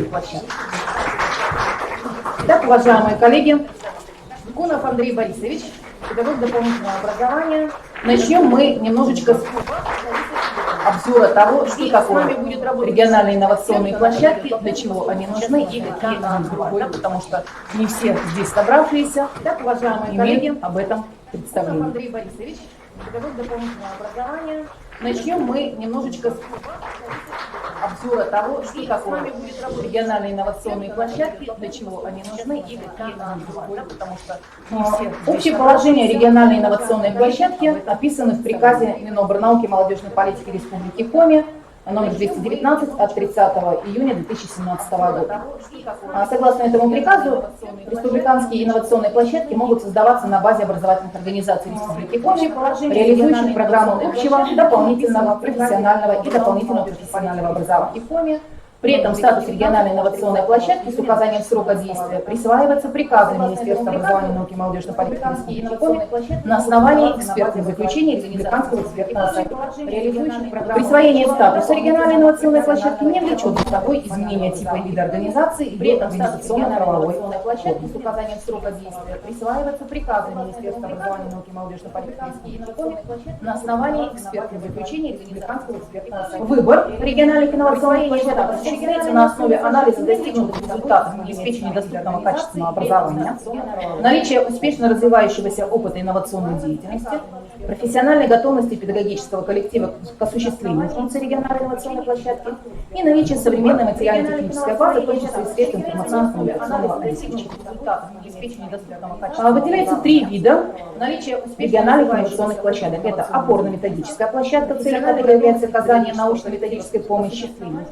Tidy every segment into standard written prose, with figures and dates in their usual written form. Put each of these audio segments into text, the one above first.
площадке. Итак, уважаемые коллеги, Кунов Андрей Борисович, педагог дополнительного образования. Начнем мы немножечко с обзора того, что такое региональные инновационные площадки, для чего они нужны и какие они бывают, потому что не все здесь собравшиеся, так, уважаемые коллеги, об этом представление. Андрей Борисович, педагог дополнительного образования. Начнем мы немножечко с обзора того, что такое региональные инновационные площадки, для чего они нужны и какие они бывают, потому что не все. Общее положение региональной инновационной площадки описаны в приказе Минобрнауки и молодежной политики Республики Коми номер 219 от 30 июня 2017 года. Согласно этому приказу, республиканские инновационные площадки могут создаваться на базе образовательных организаций Республики Коми, реализующих программу общего, дополнительного, профессионального и дополнительного профессионального образования. При этом статус региональной инновационной площадки с указанием срока действия присваивается приказом Министерства образования, науки и молодежной политики Республики Коми на основании экспертных заключений Республиканского экспертного совета. Присвоение статуса региональной инновационной площадки не влечет за собой изменения типа и вида организации, и при этом организационно-правовой площадки с указанием срока действия присваивается приказом Министерства образования, науки и молодежной политики Республики Коми на основании экспертных заключений Республиканского экспертного совета. Выбор региональных инновационных площадок осуществляется на основе анализа достигнутых результатов обеспечения доступного качественного образования, наличия успешно развивающегося опыта инновационной деятельности, профессиональной готовности педагогического коллектива к осуществлению функций региональной инновационной площадки и наличия современной материально-технической базы, в том числе и средств информационно-коммуникационного обеспечения. Выделяется три вида региональных инновационных площадок. Это опорно-методическая площадка, целью которой является оказание научно-методической помощи,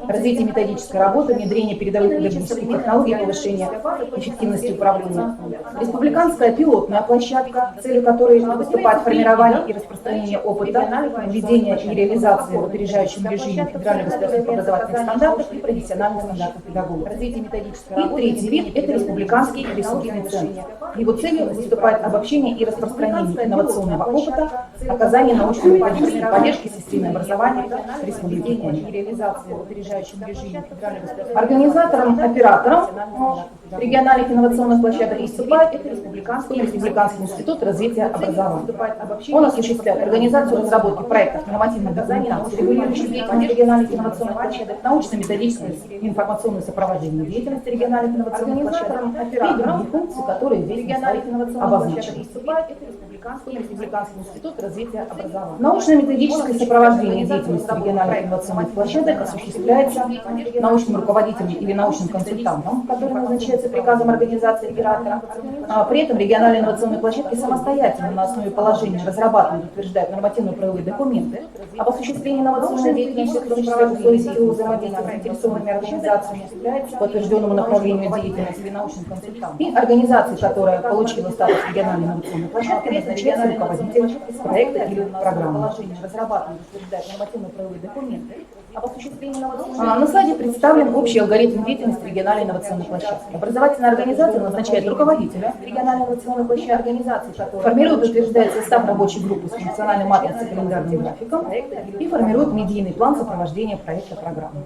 развитие методической работы, внедрение передовых педагогических технологий, повышение эффективности управления. Республиканская пилотная площадка, целью которой выступает формирование и распространение опыта, введение и реализация в опережающем режиме федеральных государственных образовательных стандартов и профессиональных стандартов педагогов. И третий вид – это республиканский ресурсный центр. Его целью выступает обобщение и распространение инновационного опыта, оказание научно-методической поддержки системы образования Республики Коми. Организатором, оператором региональных инновационных площадок выступает Республиканский институт развития образования. Он осуществляет организацию разработки проектов нормативных документаций, регулирующих деятельность региональных инновационных площадок, научно-методическое и информационное сопровождение деятельности региональных инновационных площадок и другие функции, которые здесь обозначены. Республиканский институт развития образования. Научно-методическое сопровождение деятельности региональных инновационных площадок осуществляется научным руководителем или научным консультантом, который назначается приказом организации оператора. При этом региональные инновационные площадки самостоятельно на основе положения разрабатывают и утверждают нормативно-правовые документы об осуществлении инновационной деятельности, в том числе в условиях сетевого взаимодействия с заинтересованными организациями по утвержденному направлению деятельности или научным консультантом. И организации, которая получила статус региональной инновационной площадки, назначается руководитель проекта или программы. На слайде представлен общий алгоритм деятельности региональной инновационной площадки. Образовательная организация назначает руководителя региональной инновационной площадки, формирует и утверждает состав рабочей группы с функциональной матрицей календарным графиком и формирует медийный план сопровождения проекта программы.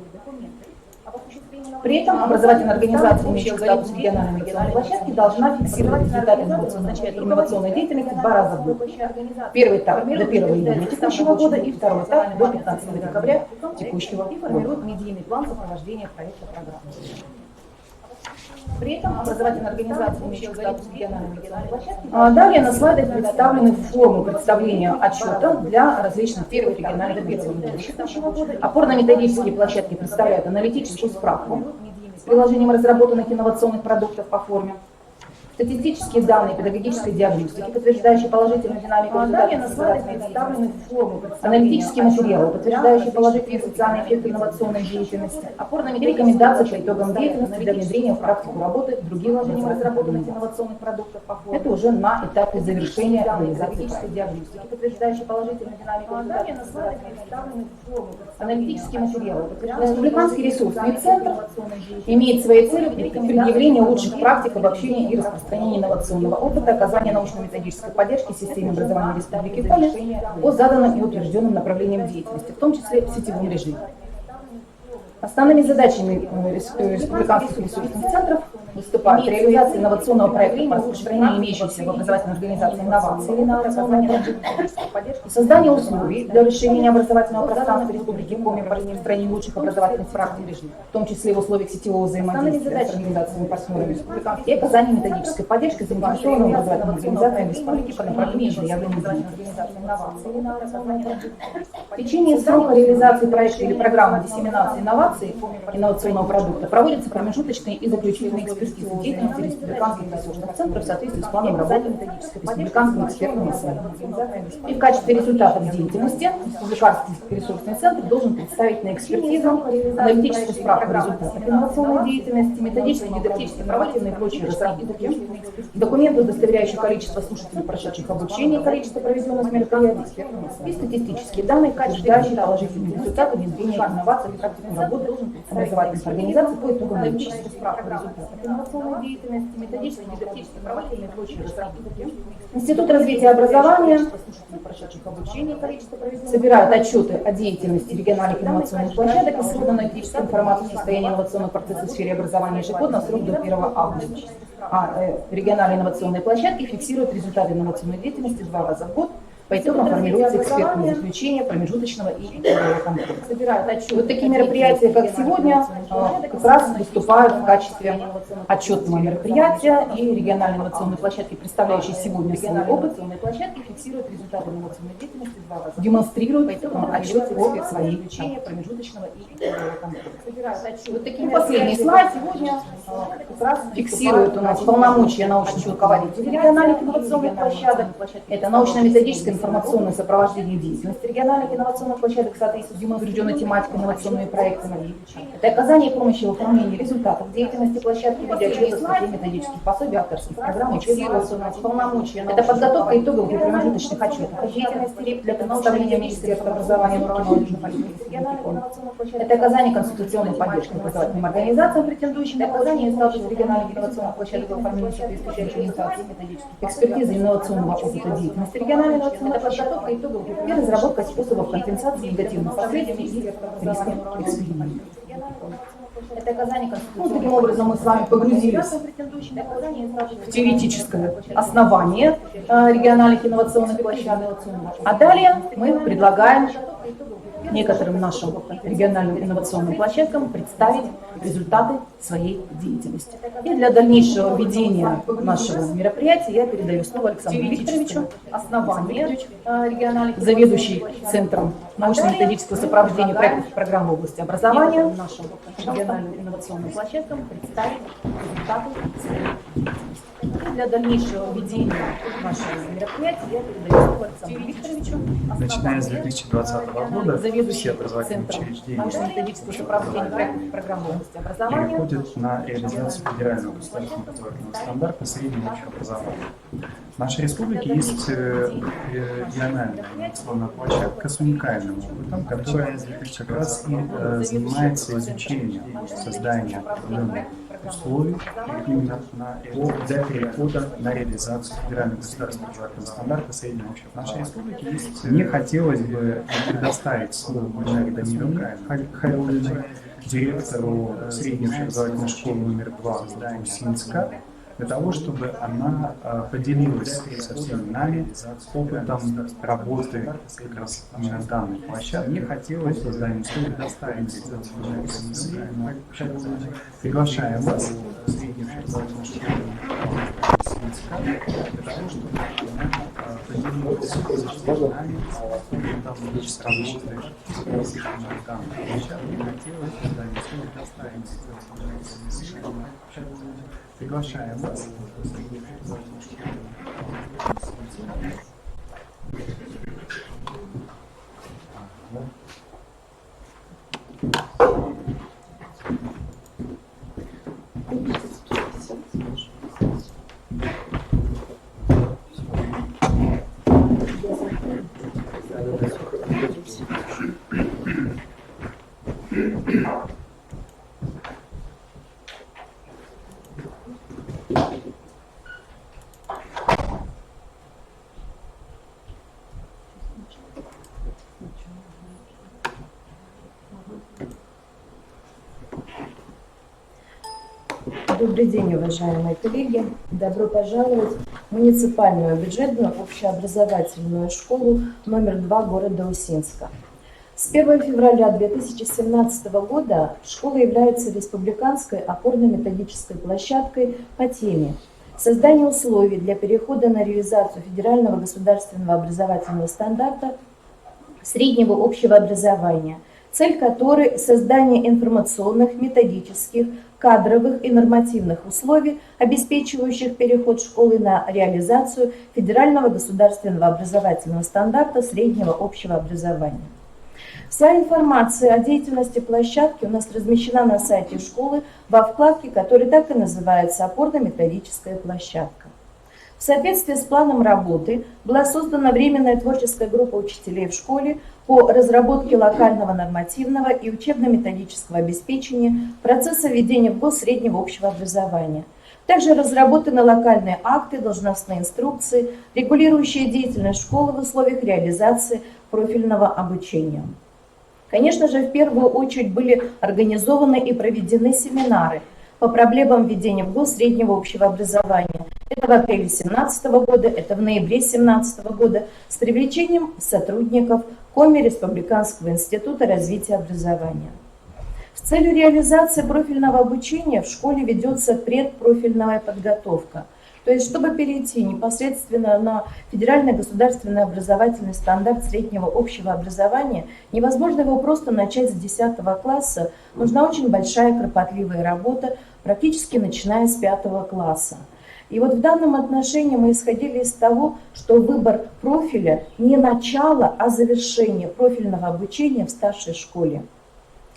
При этом образовательная организация, имеющая статус региональной инновационной площадки, должна фиксировать результаты инновационной деятельности 2 раза в год. Первый этап до 1 июня текущего года и второй этап до 15 декабря текущего года. И формирует медийный план сопровождения проекта программы. При этом образовательная организация, имеющая статус региональной инновационной площадки. Далее на слайдах представлены формы представления отчета для различных первых региональных инновационных площадок. Опорно-методические площадки представляют аналитическую справку с приложением разработанных инновационных продуктов по форме, статистические данные педагогической диагностики, подтверждающие положительную динамику результатов, аналитические материалы, подтверждающие положительные социальные эффекты инновационной деятельности, опорные рекомендации по итогам деятельности для внедрения в практику работы других вложений разработанных инновационных продуктов. Это уже на этапе завершения реализации диагностики, подтверждающие положительную динамику результатов. Аналитические материалы. Республиканский ресурсный центр имеет своей целью предъявление лучших практик обобщения и распространения инновационного опыта, оказания научно-методической поддержки системе образования Республики Коми по заданным и утвержденным направлениям деятельности, в том числе в сетевом режиме. Основными задачами республиканских ресурсных центров выступают реализация инновационного проекта по распространению имеющихся в образовательной организации инноваций или на образование, создание условий для расширения образовательного пространства Республики Коми по распространению лучших образовательных практик, в том числе в условиях сетевого взаимодействия с организациями партнерами и оказание методической поддержки заинтересованным образовательным организациям Республики по направлению заявленных инноваций. В течение срока реализации проекта или программы диссеминации инноваций инновационного продукта проводятся промежуточные и заключительные экспертизы деятельности республиканских ресурсных центров в соответствии с планом работы республиканским экспертным совета. И в качестве результатов деятельности республиканский ресурсный центр должен представить на экспертизу аналитическую справку результатов инновационной деятельности, методические, дидактические, правовательные и прочие разработки, документы, удостоверяющие количество слушателей, прошедших обучение, количество проведенных мероприятий и статистические данные, подтверждающие положительные результаты внедрения инноваций в практику работы образовательных организаций по итогам аналитической справки результатов инновационной деятельности, методические, дидактические, правовательные и прочие разработки. Институт развития образования собирают отчеты о деятельности региональных инновационных площадок и исходно-аналитическую информацию о состоянии инновационного процесса в сфере образования ежегодно в срок до 1 августа. Региональные инновационные площадки фиксируют результаты инновационной деятельности 2 раза в год. По итогам формируется экспертное заключение промежуточного и итогового контроля. Вот такие мероприятия, как сегодня, как раз выступают в качестве отчетного мероприятия, и региональные инновационные площадки, представляющие сегодня свой опыт, площадки фиксируют результаты инновационной деятельности 2 раза, демонстрируют отчет о своей промежуточного и итогового контроля. Вот такие последний слайд сегодня как раз фиксирует у нас полномочия научных руководителей региональных инновационных площадок. Это научно-методическое информационное сопровождение деятельности региональных инновационных площадок в соответствии с утвержденной тематикой инновационными проектами. Это оказание помощи в оформлении результатов деятельности площадки, видеоотчетов, статей, методических пособий, авторских программ, учебных полномочия. Это подготовка итоговых и промежуточных отчетов о деятельности для предоставления Министерства образования, науки и молодежной политики. Это оказание консультационной поддержки образовательным организациям, претендующим на оказание статуса региональных инновационных площадок в оформлении соответствующей ориентации, экспертиза инновационного опыта деятельности региональной инновационной. Это подготовка итогов и разработка способов компенсации негативных последствий и рисков эксперимента. Это оказание конституции. Таким образом мы с вами погрузились в теоретическое основание региональных инновационных площадок. А далее мы предлагаем некоторым нашим региональным инновационным площадкам представить результаты своей деятельности. И для дальнейшего ведения нашего мероприятия я передаю слово Александру Викторовичу, заведующий Центром научно-методического сопровождения проектов и программ в области образования, нашим региональным инновационным площадкам представить результаты своей деятельности. И для дальнейшего ведения нашего мероприятия я передаю слово Александру Викторовичу, начиная с 2020 года все образовательные учреждения научно-методического сопровождения проектов и программ в области образования переходят на реализацию федерального государственного образовательного стандарта среднего общего образования. В нашей республике есть региональная инновационная площадка с уникальным опытом, которая как раз и занимается изучением создания определенных условий именно для перехода на реализацию федерального государственного образовательного стандарта среднего общего. В нашей республике есть. Мне хотелось бы предоставить слово Гульнаре Дамировне Хайруллиной, директору средней общеобразовательной школы номер 2 Синска, для того, чтобы она поделилась со всеми нами опытом работы как раз на данной площадке. Мне хотелось созданием слова предоставить приглашаем вас в среднюю общеобразовательную школу для того, чтобы она поделилась со всеми нами опытом работы на данной площадке. Мне хотелось созданием слова предоставить приглашаем вас. Добрый день, уважаемые коллеги. Добро пожаловать в муниципальную бюджетную общеобразовательную школу номер 2 города Усинска. С 1 февраля 2017 года школа является республиканской опорно-методической площадкой по теме «Создание условий для перехода на реализацию федерального государственного образовательного стандарта среднего общего образования», цель которой – создание информационных, методических, кадровых и нормативных условий, обеспечивающих переход школы на реализацию федерального государственного образовательного стандарта среднего общего образования. Вся информация о деятельности площадки у нас размещена на сайте школы во вкладке, которая так и называется «Опорно-методическая площадка». В соответствии с планом работы была создана временная творческая группа учителей в школе по разработке локального нормативного и учебно-методического обеспечения процесса введения в ВУЗ среднего общего образования. Также разработаны локальные акты, должностные инструкции, регулирующие деятельность школы в условиях реализации профильного обучения. Конечно же, в первую очередь были организованы и проведены семинары по проблемам введения в ВУЗ среднего общего образования. Это в апреле 2017 года, это в ноябре 2017 года с привлечением сотрудников Коми Республиканского института развития образования. С целью реализации профильного обучения в школе ведется предпрофильная подготовка. То есть, чтобы перейти непосредственно на федеральный государственный образовательный стандарт среднего общего образования, невозможно его просто начать с 10 класса. Нужна очень большая кропотливая работа, практически начиная с 5 класса. И вот в данном отношении мы исходили из того, что выбор профиля не начало, а завершение профильного обучения в старшей школе.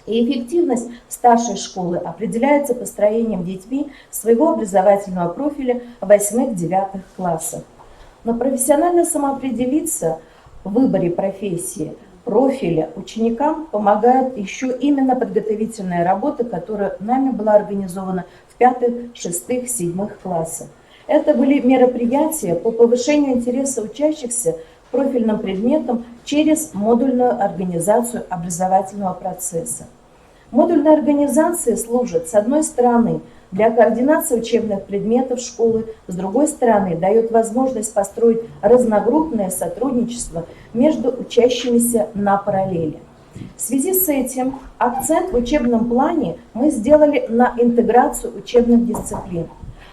И эффективность старшей школы определяется построением детьми своего образовательного профиля в 8-9 классах. Но профессионально самоопределиться в выборе профессии, профиля ученикам помогает еще именно подготовительная работа, которая нами была организована в 5, 6, 7 классах. Это были мероприятия по повышению интереса учащихся к профильным предметам через модульную организацию образовательного процесса. Модульные организации служат, с одной стороны, для координации учебных предметов школы, с другой стороны, дает возможность построить разногруппное сотрудничество между учащимися на параллели. В связи с этим акцент в учебном плане мы сделали на интеграцию учебных дисциплин,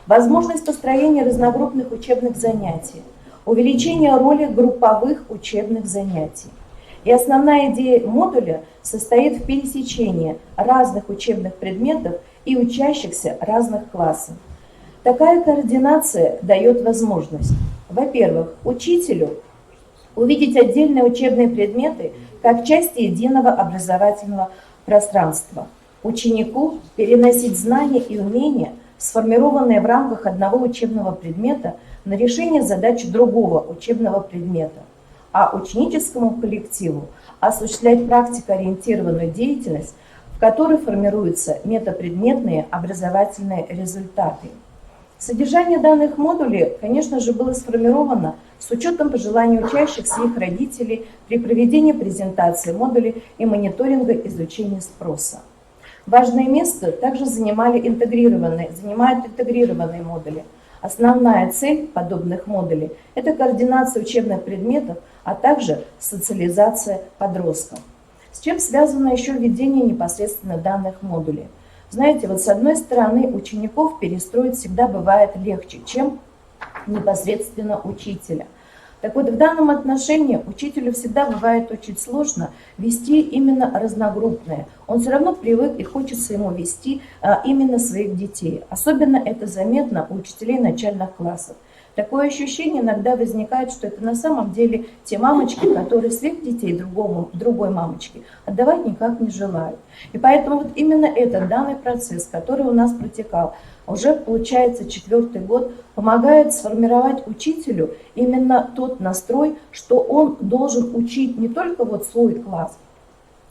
возможность построения разногруппных учебных занятий, увеличение роли групповых учебных занятий. И основная идея модуля состоит в пересечении разных учебных предметов и учащихся разных классов. Такая координация дает возможность, во-первых, учителю увидеть отдельные учебные предметы как части единого образовательного пространства, ученику переносить знания и умения, сформированные в рамках одного учебного предмета, на решение задач другого учебного предмета, а ученическому коллективу осуществлять практикоориентированную деятельность, в которой формируются метапредметные образовательные результаты. Содержание данных модулей, конечно же, было сформировано с учетом пожеланий учащихся и их родителей при проведении презентации модулей и мониторинга изучения спроса. Важное место также занимают интегрированные модули. Основная цель подобных модулей – это координация учебных предметов, а также социализация подростков. С чем связано еще введение непосредственно данных модулей? Знаете, вот с одной стороны учеников перестроить всегда бывает легче, чем непосредственно учителя. Так вот, в данном отношении учителю всегда бывает очень сложно вести именно разногруппное. Он все равно привык и хочется ему вести именно своих детей. Особенно это заметно у учителей начальных классов. Такое ощущение иногда возникает, что это на самом деле те мамочки, которые своих детей другой мамочке отдавать никак не желают. И поэтому вот именно этот данный процесс, который у нас протекал, уже получается 4-й год, помогает сформировать учителю именно тот настрой, что он должен учить не только вот свой класс,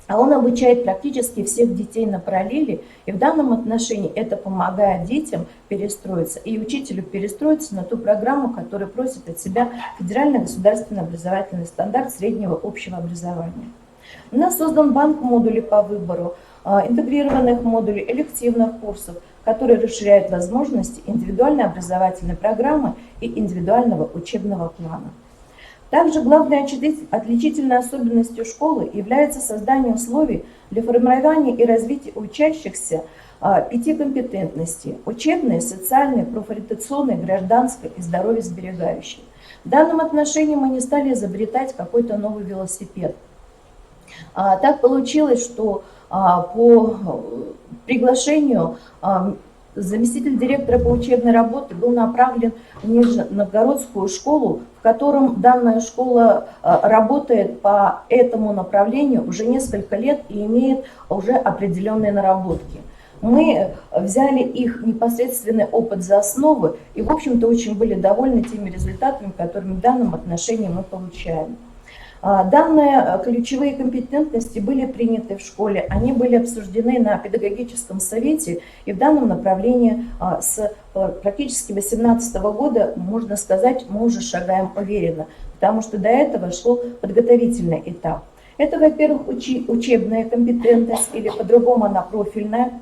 а он обучает практически всех детей на параллели, и в данном отношении это помогает детям перестроиться и учителю перестроиться на ту программу, которая просит от себя федеральный государственный образовательный стандарт среднего общего образования. У нас создан банк модулей по выбору, интегрированных модулей, элективных курсов, который расширяет возможности индивидуальной образовательной программы и индивидуального учебного плана. Также главной отличительной особенностью школы является создание условий для формирования и развития учащихся 5 компетентностей: учебной, социальной, профориентационной, гражданской и здоровьесберегающей. В данном отношении мы не стали изобретать какой-то новый велосипед. Так получилось, что по приглашению заместитель директора по учебной работе был направлен в Нижненовгородскую школу, в котором данная школа работает по этому направлению уже несколько лет и имеет уже определенные наработки. Мы взяли их непосредственный опыт за основу и, в общем-то, очень были довольны теми результатами, которыми в данном отношении мы получаем. Данные ключевые компетентности были приняты в школе, они были обсуждены на педагогическом совете, и в данном направлении с практически 2018 года, можно сказать, мы уже шагаем уверенно, потому что до этого шел подготовительный этап. Это, во-первых, учебная компетентность, или по-другому она профильная,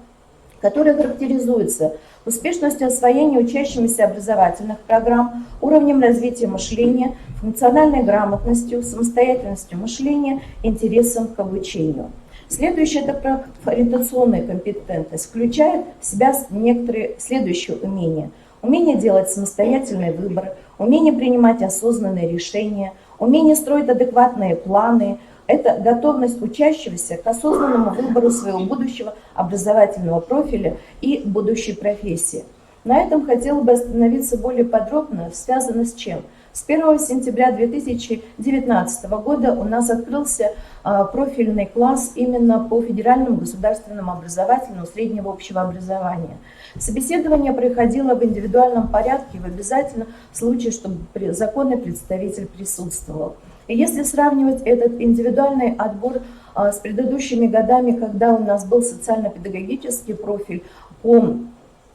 которая характеризуется успешностью освоения учащимися образовательных программ, уровнем развития мышления, функциональной грамотностью, самостоятельностью мышления, интересом к обучению. Следующее – это профориентационная компетентность, включает в себя некоторые следующие умения. Умение делать самостоятельный выбор, умение принимать осознанные решения, умение строить адекватные планы. Это готовность учащегося к осознанному выбору своего будущего образовательного профиля и будущей профессии. На этом хотела бы остановиться более подробно, связано с чем? С 1 сентября 2019 года у нас открылся профильный класс именно по федеральному государственному образовательному среднего общего образования. Собеседование проходило в индивидуальном порядке, в обязательном случае, чтобы законный представитель присутствовал. И если сравнивать этот индивидуальный отбор с предыдущими годами, когда у нас был социально-педагогический профиль по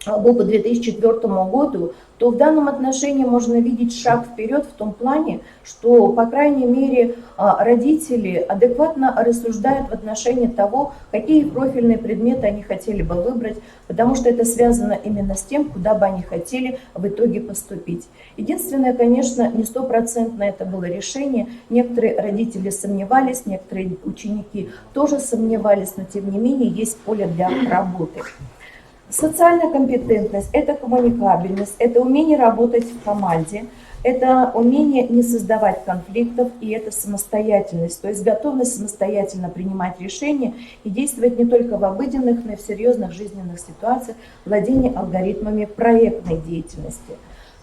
ГОПу 2004 году, то в данном отношении можно видеть шаг вперед в том плане, что, по крайней мере, родители адекватно рассуждают в отношении того, какие профильные предметы они хотели бы выбрать, потому что это связано именно с тем, куда бы они хотели в итоге поступить. Единственное, конечно, не стопроцентное это было решение. Некоторые родители сомневались, некоторые ученики тоже сомневались, но тем не менее есть поле для работы. Социальная компетентность – это коммуникабельность, это умение работать в команде, это умение не создавать конфликтов, и это самостоятельность, то есть готовность самостоятельно принимать решения и действовать не только в обыденных, но и в серьезных жизненных ситуациях, владение алгоритмами проектной деятельности.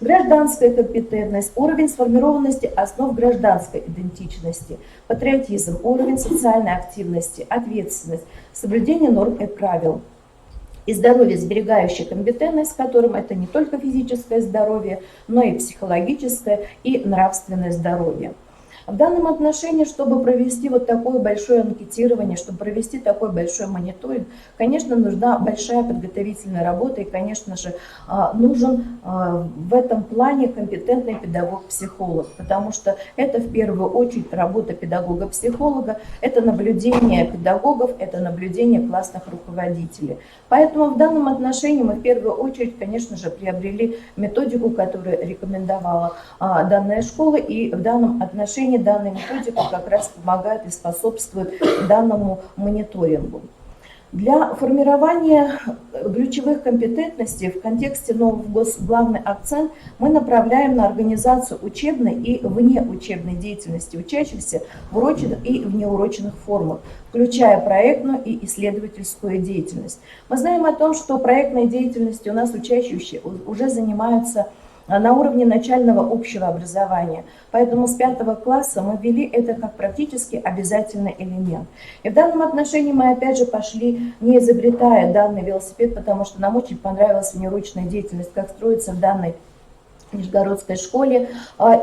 Гражданская компетентность, уровень сформированности основ гражданской идентичности, патриотизм, уровень социальной активности, ответственность, соблюдение норм и правил. И здоровье, сберегающая компетентность, с которым это не только физическое здоровье, но и психологическое и нравственное здоровье. В данном отношении, чтобы провести вот такое большое анкетирование, чтобы провести такой большой мониторинг, конечно, нужна большая подготовительная работа, и, конечно же, нужен в этом плане компетентный педагог-психолог, потому что это в первую очередь работа педагога-психолога, это наблюдение педагогов, это наблюдение классных руководителей. Поэтому в данном отношении мы в первую очередь, конечно же, приобрели методику, которую рекомендовала данная школа, и в данном отношении данная методика как раз помогает и способствует данному мониторингу. Для формирования ключевых компетентностей в контексте нового ГОС главный акцент мы направляем на организацию учебной и внеучебной деятельности учащихся в урочных и внеурочных формах, включая проектную и исследовательскую деятельность. Мы знаем о том, что проектной деятельностью у нас учащиеся уже занимаются на уровне начального общего образования. Поэтому с 5 класса мы ввели это как практически обязательный элемент. И в данном отношении мы опять же пошли, не изобретая данный велосипед, потому что нам очень понравилась внеурочная деятельность, как строится в данной Нижегородской школе.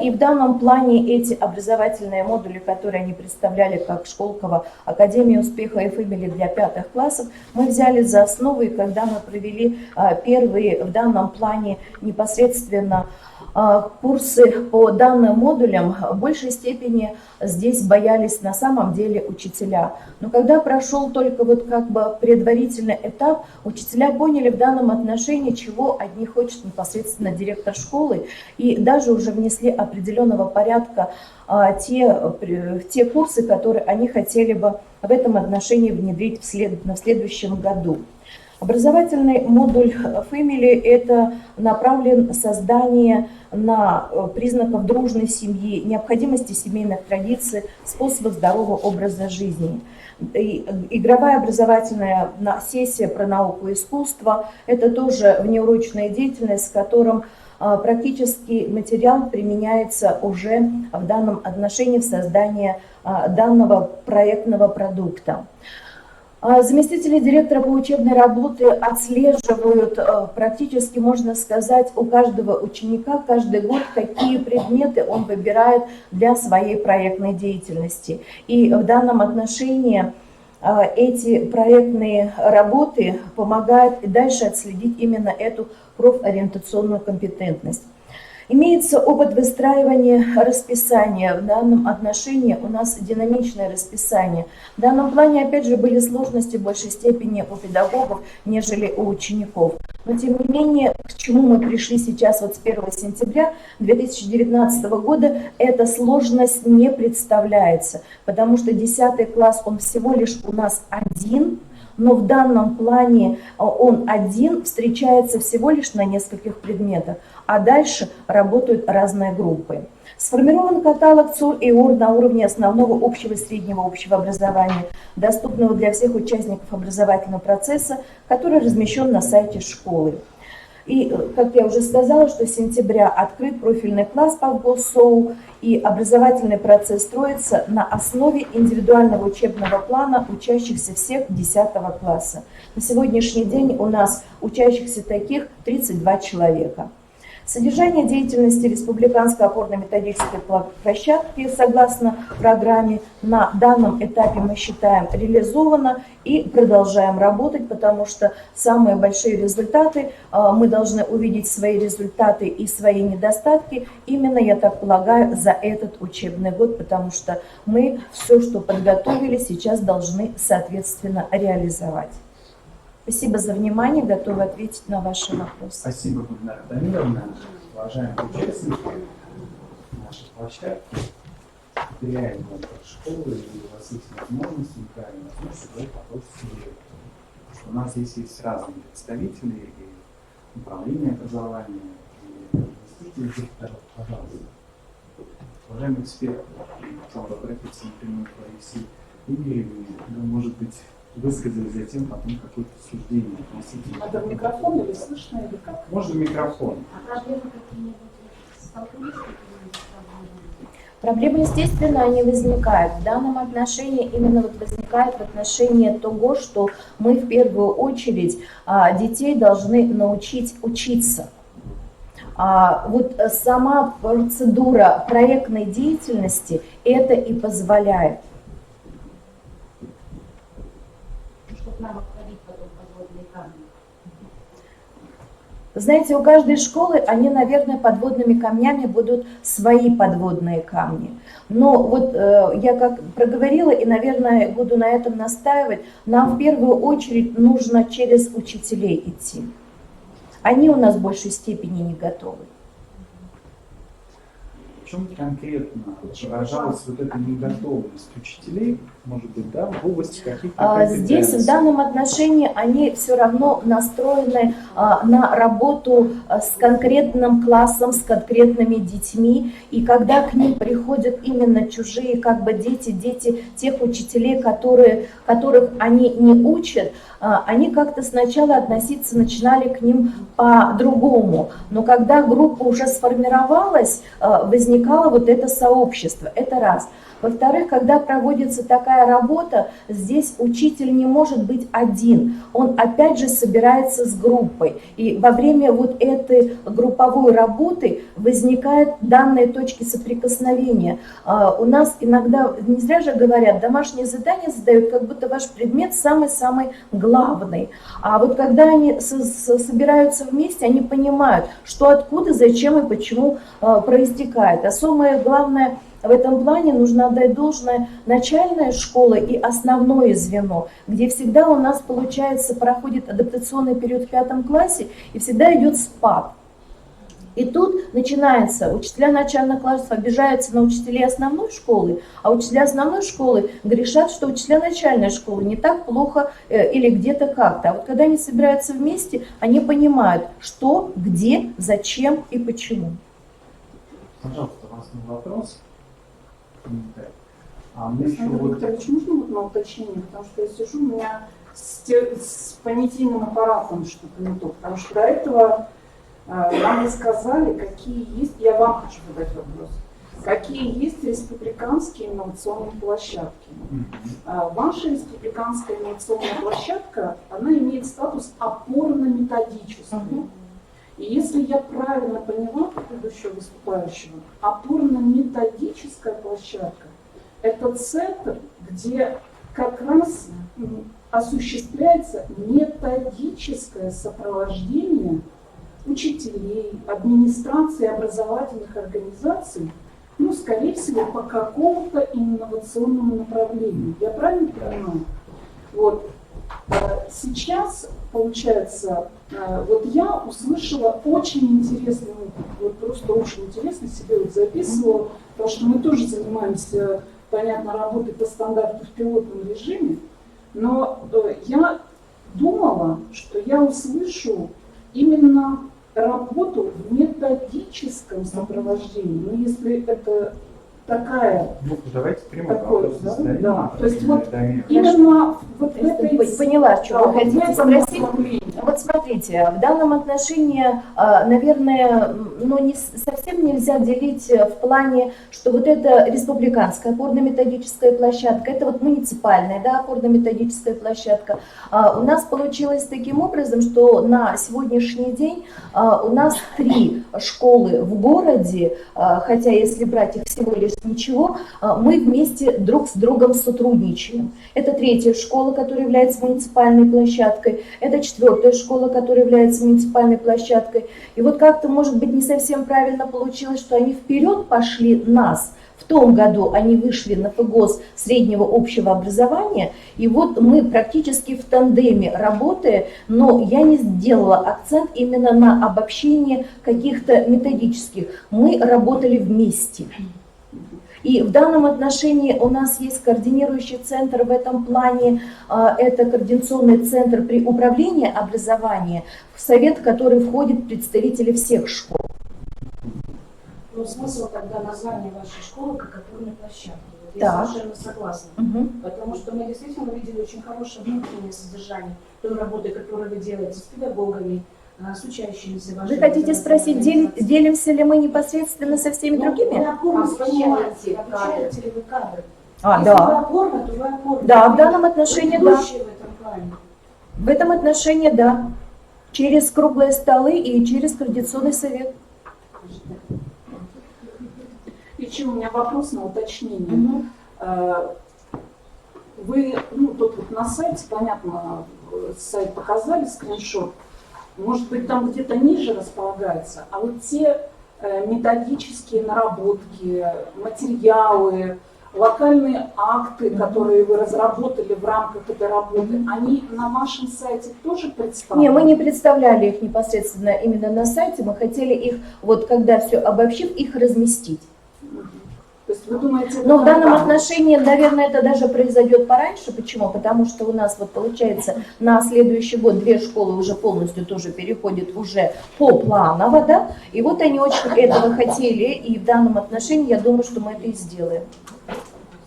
И в данном плане эти образовательные модули, которые они представляли как Школково, Академия успеха и Фэмили для 5 классов, мы взяли за основу, и когда мы провели первые в данном плане непосредственно курсы по данным модулям, в большей степени здесь боялись на самом деле учителя. Но когда прошел только вот как бы предварительный этап, учителя поняли в данном отношении, чего от них хочет непосредственно директор школы, и даже уже внесли определенного порядка те курсы, которые они хотели бы в этом отношении внедрить в следующем году. Образовательный модуль Family – это направлен на создание признаков дружной семьи, необходимости семейных традиций, способов здорового образа жизни. Игровая образовательная сессия про науку и искусство – это тоже внеурочная деятельность, с которым практически материал применяется уже в данном отношении в создании данного проектного продукта. Заместители директора по учебной работе отслеживают практически, можно сказать, у каждого ученика каждый год, какие предметы он выбирает для своей проектной деятельности. И в данном отношении эти проектные работы помогают и дальше отследить именно эту профориентационную компетентность. Имеется опыт выстраивания расписания. В данном отношении у нас динамичное расписание. В данном плане, опять же, были сложности в большей степени у педагогов, нежели у учеников. Но, тем не менее, к чему мы пришли сейчас вот с 1 сентября 2019 года, эта сложность не представляется, потому что 10 класс, он всего лишь у нас один, но в данном плане он один встречается всего лишь на нескольких предметах, а дальше работают разные группы. Сформирован каталог ЦУР и ОР на уровне основного общего и среднего общего образования, доступного для всех участников образовательного процесса, который размещен на сайте школы. И, как я уже сказала, что с сентября открыт профильный класс по ГОСОУ, и образовательный процесс строится на основе индивидуального учебного плана учащихся всех 10 класса. На сегодняшний день у нас учащихся таких 32 человека. Содержание деятельности Республиканской опорно-методической площадки согласно программе на данном этапе, мы считаем, реализовано и продолжаем работать, потому что самые большие результаты, мы должны увидеть свои результаты и свои недостатки именно, я так полагаю, за этот учебный год, потому что мы все, что подготовили, сейчас должны соответственно реализовать. Спасибо за внимание, готовы ответить на ваши вопросы. Спасибо, Гульнара Дамировна. Уважаемые участники нашей площадки, реально школы и у вас есть возможность уникальная возможность задать вопрос директору. У нас здесь есть разные представители и управления образования, и заместители директоров. Пожалуйста. Уважаемые эксперты, хотел бы обратиться напрямую к Ларисе Игоревне, может быть, высказали затем потом какое-то суждение относительно. Надо в микрофон или слышно, или как? Можно микрофон. А проблемы какие-нибудь столкнулись? Проблемы, естественно, они возникают. В данном отношении именно вот возникает в отношении того, что мы в первую очередь детей должны научить учиться. Вот сама процедура проектной деятельности это и позволяет. Нам обходить потом подводные камни. Знаете, у каждой школы, они, наверное, подводными камнями будут свои подводные камни. Но вот я как проговорила и, наверное, буду на этом настаивать, нам в первую очередь нужно через учителей идти. Они у нас в большей степени не готовы. В чем конкретно выражалась вот эта неготовность учителей, может быть, да, в области каких-то Здесь в данном отношении они все равно настроены на работу с конкретным классом, с конкретными детьми. И когда к ним приходят именно чужие как бы дети тех учителей, которых они не учат, они как-то сначала относиться начинали к ним по-другому. Но когда группа уже сформировалась, возникало вот это сообщество. Это раз. Во-вторых, когда проводится такая работа, здесь учитель не может быть один. Он опять же собирается с группой. И во время вот этой групповой работы возникают данные точки соприкосновения. У нас иногда, не зря же говорят, домашние задания задают, как будто ваш предмет самый-самый главный. А вот когда они собираются вместе, они понимают, что откуда, зачем и почему проистекает. А самое главное, в этом плане нужно отдать должное начальная школа и основное звено, где всегда у нас, получается, проходит адаптационный период в 5 классе и всегда идет спад. И тут начинается, учителя начальных классов обижаются на учителей основной школы, а учителя основной школы грешат, что учителя начальной школы не так плохо или где-то как-то. А вот когда они собираются вместе, они понимают, что, где, зачем и почему. Пожалуйста, у вас не вопрос? А мне еще Александр вот... Викторович, можно вот на уточнение? Потому что я сижу, у меня с понятийным аппаратом что-то не то. Потому что до этого нам рассказали, какие есть, я вам хочу задать вопрос, какие есть республиканские инновационные площадки. Ваша республиканская инновационная площадка, она имеет статус опорно-методической. И если я правильно поняла предыдущего выступающего, опорно-методическая площадка – это центр, где как раз осуществляется методическое сопровождение учителей, администрации образовательных организаций, ну, скорее всего, по какому-то инновационному направлению. Я правильно понимаю? Вот. Сейчас, получается, вот я услышала очень интересный опыт, вот просто очень интересно, себе вот записывала, потому что мы тоже занимаемся, понятно, работой по стандарту в пилотном режиме, но я думала, что я услышу именно работу в методическом сопровождении, но если это такая... Ну, давайте прямо такой, вопрос да? зададим. Да. То есть вот Дамир. именно вот в этой... Поняла, что вы хотите в этом спросить. направлении. Вот смотрите, в данном отношении, наверное, ну, не, совсем нельзя делить в плане, что вот это республиканская опорно-методическая площадка, это вот муниципальная, да, опорно-методическая площадка. У нас получилось таким образом, что на сегодняшний день у нас 3 школы в городе, хотя если брать их всего лишь ничего, мы вместе друг с другом сотрудничаем. Это 3-я школа, которая является муниципальной площадкой, это 4-я школа, которая является муниципальной площадкой. И вот как-то, может быть, не совсем правильно получилось, что они вперед пошли нас. В том году они вышли на ФГОС среднего общего образования, и вот мы практически в тандеме работая, но я не сделала акцент именно на обобщение каких-то методических. Мы работали вместе. И в данном отношении у нас есть координирующий центр в этом плане, это координационный центр при управлении образования, в совет, в который входят представители всех школ. Но смысл тогда названия вашей школы как опорной площадки. Вот Да. я совершенно согласна. Потому что мы действительно видели очень хорошее внутреннее содержание той работы, которую вы делаете с педагогами, с учащимися. Вы хотите спросить, делимся ли мы непосредственно со всеми другими? Вы опорно понимаете, обучаете ли вы кадры? Если Да. вы опорно, то вы опорно. Да, в данном отношении Вы да. ведущие в этом плане. В этом отношении да. Через круглые столы и через координационный совет. Еще у меня вопрос на уточнение. Вы, ну, тут вот на сайте, понятно, сайт показали, скриншот. Может быть, там где-то ниже располагается, а вот те методические наработки, материалы, локальные акты, которые вы разработали в рамках этой работы, они на вашем сайте тоже представлены? Не, мы не представляли их непосредственно именно на сайте, мы хотели их, вот когда все обобщив, их разместить. То есть вы думаете, это Но в данном там? отношении, наверное, это даже произойдет пораньше. Почему? Потому что у нас вот получается на следующий год 2 школы уже полностью тоже переходят уже попланово, да? И вот они очень этого хотели, и в данном отношении я думаю, что мы это и сделаем.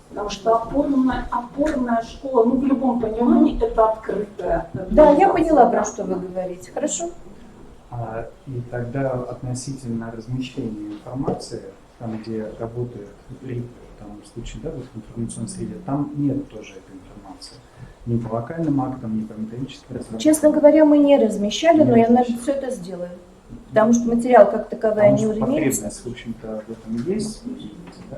Потому что опорная школа, ну в любом понимании, это открытая. Да, я поняла, про что вы говорите. Хорошо? И тогда относительно размещения информации, там, где работает там, в случае, да, в информационной среде, там нет тоже этой информации. Ни по локальным актам, ни по методическим разработкам. Честно говоря, мы не размещали, но я, наверное, размещали. все это сделаю. Потому что материал как таковой Потому не что имеется. потребность, в общем-то, в этом есть. Да,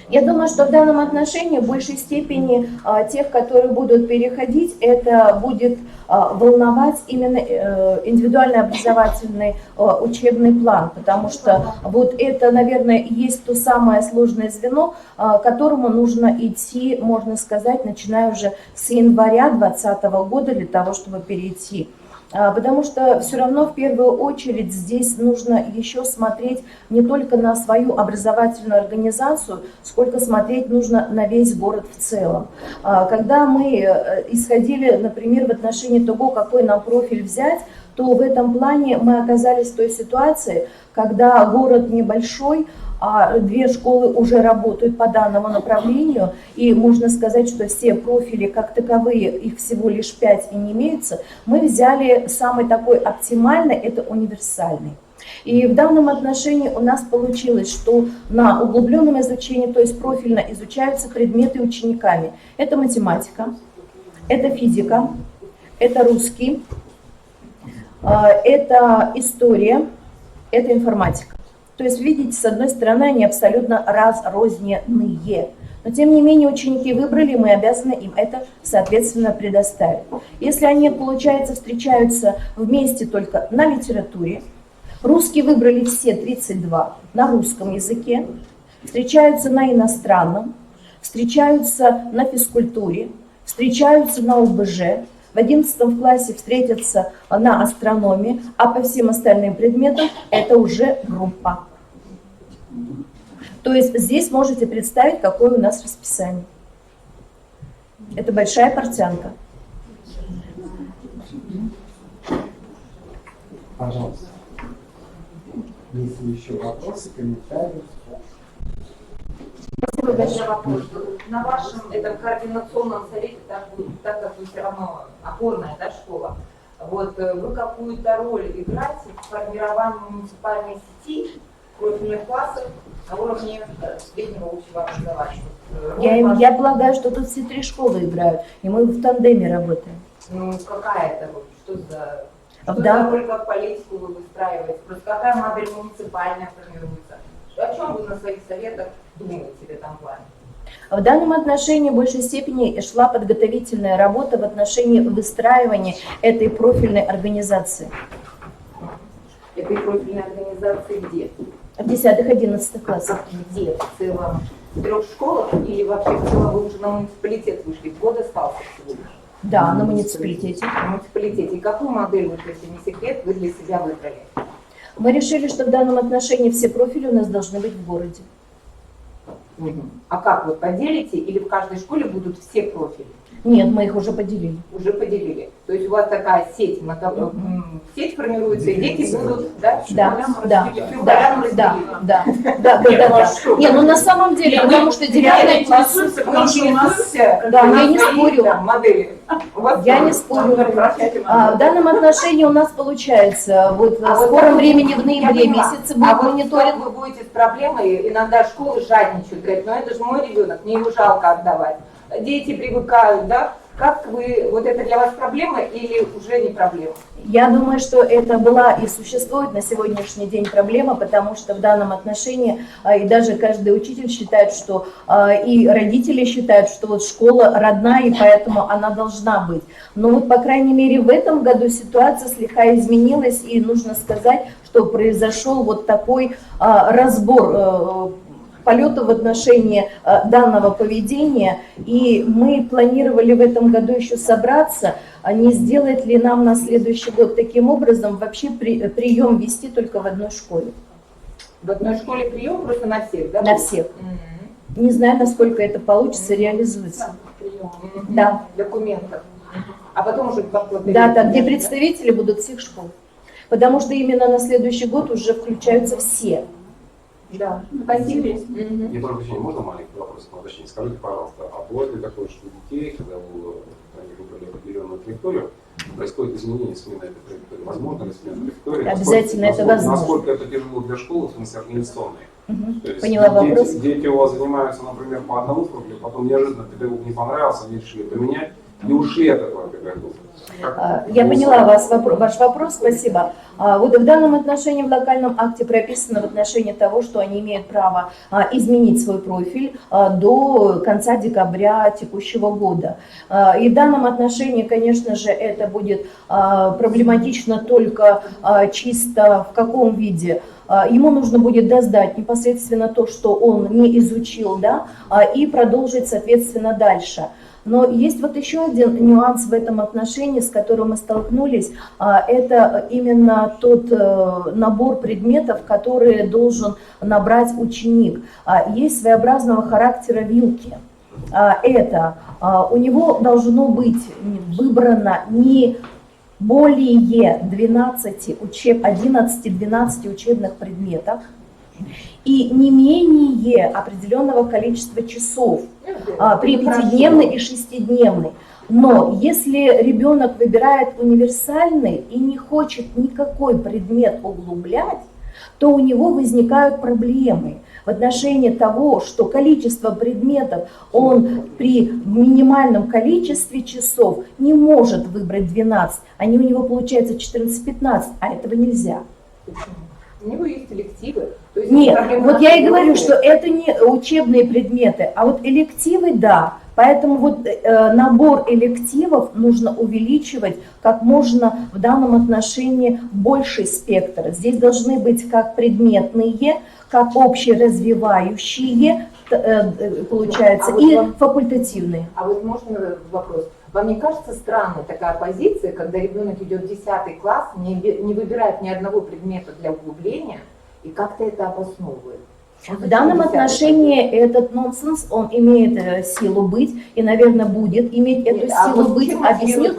и Я думаю, что в данном отношении в большей степени тех, которые будут переходить, это будет волновать именно индивидуальный образовательный учебный план, потому что вот это, наверное, и есть то самое сложное звено, к которому нужно идти, можно сказать, начиная уже с января 2020 года для того, чтобы перейти. Потому что все равно в первую очередь здесь нужно еще смотреть не только на свою образовательную организацию, сколько смотреть нужно на весь город в целом. Когда мы исходили, например, в отношении того, какой нам профиль взять, то в этом плане мы оказались в той ситуации, когда город небольшой, а 2 школы уже работают по данному направлению, и можно сказать, что все профили как таковые, их всего лишь 5 и не имеются, мы взяли самый такой оптимальный, это универсальный. И в данном отношении у нас получилось, что на углубленном изучении, то есть профильно изучаются предметы учениками. Это математика, это физика, это русский, это история, это информатика. То есть, видите, с одной стороны, они абсолютно разрозненные. Но, тем не менее, ученики выбрали, мы обязаны им это, соответственно, предоставить. Если они, получается, встречаются вместе только на литературе, русский выбрали все 32 на русском языке, встречаются на иностранном, встречаются на физкультуре, встречаются на ОБЖ, в 11 классе встретятся на астрономии, а по всем остальным предметам это уже группа. То есть здесь можете представить, какое у нас расписание. Это большая портянка. Пожалуйста. Если еще вопросы, комментарии. Спасибо большое вопрос. На вашем этом координационном совете, так как вы все равно опорная, да, школа, вот вы какую-то роль играете в формировании муниципальной сети профильных классов на уровне среднего общего образования? Я полагаю, что тут все 3 школы играют, и мы в тандеме работаем. Ну, какая это роль? Что за роль, как политику вы выстраиваете? Просто какая модель муниципальная формируется? О чем вы на своих советах думаете в этом плане? В данном отношении в большей степени шла подготовительная работа в отношении выстраивания этой профильной организации. Этой профильной организации где? В 10-11 классах. Где? В целом? В 3 школах или вообще в целом вы уже на муниципалитет вышли? Год остался всего лишь? Да, на муниципалитете. На муниципалитете. И какую модель, вот, если не секрет, вы для себя выбрали? Мы решили, что в данном отношении все профили у нас должны быть в городе. А как вы поделите или в каждой школе будут все профили? Нет, мы их уже поделили. Уже поделили. То есть у вас такая сеть, сеть формируется, и дети будут, да? Да. Не, Не, ну на самом деле, потому что 9 класс... Да, я не спорю. Модели. Я не спорю. В данном отношении у нас получается, вот в скором времени, в ноябре месяце будет мониторинг. Вы будете с проблемой, иногда школы жадничают, говорят, ну это же мой ребенок, мне его жалко отдавать. Дети привыкают, да? Как вы, вот это для вас проблема или уже не проблема? Я думаю, что это была и существует на сегодняшний день проблема, потому что в данном отношении и даже каждый учитель считает, что и родители считают, что вот школа родная, и поэтому она должна быть. Но вот, по крайней мере, в этом году ситуация слегка изменилась, и нужно сказать, что произошел вот такой разбор полета в отношении данного поведения, и мы планировали в этом году еще собраться, а не сделать ли нам на следующий год таким образом вообще прием вести только в одной школе. В одной школе прием просто на всех, да? На всех. Не знаю, насколько это получится, реализуется. Да. Документов. А потом уже Да, где представители будут всех школ. Потому что именно на следующий год уже включаются все. Да, спасибо. Я прошу прощения, можно маленький вопрос на уточнение? Скажите, пожалуйста, а бывает ли такое, что у детей, когда они выбрали определенную траекторию, происходит изменение, смена этой траектории? Возможно ли смена траектории? Обязательно это возможно. Насколько это тяжело для школы, в смысле организационной? То есть Поняла вопрос. дети у вас занимаются, например, по одному профилю, потом неожиданно педагог не понравился, они решили поменять и ушли от этого педагога. Я поняла ваш вопрос, спасибо. Вот в данном отношении в локальном акте прописано в отношении того, что они имеют право изменить свой профиль до конца декабря текущего года. И в данном отношении, конечно же, это будет проблематично только чисто в каком виде. Ему нужно будет досдать непосредственно то, что он не изучил, да, и продолжить, соответственно, дальше. Но есть вот еще один нюанс в этом отношении, с которым мы столкнулись. Это именно тот набор предметов, которые должен набрать ученик. Есть своеобразного характера вилки. Это у него должно быть выбрано не более 11-12 учебных предметов и не менее определенного количества часов при 5-дневной и 6-дневной. Но если ребенок выбирает универсальный и не хочет никакой предмет углублять, то у него возникают проблемы в отношении того, что количество предметов он при минимальном количестве часов не может выбрать 12, они у него получается 14-15, а этого нельзя. У него есть элективы. То есть Нет, вот я и говорю, что это не учебные предметы, а вот элективы, да. Поэтому вот набор элективов нужно увеличивать как можно в данном отношении больший спектр. Здесь должны быть как предметные, как общеразвивающие, получается, и факультативные. А вот можно вопрос? Вам не кажется странной такая позиция, когда ребенок идет в 10 класс, не выбирает ни одного предмета для углубления и как-то это обосновывает? В данном отношении этот нонсенс, он имеет силу быть и, наверное, будет иметь эту силу быть. Объясню,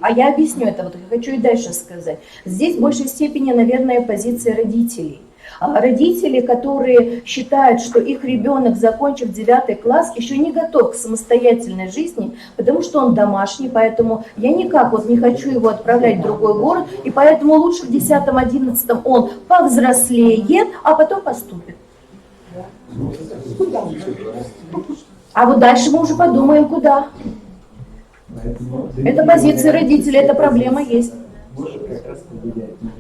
а я объясню это, вот я хочу и дальше сказать. Здесь в большей степени, наверное, позиция родителей. Родители, которые считают, что их ребенок, закончив 9 класс, еще не готов к самостоятельной жизни, потому что он домашний, поэтому я никак вот не хочу его отправлять в другой город, и поэтому лучше в 10-11 он повзрослеет, а потом поступит. А вот дальше мы уже подумаем, куда. Это позиция родителей, эта проблема есть.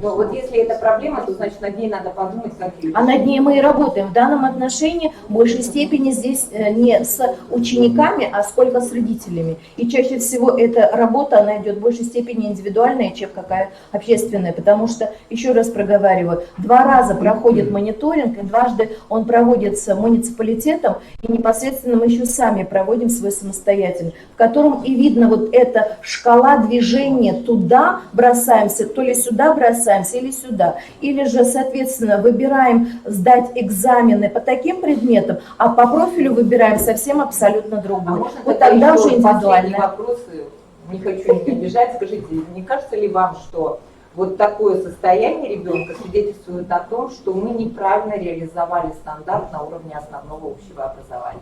Но вот если это проблема, то значит над ней надо подумать, как ее. А над ней мы и работаем. В данном отношении в большей степени здесь не с учениками, а сколько с родителями. И чаще всего эта работа, она идет в большей степени индивидуальная, чем какая общественная. Потому что, еще раз проговариваю, 2 раза проходит мониторинг, и дважды он проводится муниципалитетом, и непосредственно мы еще сами проводим свой самостоятельный, в котором и видно вот эта шкала движения туда, бросаемся, то ли сюда бросаемся, или сюда. Или же, соответственно, выбираем сдать экзамены по таким предметам, а по профилю выбираем совсем абсолютно другой. Вот тогда уже индивидуально. Вопросы, не хочу не обижать, скажите, не кажется ли вам, что вот такое состояние ребенка свидетельствует о том, что мы неправильно реализовали стандарт на уровне основного общего образования?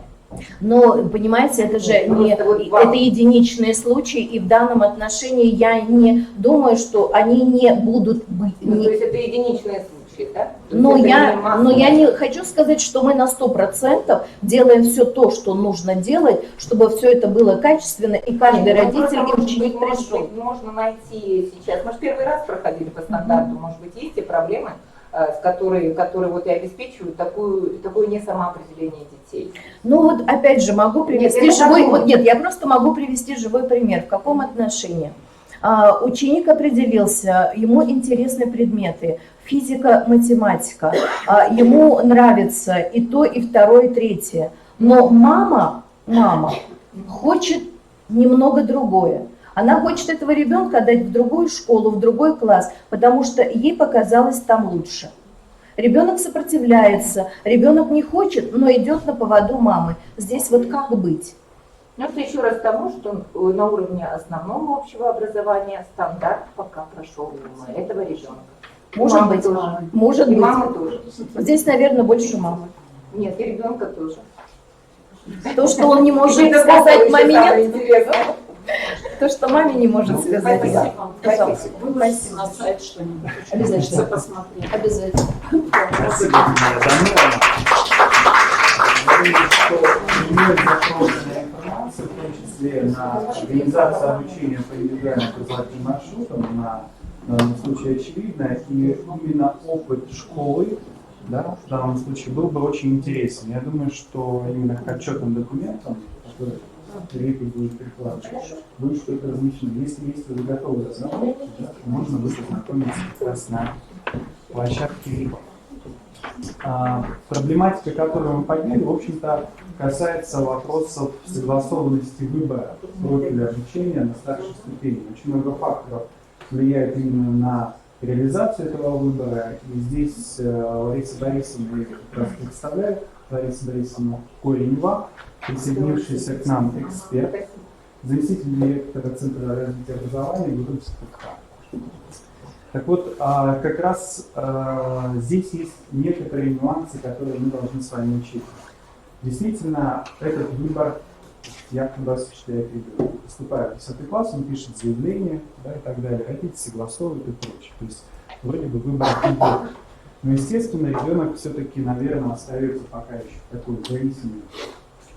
Но, понимаете, это же не, это единичные случаи, и в данном отношении я не думаю, что они не будут быть. То есть это единичные случаи, да? Но я не хочу сказать, что мы на 100% делаем все то, что нужно делать, чтобы все это было качественно, и каждый родитель и ученик пришел. Можно найти сейчас, мы же первый раз проходили по стандарту, может быть, есть и проблемы, которые вот и обеспечивают такое несамоопределение детей. Ну вот опять же могу привести я просто могу привести живой пример. В каком отношении? Ученик определился, ему интересны предметы, физика, математика, ему нравится и то, и второе, и третье. Но мама хочет немного другое. Она хочет этого ребенка отдать в другую школу, в другой класс, потому что ей показалось там лучше. Ребенок сопротивляется, ребенок не хочет, но идет на поводу мамы. Здесь вот как быть? Ну, это еще раз тому, что на уровне основного общего образования стандарт пока прошел мимо этого ребенка. Может быть, может быть. Мамы тоже. Здесь, наверное, больше мамы. Нет, и ребенка тоже. То, что он не может сказать маме нет. То, что маме не может сказать. Спасибо. Выбросите на сайт что-нибудь. Обязательно. Посмотреть. Обязательно. Спасибо. думаю, что имеют запрос на информацию, в том числе на организацию обучения по индивидуальным образовательным маршрутам, в данном случае очевидно, и именно опыт школы, да, в данном случае был бы очень интересен. Я думаю, что именно к отчетным документам, которые Репин будет прикладывать, будет что-то размещено. Если вы готовы разработать, да, можно будет ознакомиться как раз на площадке Репин. Проблематика, которую мы подняли, в общем-то, касается вопросов согласованности выбора профиля обучения на старшей ступени. Очень много факторов влияет именно на реализацию этого выбора. И здесь Лариса Борисовна ее как раз представляет. Лариса Борисовна Коренева, присоединившийся к нам эксперт, заместитель директора Центра развития образования Гурымского КХ. Так вот, как раз здесь есть некоторые нюансы, которые мы должны с вами учитывать. Действительно, этот выбор, я как раз считаю, поступает в 10 класс, он пишет заявление, да, и так далее, родители согласовывают и прочее. То есть вроде бы выбор идет. Но, естественно, ребенок все-таки, наверное, остается пока еще в такой зависимой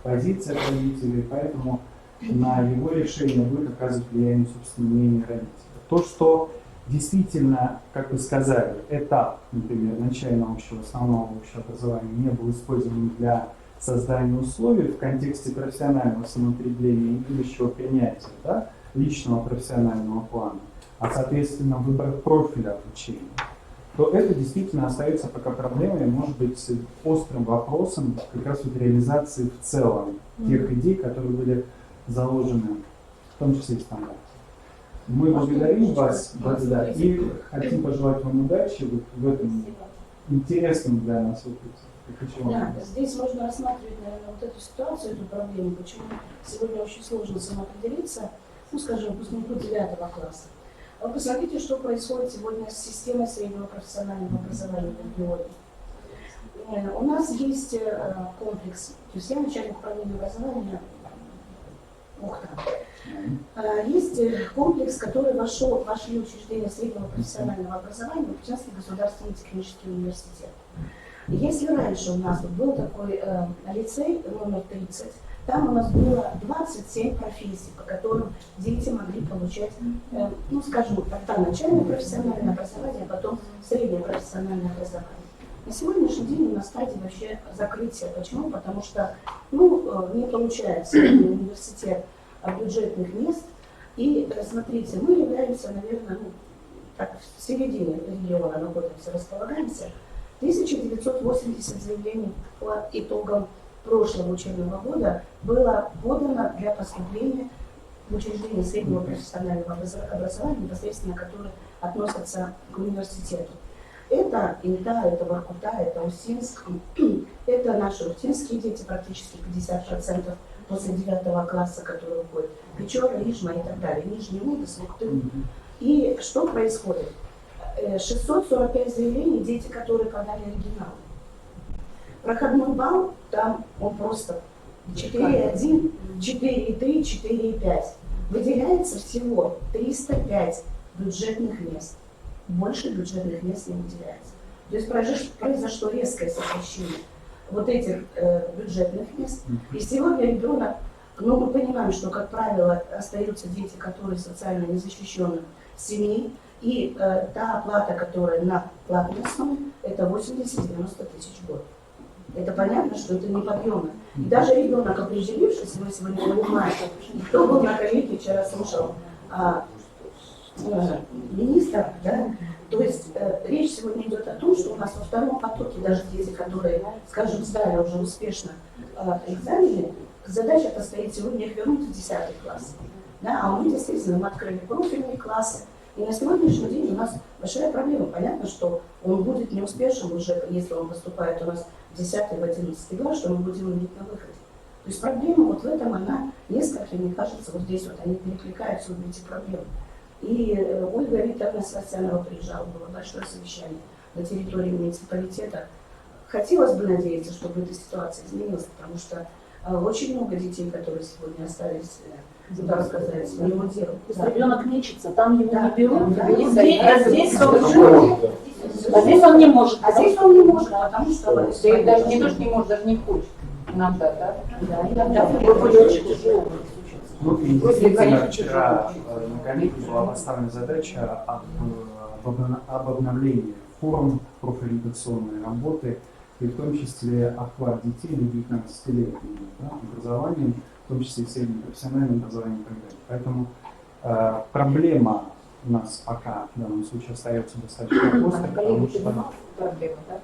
позиции от родителей, поэтому на его решение будет оказывать влияние, собственно, мнение родителей. То, что действительно, как вы сказали, этап, например, начального общего, основного общего образования не был использован для создания условий в контексте профессионального самоопределения и будущего принятия, да, личного профессионального плана, а, соответственно, выбор профиля обучения, то это действительно остается пока проблемой, может быть, острым вопросом как раз вот реализации в целом тех идей, которые были заложены, в том числе и в стандарте. Мы благодарим вас, да, и хотим пожелать вам удачи вот в этом интересном для нас опыте. Да, здесь можно рассматривать, наверное, вот эту ситуацию, эту проблему, почему сегодня очень сложно самоопределиться, ну, скажем, выпускнику 9 класса. Вы посмотрите, что происходит сегодня с системой среднего профессионального образования в регионе. У нас есть комплекс, то есть я начальник управления образования Ухта. Есть комплекс, который вошли учреждения среднего профессионального образования в Ухтинский государственный технический университет. Если раньше у нас был такой лицей номер 30, там у нас было 27 профессий, по которым дети могли получать, ну скажем, тогда начальное профессиональное образование, а потом среднее профессиональное образование. На сегодняшний день у нас стадия вообще закрытия. Почему? Потому что не получается университет бюджетных мест. И смотрите, мы являемся, наверное, так, в середине региона находимся, располагаемся. 1980 заявлений по итогам прошлого учебного года было подано для поступления в учреждение среднего профессионального образования, непосредственно которые относятся к университету. Это Инта, это Воркута, это Усинск, это наши ухтинские дети, практически 50% после 9 класса, которые уходят, Печора, Ижма и так далее, Нижний Мудас, Ухты. И что происходит? 645 заявлений, дети, которые подали оригинал. Проходной балл, там он просто 4,1, 4,3, 4,5. Выделяется всего 305 бюджетных мест. Больше бюджетных мест не выделяется. То есть произошло резкое сокращение вот этих бюджетных мест. И сегодня ребенок, мы понимаем, что, как правило, остаются дети, которые социально незащищенных семей, и та оплата, которая на платной основе, это 80-90 тысяч в год. Это понятно, что это неподъемно. И даже ребенок, определившись, мы сегодня понимаем, кто был на коллегии, вчера слушал министр, да? То есть речь сегодня идет о том, что у нас во втором потоке даже дети, которые, скажем, сдали уже успешно экзамены, задача-то стоит сегодня их вернуть в 10 класс. Да? А мы действительно открыли профильные классы. И на сегодняшний день у нас большая проблема. Понятно, что он будет неуспешен уже, если он поступает у нас в 10 в 11 класс, что мы будем иметь на выходе. То есть проблема вот в этом, она несколько, мне кажется, вот здесь вот они перекликаются, вот эти проблемы. И Ольга Викторовна Сарсянова приезжала, было большое совещание на территории муниципалитета. Хотелось бы надеяться, чтобы эта ситуация изменилась, потому что очень много детей, которые сегодня остались, так сказать, не его делу. То есть ребенок мечется, там его не берут, да, здесь он не может. А здесь он не может, потому что... Даже не то, что не может, даже не хочет. Иногда, да? Да, иногда Были очень тяжелые. Ну, и действительно, вчера на коллегии была поставлена задача об обновлении форм профориентационной работы, и в том числе охват детей до 19 лет, да, образованием, в том числе и средним профессиональным образованием и так далее. Поэтому проблема у нас пока в данном случае остается достаточно острой, потому что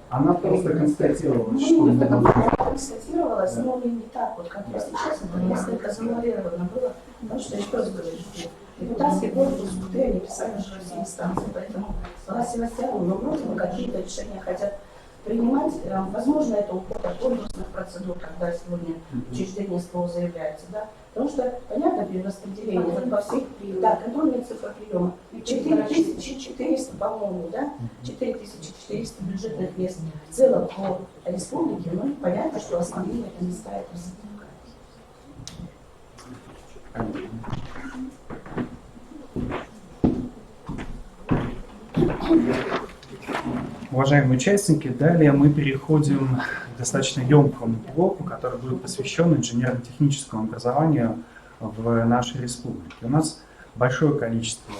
она просто констатировалась, что Ну, это констатировалось, но не так, вот как я сейчас, это несколько завуалировано было, потому что, еще раз говорю, что депутатский корпус, они писали, что все инстанции, поэтому Слава Севастьяновна, ну, вроде бы какие-то решения хотят принимать, возможно, это уход от конкурсных процедур, когда сегодня учреждение СПО заявляется, да, потому что, понятно, перераспределение, вот во всех, да, контрольные цифры приема, 4400, по-моему, да, 4400 бюджетных мест в целом по республике, ну, понятно, что основные это места это Республика. Уважаемые участники, далее мы переходим к достаточно емкому блоку, который будет посвящен инженерно-техническому образованию в нашей республике. У нас большое количество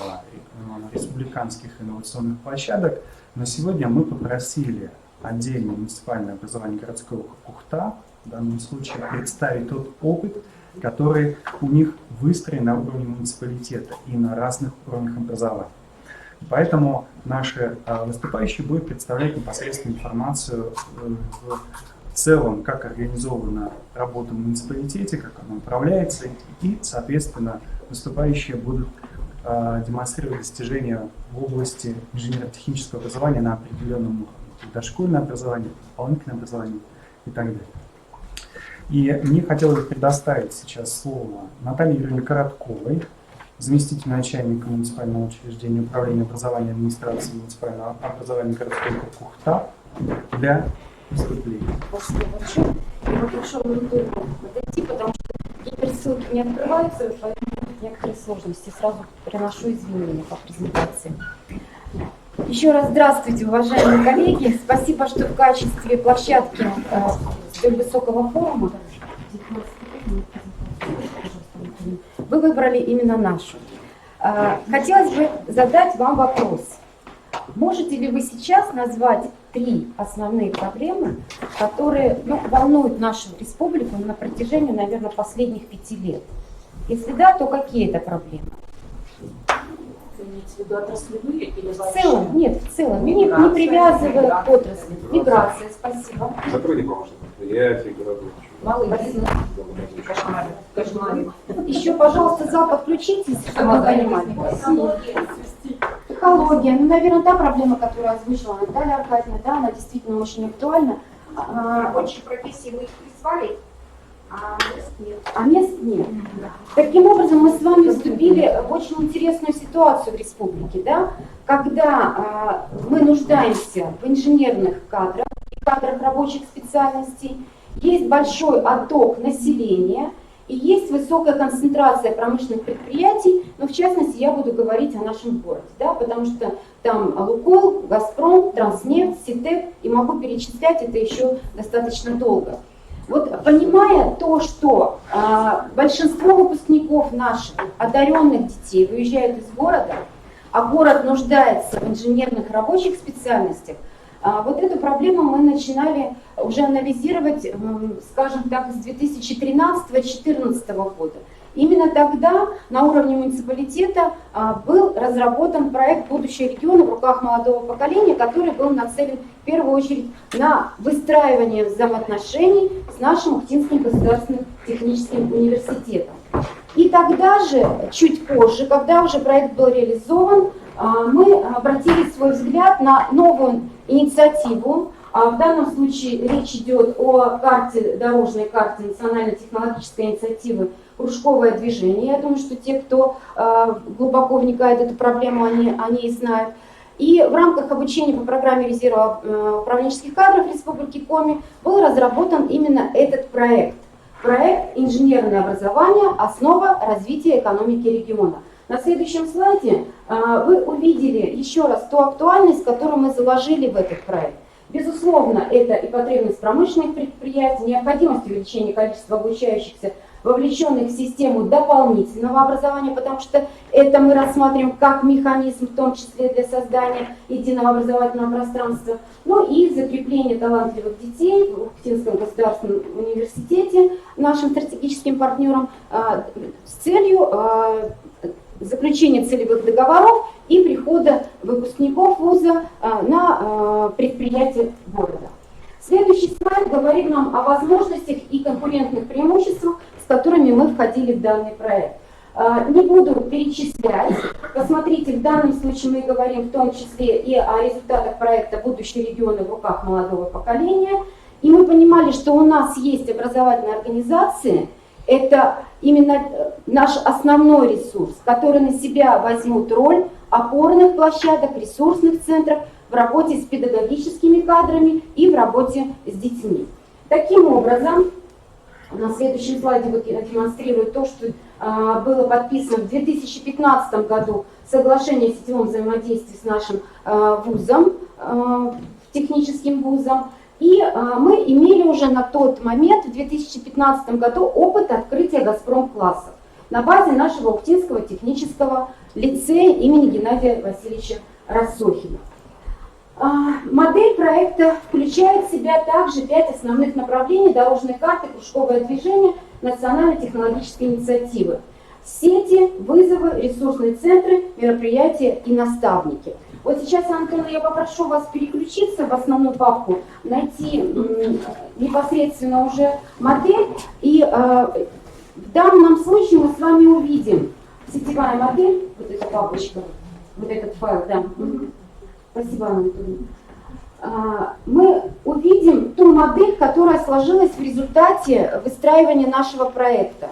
республиканских инновационных площадок, но сегодня мы попросили отдельное муниципальное образование городского округа Ухта в данном случае представить тот опыт, который у них выстроен на уровне муниципалитета и на разных уровнях образования. Поэтому наши выступающие будут представлять непосредственно информацию в целом, как организована работа в муниципалитете, как она управляется, и, соответственно, выступающие будут демонстрировать достижения в области инженерно-технического образования на определенном уровне. Дошкольное образование, дополнительное образование и так далее. И мне хотелось бы предоставить сейчас слово Наталье Юрьевне Коротковой, заместитель начальника муниципального учреждения управления образования и администрации муниципального образования городского округа Ухта для выступления. Спасибо большое. Я попрошу аудиторию подойти, потому что гиперссылки не открываются, поэтому будут некоторые сложности. Сразу приношу извинения по презентации. Еще раз здравствуйте, уважаемые коллеги. Спасибо, что в качестве площадки столь высокого форума вы выбрали именно нашу. Хотелось бы задать вам вопрос. Можете ли вы сейчас назвать 3 основные проблемы, которые волнуют нашу республику на протяжении, наверное, последних 5 лет? Если да, то какие это проблемы? Вы имеете в виду отраслевые или В целом, нет, в целом, не привязывая к отрасли. Миграция, спасибо. Закрытие промышленных предприятий, городов. Малый бизнес. Кошмар. Еще, пожалуйста, зал подключитесь, чтобы вы понимали. Экология. Ну, наверное, та проблема, которую озвучила Наталья Аркадьевна, да, она действительно очень актуальна. Рабочие профессии мы их призвали, А мест нет. Таким образом, мы с вами вступили в очень интересную ситуацию в республике, да, когда мы нуждаемся в инженерных кадрах, кадрах рабочих специальностей, есть большой отток населения и есть высокая концентрация промышленных предприятий, но в частности я буду говорить о нашем городе, да, потому что там Лукойл, Газпром, Транснефть, Ситек, и могу перечислять это еще достаточно долго. Вот понимая то, что большинство выпускников наших одаренных детей выезжают из города, а город нуждается в инженерных рабочих специальностях, вот эту проблему мы начинали уже анализировать, скажем так, с 2013-2014 года. Именно тогда на уровне муниципалитета был разработан проект «Будущее региона» в руках молодого поколения, который был нацелен в первую очередь на выстраивание взаимоотношений с нашим Ухтинским государственным техническим университетом. И тогда же, чуть позже, когда уже проект был реализован, мы обратили свой взгляд на новую инициативу. В данном случае речь идет о дорожной карте национальной технологической инициативы «Кружковое движение». Я думаю, что те, кто глубоко вникает в эту проблему, они и знают. И в рамках обучения по программе резерва управленческих кадров Республики Коми был разработан именно этот проект. Проект «Инженерное образование. Основа развития экономики региона». На следующем слайде вы увидели еще раз ту актуальность, которую мы заложили в этот проект. Безусловно, это и потребность промышленных предприятий, необходимость увеличения количества обучающихся, вовлеченных в систему дополнительного образования, потому что это мы рассматриваем как механизм, в том числе для создания единого образовательного пространства, ну и закрепление талантливых детей в Уфимском государственном университете, нашим стратегическим партнером, с целью заключения целевых договоров и прихода выпускников вуза на предприятия города. Следующий слайд говорит нам о возможностях и конкурентных преимуществах, с которыми мы входили в данный проект. Не буду перечислять. Посмотрите, в данном случае мы говорим в том числе и о результатах проекта «Будущие регионы в руках молодого поколения». И мы понимали, что у нас есть образовательные организации, это именно наш основной ресурс, который на себя возьмут роль опорных площадок, ресурсных центров в работе с педагогическими кадрами и в работе с детьми. Таким образом, на следующем слайде вот я демонстрирую то, что было подписано в 2015 году соглашение о сетевом взаимодействии с нашим вузом, техническим вузом. И мы имели уже на тот момент, в 2015 году, опыт открытия «Газпром-классов» на базе нашего Уфтинского технического лицея имени Геннадия Васильевича Рассохина. Модель проекта включает в себя также 5 основных направлений: дорожной карты, кружковое движение, национально-технологические инициативы, сети, вызовы, ресурсные центры, мероприятия и наставники. Вот сейчас, Антон, я попрошу вас переключиться в основную папку, найти непосредственно уже модель, и в данном случае мы с вами увидим сетевая модель, вот эта папочка, вот этот файл, да. Спасибо, Анатолий. Мы увидим ту модель, которая сложилась в результате выстраивания нашего проекта.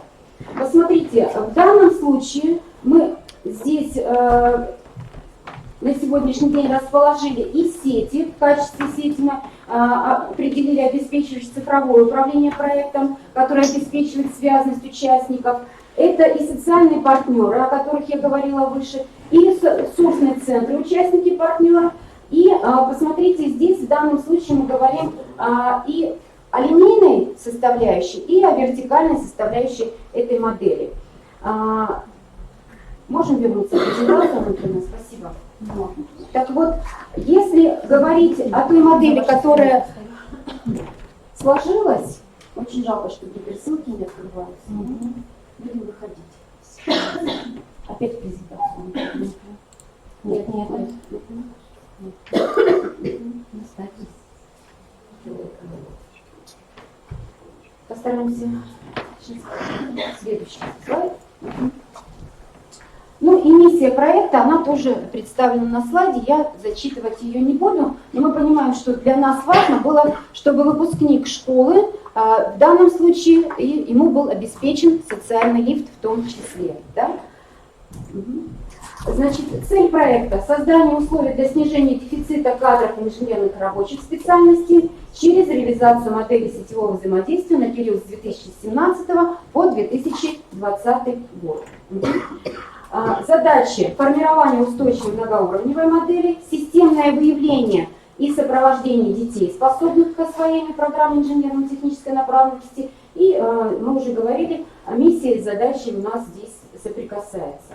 Посмотрите, в данном случае мы здесь на сегодняшний день расположили и сети. В качестве сети мы определили обеспечивающие цифровое управление проектом, которое обеспечивает связанность участников. Это и социальные партнеры, о которых я говорила выше, и ресурсные центры, участники партнеров. И посмотрите, здесь в данном случае мы говорим и о линейной составляющей, и о вертикальной составляющей этой модели. Можем вернуться к презентации, например? Спасибо. Так вот, если говорить о той модели, которая сложилась, очень жалко, что гиперссылки не открываются. Будем выходить. Опять презентацию. Нет. Постараемся. Следующий слайд. Ну и миссия проекта, она тоже представлена на слайде, я зачитывать ее не буду, но мы понимаем, что для нас важно было, чтобы выпускник школы, в данном случае ему был обеспечен социальный лифт в том числе. Да? Значит, цель проекта – создание условий для снижения дефицита кадров инженерных рабочих специальностей через реализацию модели сетевого взаимодействия на период с 2017 по 2020 год. Задачи: формирование устойчивой многоуровневой модели, системное выявление и сопровождение детей, способных к освоению программ инженерно-технической направленности. И мы уже говорили, миссия и задачи у нас здесь соприкасаются.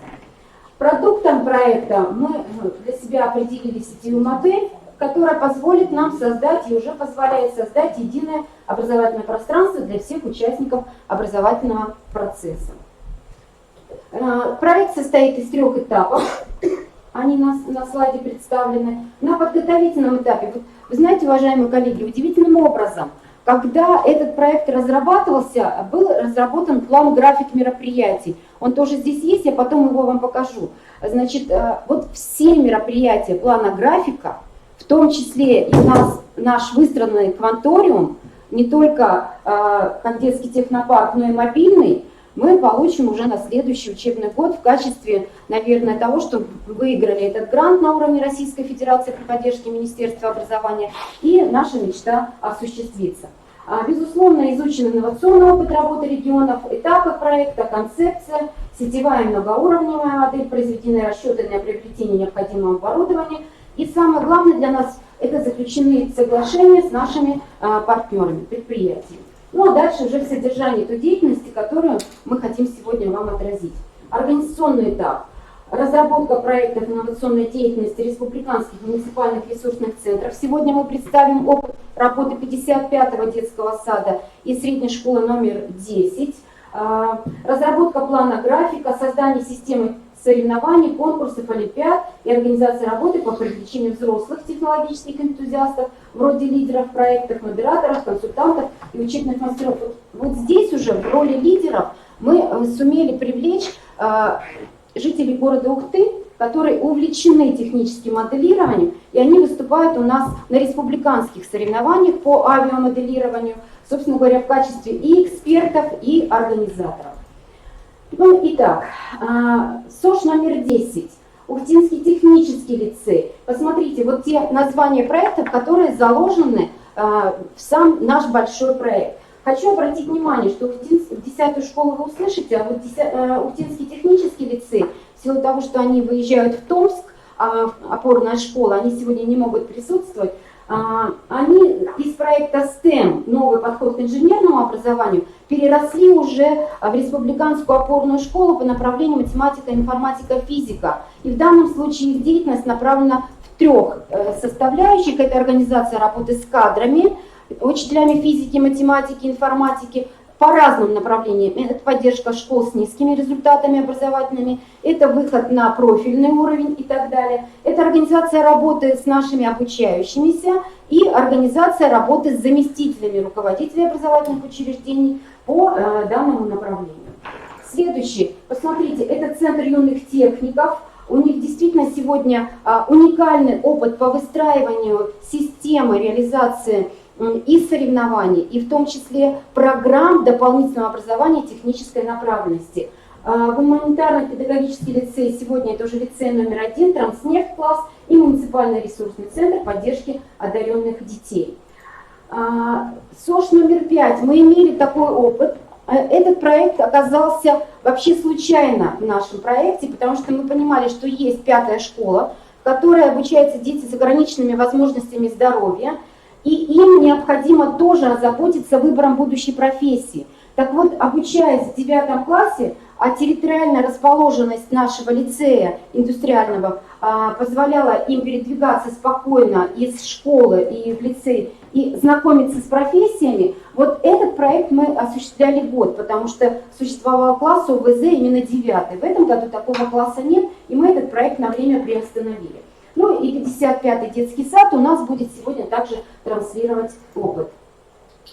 Продуктом проекта мы для себя определили сетевую модель, которая позволит нам создать и уже позволяет создать единое образовательное пространство для всех участников образовательного процесса. Проект состоит из 3 этапов, они на слайде представлены. На подготовительном этапе, вы знаете, уважаемые коллеги, удивительным образом, когда этот проект разрабатывался, был разработан план-график мероприятий. Он тоже здесь есть, я потом его вам покажу. Значит, вот все мероприятия плана графика, в том числе и наш выстроенный кванториум, не только детский технопарк, но и мобильный, мы получим уже на следующий учебный год в качестве, наверное, того, что выиграли этот грант на уровне Российской Федерации при поддержке Министерства образования, и наша мечта осуществится. Безусловно, изучен инновационный опыт работы регионов, этапы проекта, концепция, сетевая многоуровневая модель, произведены расчеты на приобретение необходимого оборудования. И самое главное для нас это заключены соглашения с нашими партнерами, предприятиями. Ну а дальше уже в содержании той деятельности, которую мы хотим сегодня вам отразить. Организационный этап. Разработка проектов инновационной деятельности республиканских муниципальных ресурсных центров. Сегодня мы представим опыт работы 55-го детского сада и средней школы номер 10. Разработка плана графика, создание системы соревнований, конкурсов, олимпиад и организация работы по привлечению взрослых технологических энтузиастов, вроде лидеров проектов, модераторов, консультантов и учебных мастеров. Вот здесь уже в роли лидеров мы сумели привлечь жителей города Ухты, которые увлечены техническим моделированием, и они выступают у нас на республиканских соревнованиях по авиамоделированию, собственно говоря, в качестве и экспертов, и организаторов. Ну, итак, СОЖ номер 10, Ухтинский технический лицей. Посмотрите, вот те названия проектов, которые заложены в сам наш большой проект. Хочу обратить внимание, что 10-ю школу вы услышите, а вот Ухтинский технический лицей, в силу того, что они выезжают в Томск, опорная школа, они сегодня не могут присутствовать, они из проекта STEM, новый подход к инженерному образованию, переросли уже в республиканскую опорную школу по направлению математика, информатика, физика. И в данном случае их деятельность направлена в 3 составляющих. Это организация работы с кадрами, учителями физики, математики, информатики по разным направлениям. Это поддержка школ с низкими результатами образовательными, это выход на профильный уровень и так далее. Это организация работы с нашими обучающимися и организация работы с заместителями руководителей образовательных учреждений по данному направлению. Следующий, посмотрите, это Центр юных техников. У них действительно сегодня уникальный опыт по выстраиванию системы реализации и соревнований, и в том числе программ дополнительного образования технической направленности. Гуманитарно-педагогический лицей сегодня это уже лицей номер 1, Транснефть класс и муниципальный ресурсный центр поддержки одаренных детей. СОЖ номер 5. Мы имели такой опыт. Этот проект оказался вообще случайно в нашем проекте, потому что мы понимали, что есть 5-я школа, в которой обучаются дети с ограниченными возможностями здоровья, и им необходимо тоже озаботиться выбором будущей профессии. Так вот, обучаясь в 9 классе, а территориальная расположенность нашего лицея индустриального позволяла им передвигаться спокойно из школы и в лицей и знакомиться с профессиями, вот этот проект мы осуществляли год, потому что существовал класс ОВЗ именно 9. В этом году такого класса нет, и мы этот проект на время приостановили. Ну и 55-й детский сад у нас будет сегодня также транслировать опыт.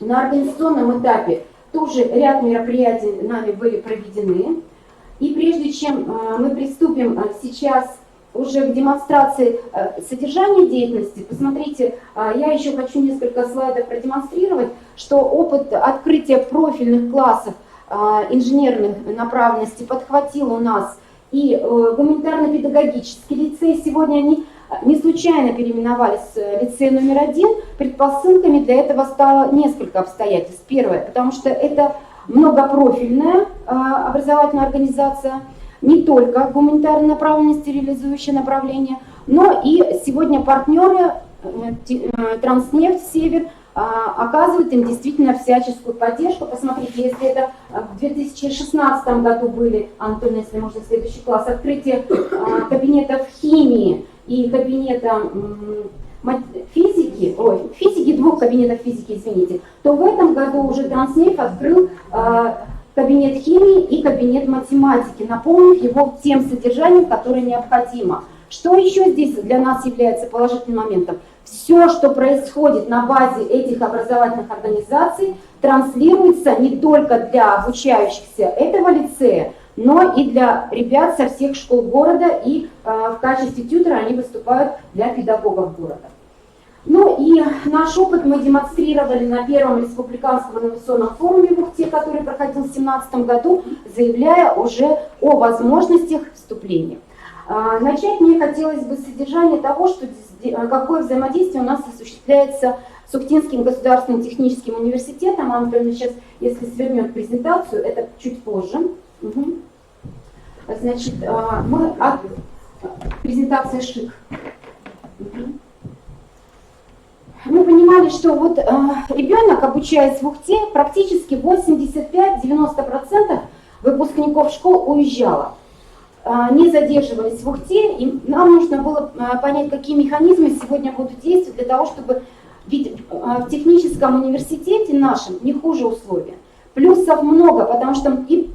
На организационном этапе тоже ряд мероприятий нами были проведены. И прежде чем мы приступим сейчас уже к демонстрации содержания деятельности, посмотрите, я еще хочу несколько слайдов продемонстрировать, что опыт открытия профильных классов инженерных направленностей подхватил у нас и гуманитарно-педагогический лицей. Сегодня они не случайно переименовались с лицея номер 1. Предпосылками для этого стало несколько обстоятельств. Первое, потому что это многопрофильная образовательная организация, не только гуманитарной направленности, реализующая направление, но и сегодня партнеры Транснефть, Север, оказывают им действительно всяческую поддержку. Посмотрите, если это в 2016 году были, Антон, если можно, следующий класс, открытие кабинетов химии и кабинета физики, физики, 2 кабинетов физики, извините, то в этом году уже Транснефть открыл кабинет химии и кабинет математики, наполнив его тем содержанием, которое необходимо. Что еще здесь для нас является положительным моментом? Все, что происходит на базе этих образовательных организаций, транслируется не только для обучающихся этого лицея, но и для ребят со всех школ города, и в качестве тьютера они выступают для педагогов города. Ну и наш опыт мы демонстрировали на первом республиканском инновационном форуме в Ухте, который проходил в 2017 году, заявляя уже о возможностях вступления. Начать мне хотелось бы с содержания того, что, какое взаимодействие у нас осуществляется с Ухтинским государственным техническим университетом. Антон сейчас, если свернет презентацию, это чуть позже. Угу. Значит, мы от презентации ШИК. Угу. мы понимали, что вот ребенок, обучаясь в Ухте, практически 85-90% выпускников школ уезжало, не задерживались в Ухте, и нам нужно было понять, какие механизмы сегодня будут действовать для того, чтобы, ведь в техническом университете нашем не хуже условия. Плюсов много, потому что и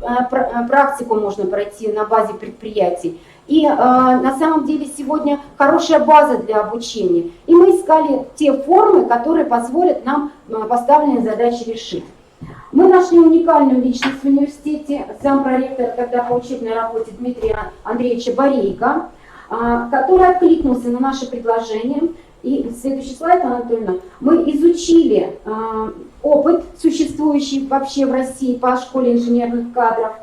практику можно пройти на базе предприятий, и на самом деле сегодня хорошая база для обучения. И мы искали те формы, которые позволят нам поставленные задачи решить. Мы нашли уникальную личность в университете, зампроректора тогда по учебной работе Дмитрия Андреевича Борейко, который откликнулся на наше предложение. И следующий слайд, Анатольевна. Мы изучили опыт, существующий вообще в России по школе инженерных кадров,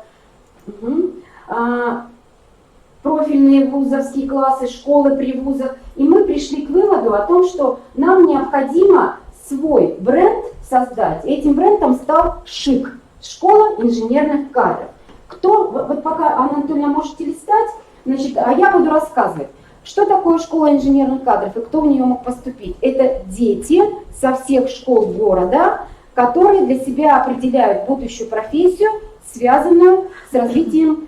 профильные вузовские классы, школы при вузах. И мы пришли к выводу о том, что нам необходимо свой бренд создать. Этим брендом стал ШИК, школа инженерных кадров. Кто, вот пока, Анатольевна, можете листать, значит, а я буду рассказывать. Что такое школа инженерных кадров и кто в нее мог поступить? Это дети со всех школ города, которые для себя определяют будущую профессию, связанную с развитием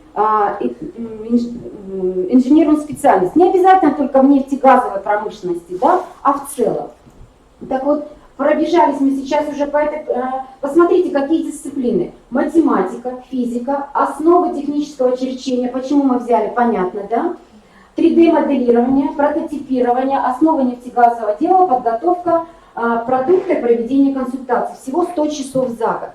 инженерной специальности. Не обязательно только в нефтегазовой промышленности, да, а в целом. Так вот, пробежались мы сейчас уже по этой... Посмотрите, какие дисциплины. Математика, физика, основы технического черчения. Почему мы взяли, понятно, да? 3D-моделирование, прототипирование, основы нефтегазового дела, подготовка продукта и проведение консультаций. Всего 100 часов за год.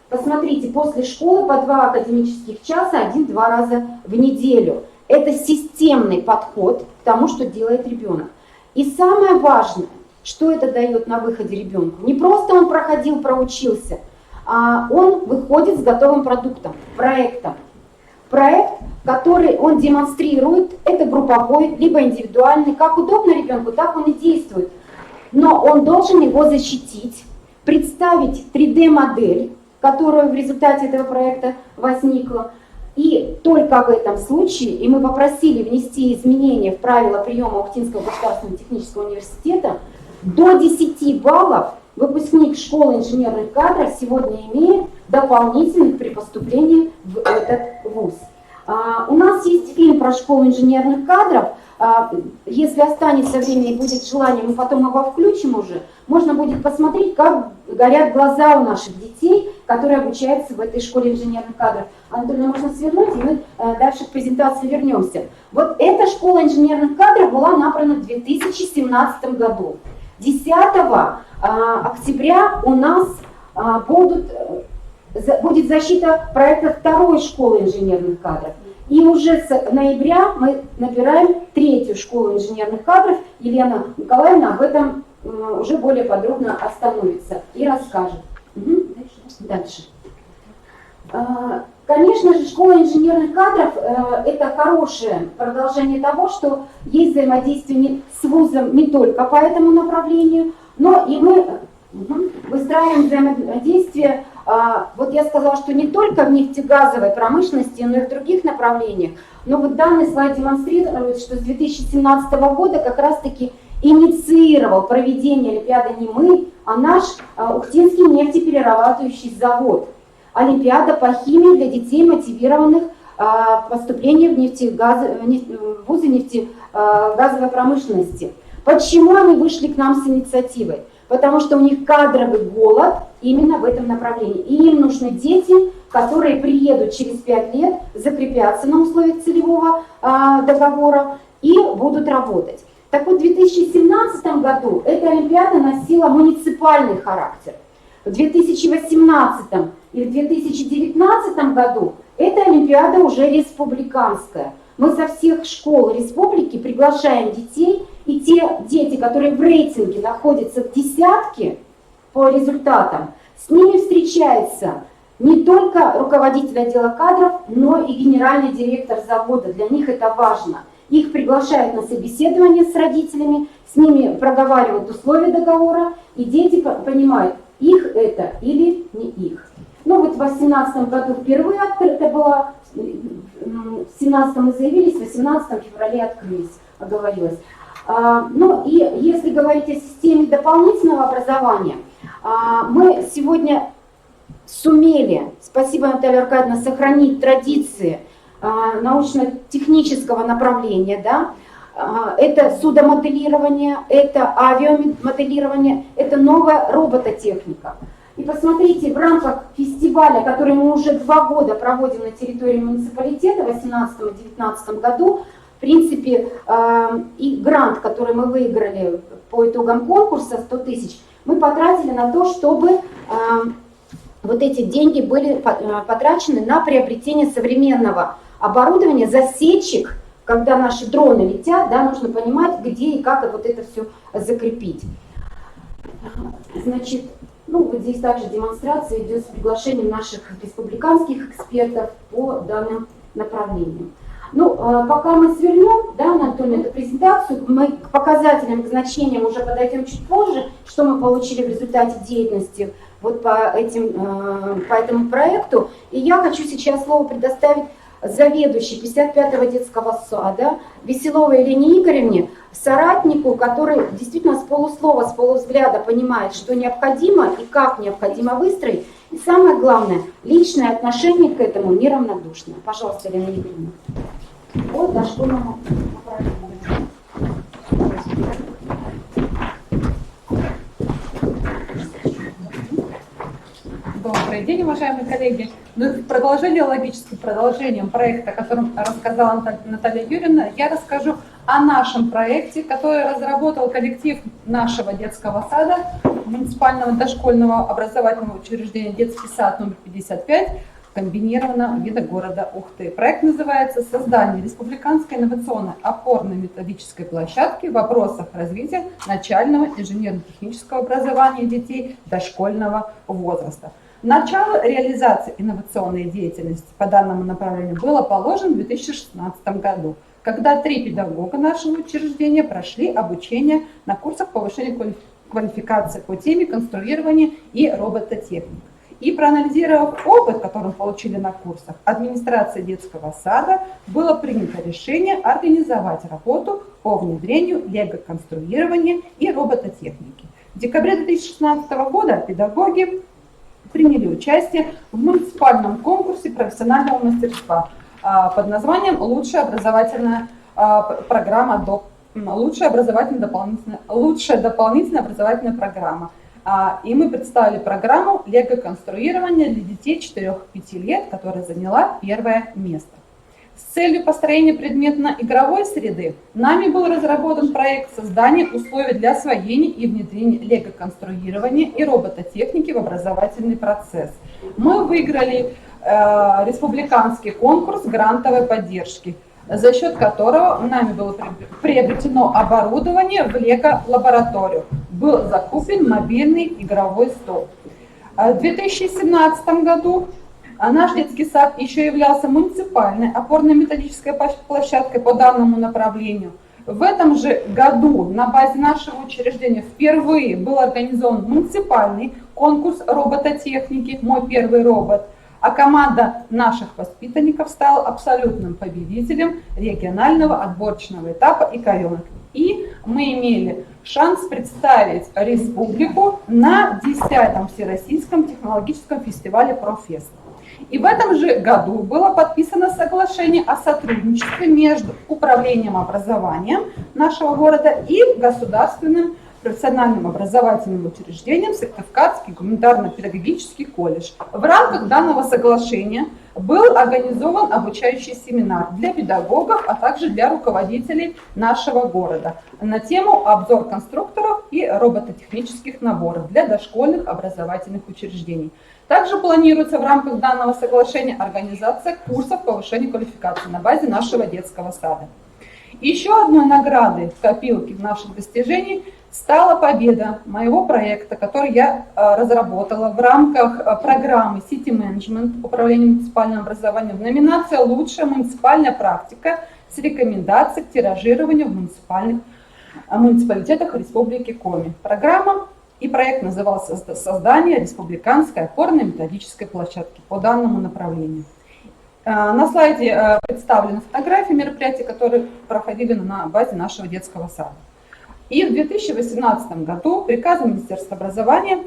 Посмотрите, после школы по 2 академических часа 1-2 раза в неделю. Это системный подход к тому, что делает ребенок. И самое важное, что это дает на выходе ребенку. Не просто он проходил, проучился, а он выходит с готовым продуктом, проектом. Проект, который он демонстрирует, это групповой, либо индивидуальный. Как удобно ребенку, так он и действует. Но он должен его защитить, представить 3D-модель, которая в результате этого проекта возникла. И только в этом случае, и мы попросили внести изменения в правила приема Ухтинского государственного технического университета, до 10 баллов выпускник школы инженерных кадров сегодня имеет дополнительных при поступлении в этот вуз. У нас есть фильм про школу инженерных кадров. Если останется время и будет желание, мы потом его включим уже. Можно будет посмотреть, как горят глаза у наших детей, которые обучаются в этой школе инженерных кадров. Анатольевна, можно свернуть, и мы дальше к презентации вернемся. Вот эта школа инженерных кадров была набрана в 2017 году. 10 октября у нас будет защита проекта второй школы инженерных кадров. И уже с ноября мы набираем 3-ю школу инженерных кадров. Елена Николаевна об этом уже более подробно остановится и расскажет. Дальше. Конечно же, школа инженерных кадров – это хорошее продолжение того, что есть взаимодействие с вузом не только по этому направлению, но и мы выстраиваем взаимодействие. Вот я сказала, что не только в нефтегазовой промышленности, но и в других направлениях. Но вот данный слайд демонстрирует, что с 2017 года как раз-таки инициировал проведение Олимпиады не мы, а наш Ухтинский нефтеперерабатывающий завод. Олимпиада по химии для детей, мотивированных поступлением в вузы нефтегазовой промышленности. Почему они вышли к нам с инициативой? Потому что у них кадровый голод именно в этом направлении. И им нужны дети, которые приедут через 5 лет, закрепятся на условиях целевого договора и будут работать. Так вот, в 2017 году эта Олимпиада носила муниципальный характер. В 2018 и в 2019 году эта Олимпиада уже республиканская. Мы со всех школ республики приглашаем детей, и те дети, которые в рейтинге находятся в десятке по результатам, с ними встречается не только руководитель отдела кадров, но и генеральный директор завода. Для них это важно. Их приглашают на собеседование с родителями, с ними проговаривают условия договора, и дети понимают, их это или не их. Ну вот в 2018 году впервые открыто было, в 2017 мы заявились, в 18 феврале открылись, оговорилось. Ну и если говорить о системе дополнительного образования, мы сегодня сумели, спасибо, Наталья Аркадьевна, сохранить традиции научно-технического направления, да? Это судомоделирование, это авиамоделирование, это новая робототехника. И посмотрите, в рамках фестиваля, который мы уже 2 года проводим на территории муниципалитета в 2018 и 2019 году, в принципе, и грант, который мы выиграли по итогам конкурса, 100 тысяч, мы потратили на то, чтобы вот эти деньги были потрачены на приобретение современного оборудования, засечек. Когда наши дроны летят, да, нужно понимать, где и как вот это все закрепить. Значит, ну, вот здесь также демонстрация идет с приглашением наших республиканских экспертов по данным направлениям. Ну, пока мы свернем, да, Анатолий, эту презентацию, мы к показателям, к значениям уже подойдем чуть позже, что мы получили в результате деятельности вот по этому проекту. И я хочу сейчас слово предоставить заведующей 55-го детского сада Веселовой Елене Игоревне, соратнику, который действительно с полуслова, с полувзгляда понимает, что необходимо и как необходимо выстроить. И самое главное, личное отношение к этому неравнодушное. Пожалуйста, Елена Игоревна. От дошкольного направления. Добрый день, уважаемые коллеги. Ну, в продолжение, логическим продолжением проекта, о котором рассказала Наталья Юрьевна, я расскажу о нашем проекте, который разработал коллектив нашего детского сада, муниципального дошкольного образовательного учреждения «Детский сад номер 55» комбинированного вида города Ухты. Проект называется «Создание республиканской инновационной опорной методической площадки в вопросах развития начального инженерно-технического образования детей дошкольного возраста». Начало реализации инновационной деятельности по данному направлению было положено в 2016 году, когда 3 педагога нашего учреждения прошли обучение на курсах повышения квалификации по теме конструирования и робототехники. И проанализировав опыт, который получили на курсах, администрация детского сада было принято решение организовать работу по внедрению лего-конструирования и робототехники. В декабре 2016 года педагоги приняли участие в муниципальном конкурсе профессионального мастерства под названием «Лучшая образовательная программа, лучшая дополнительная образовательная программа». И мы представили программу лего-конструирования для детей 4-5 лет, которая заняла 1-е место. С целью построения предметно-игровой среды нами был разработан проект создания условий для освоения и внедрения лего-конструирования и робототехники в образовательный процесс. Мы выиграли республиканский конкурс грантовой поддержки, за счет которого нами было приобретено оборудование в лего-лабораторию. Был закуплен мобильный игровой стол. В 2017 году наш детский сад еще являлся муниципальной опорной методической площадкой по данному направлению. В этом же году на базе нашего учреждения впервые был организован муниципальный конкурс робототехники «Мой первый робот», а команда наших воспитанников стала абсолютным победителем регионального отборочного этапа «Икоренок». И мы имели шанс представить республику на 10-м Всероссийском технологическом фестивале «Профест». И в этом же году было подписано соглашение о сотрудничестве между управлением образованием нашего города и государственным профессиональным образовательным учреждением Сыктывкарский гуманитарно-педагогический колледж. В рамках данного соглашения был организован обучающий семинар для педагогов, а также для руководителей нашего города на тему обзор конструкторов и робототехнических наборов для дошкольных образовательных учреждений. Также планируется в рамках данного соглашения организация курсов повышения квалификации на базе нашего детского сада. Еще одной наградой в копилке наших достижений стала победа моего проекта, который я разработала в рамках программы City Management Управления муниципальным образованием в номинации «Лучшая муниципальная практика» с рекомендацией к тиражированию в муниципалитетах Республики Коми. Программа и проект назывался «Создание республиканской опорной методической площадки» по данному направлению. На слайде представлены фотографии мероприятий, которые проходили на базе нашего детского сада. И в 2018 году приказом Министерства образования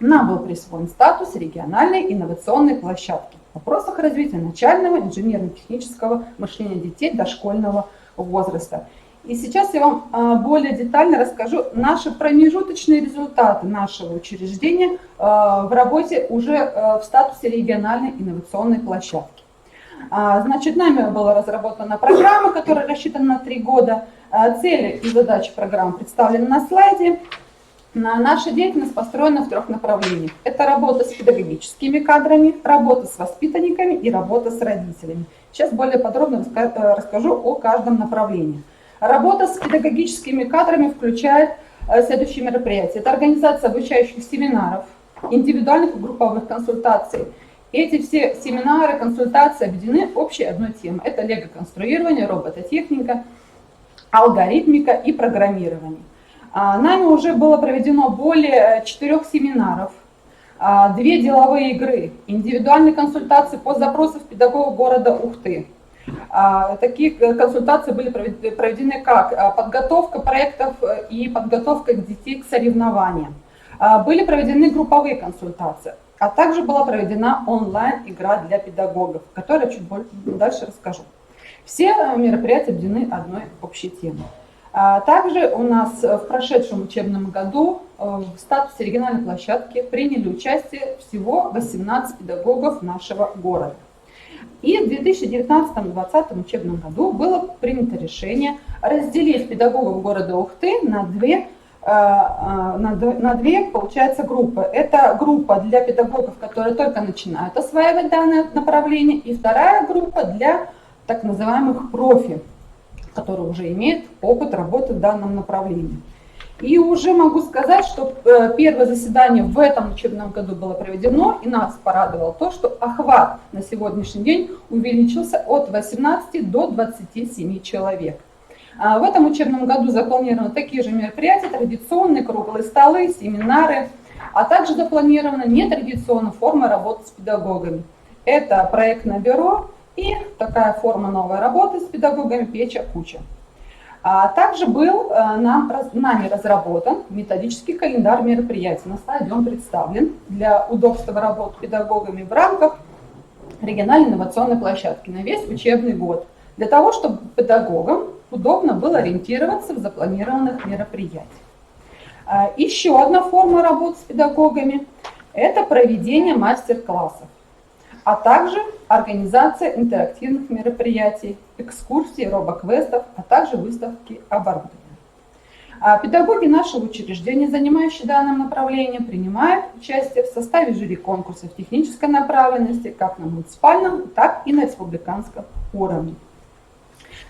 нам был присвоен статус региональной инновационной площадки в вопросах развития начального инженерно-технического мышления детей дошкольного возраста. И сейчас я вам более детально расскажу наши промежуточные результаты нашего учреждения в работе уже в статусе региональной инновационной площадки. Значит, нами была разработана программа, которая рассчитана на 3 года. Цели и задачи программы представлены на слайде. Наша деятельность построена в 3 направлениях. Это работа с педагогическими кадрами, работа с воспитанниками и работа с родителями. Сейчас более подробно расскажу о каждом направлении. Работа с педагогическими кадрами включает следующие мероприятия. Это организация обучающих семинаров, индивидуальных и групповых консультаций. Эти все семинары, консультации объединены общей одной темой. Это лего-конструирование, робототехника, алгоритмика и программирование. Нами уже было проведено более 4 семинаров, 2 деловые игры, индивидуальные консультации по запросам педагогов города Ухты. Такие консультации были проведены как подготовка проектов и подготовка детей к соревнованиям. Были проведены групповые консультации, а также была проведена онлайн-игра для педагогов, о которой я чуть дальше расскажу. Все мероприятия объединены одной общей темой. Также у нас в прошедшем учебном году в статусе региональной площадки приняли участие всего 18 педагогов нашего города. И в 2019-2020 учебном году было принято решение разделить педагогов города Ухты на две, получается, группы. Это группа для педагогов, которые только начинают осваивать данное направление, и вторая группа для так называемых профи, которые уже имеют опыт работы в данном направлении. И уже могу сказать, что первое заседание в этом учебном году было проведено, и нас порадовало то, что охват на сегодняшний день увеличился от 18 до 27 человек. В этом учебном году запланированы такие же мероприятия, традиционные круглые столы, семинары, а также запланированы нетрадиционные формы работы с педагогами. Это проектное бюро и такая форма новой работы с педагогами «Печа-куча». Также был нами разработан методический календарь мероприятий. На слайде он представлен для удобства работы педагогами в рамках региональной инновационной площадки на весь учебный год, для того, чтобы педагогам удобно было ориентироваться в запланированных мероприятиях. Еще одна форма работы с педагогами – это проведение мастер-классов, а также организация интерактивных мероприятий, экскурсий, робоквестов, а также выставки оборудования. Педагоги нашего учреждения, занимающие данным направлением, принимают участие в составе жюри конкурсов технической направленности как на муниципальном, так и на республиканском уровне.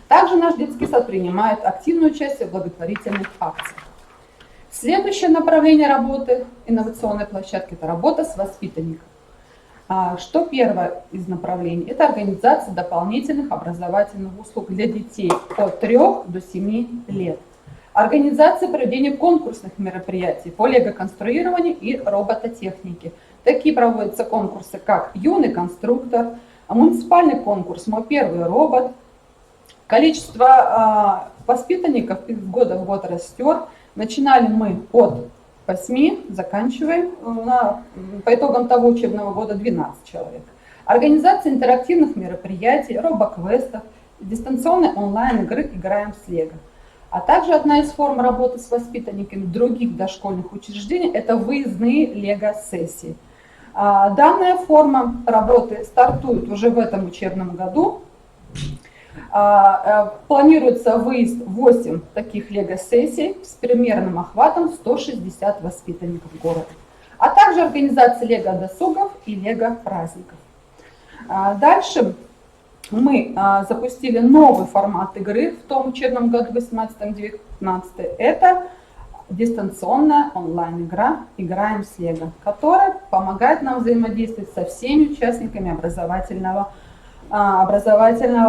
Также наш детский сад принимает активное участие в благотворительных акциях. Следующее направление работы инновационной площадки – это работа с воспитанниками. Что первое из направлений? Это организация дополнительных образовательных услуг для детей от 3 до 7 лет. Организация проведения конкурсных мероприятий по лего-конструированию и робототехнике. Такие проводятся конкурсы, как «Юный конструктор», муниципальный конкурс «Мой первый робот». Количество воспитанников из года в год растет. Начинали мы от 8, заканчиваем по итогам того учебного года 12 человек. Организация интерактивных мероприятий, робоквестов, дистанционной онлайн-игры «Играем с Лего». А также одна из форм работы с воспитанниками других дошкольных учреждений – это выездные лего-сессии. Данная форма работы стартует уже в этом учебном году. Планируется выезд 8 таких лего-сессий с примерным охватом 160 воспитанников города, а также организация лего-досугов и лего-праздников. Дальше мы запустили новый формат игры в том учебном году 18-19. Это дистанционная онлайн-игра «Играем с Лего», которая помогает нам взаимодействовать со всеми участниками образовательного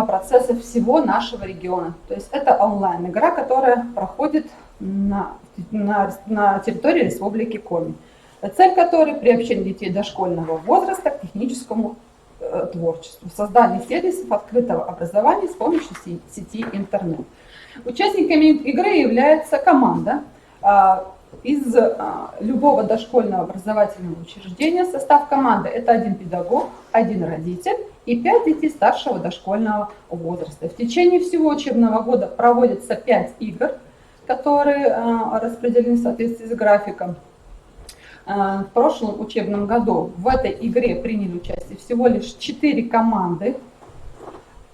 процесса всего нашего региона. То есть это онлайн-игра, которая проходит на территории Республики Коми. Цель которой – приобщение детей дошкольного возраста к техническому творчеству, создание сервисов открытого образования с помощью сети интернет. Участниками игры является команда из любого дошкольного образовательного учреждения. Состав команды – это 1 педагог, 1 родитель и 5 детей старшего дошкольного возраста. В течение всего учебного года проводится 5 игр, которые распределены в соответствии с графиком. В прошлом учебном году в этой игре приняли участие всего лишь 4 команды.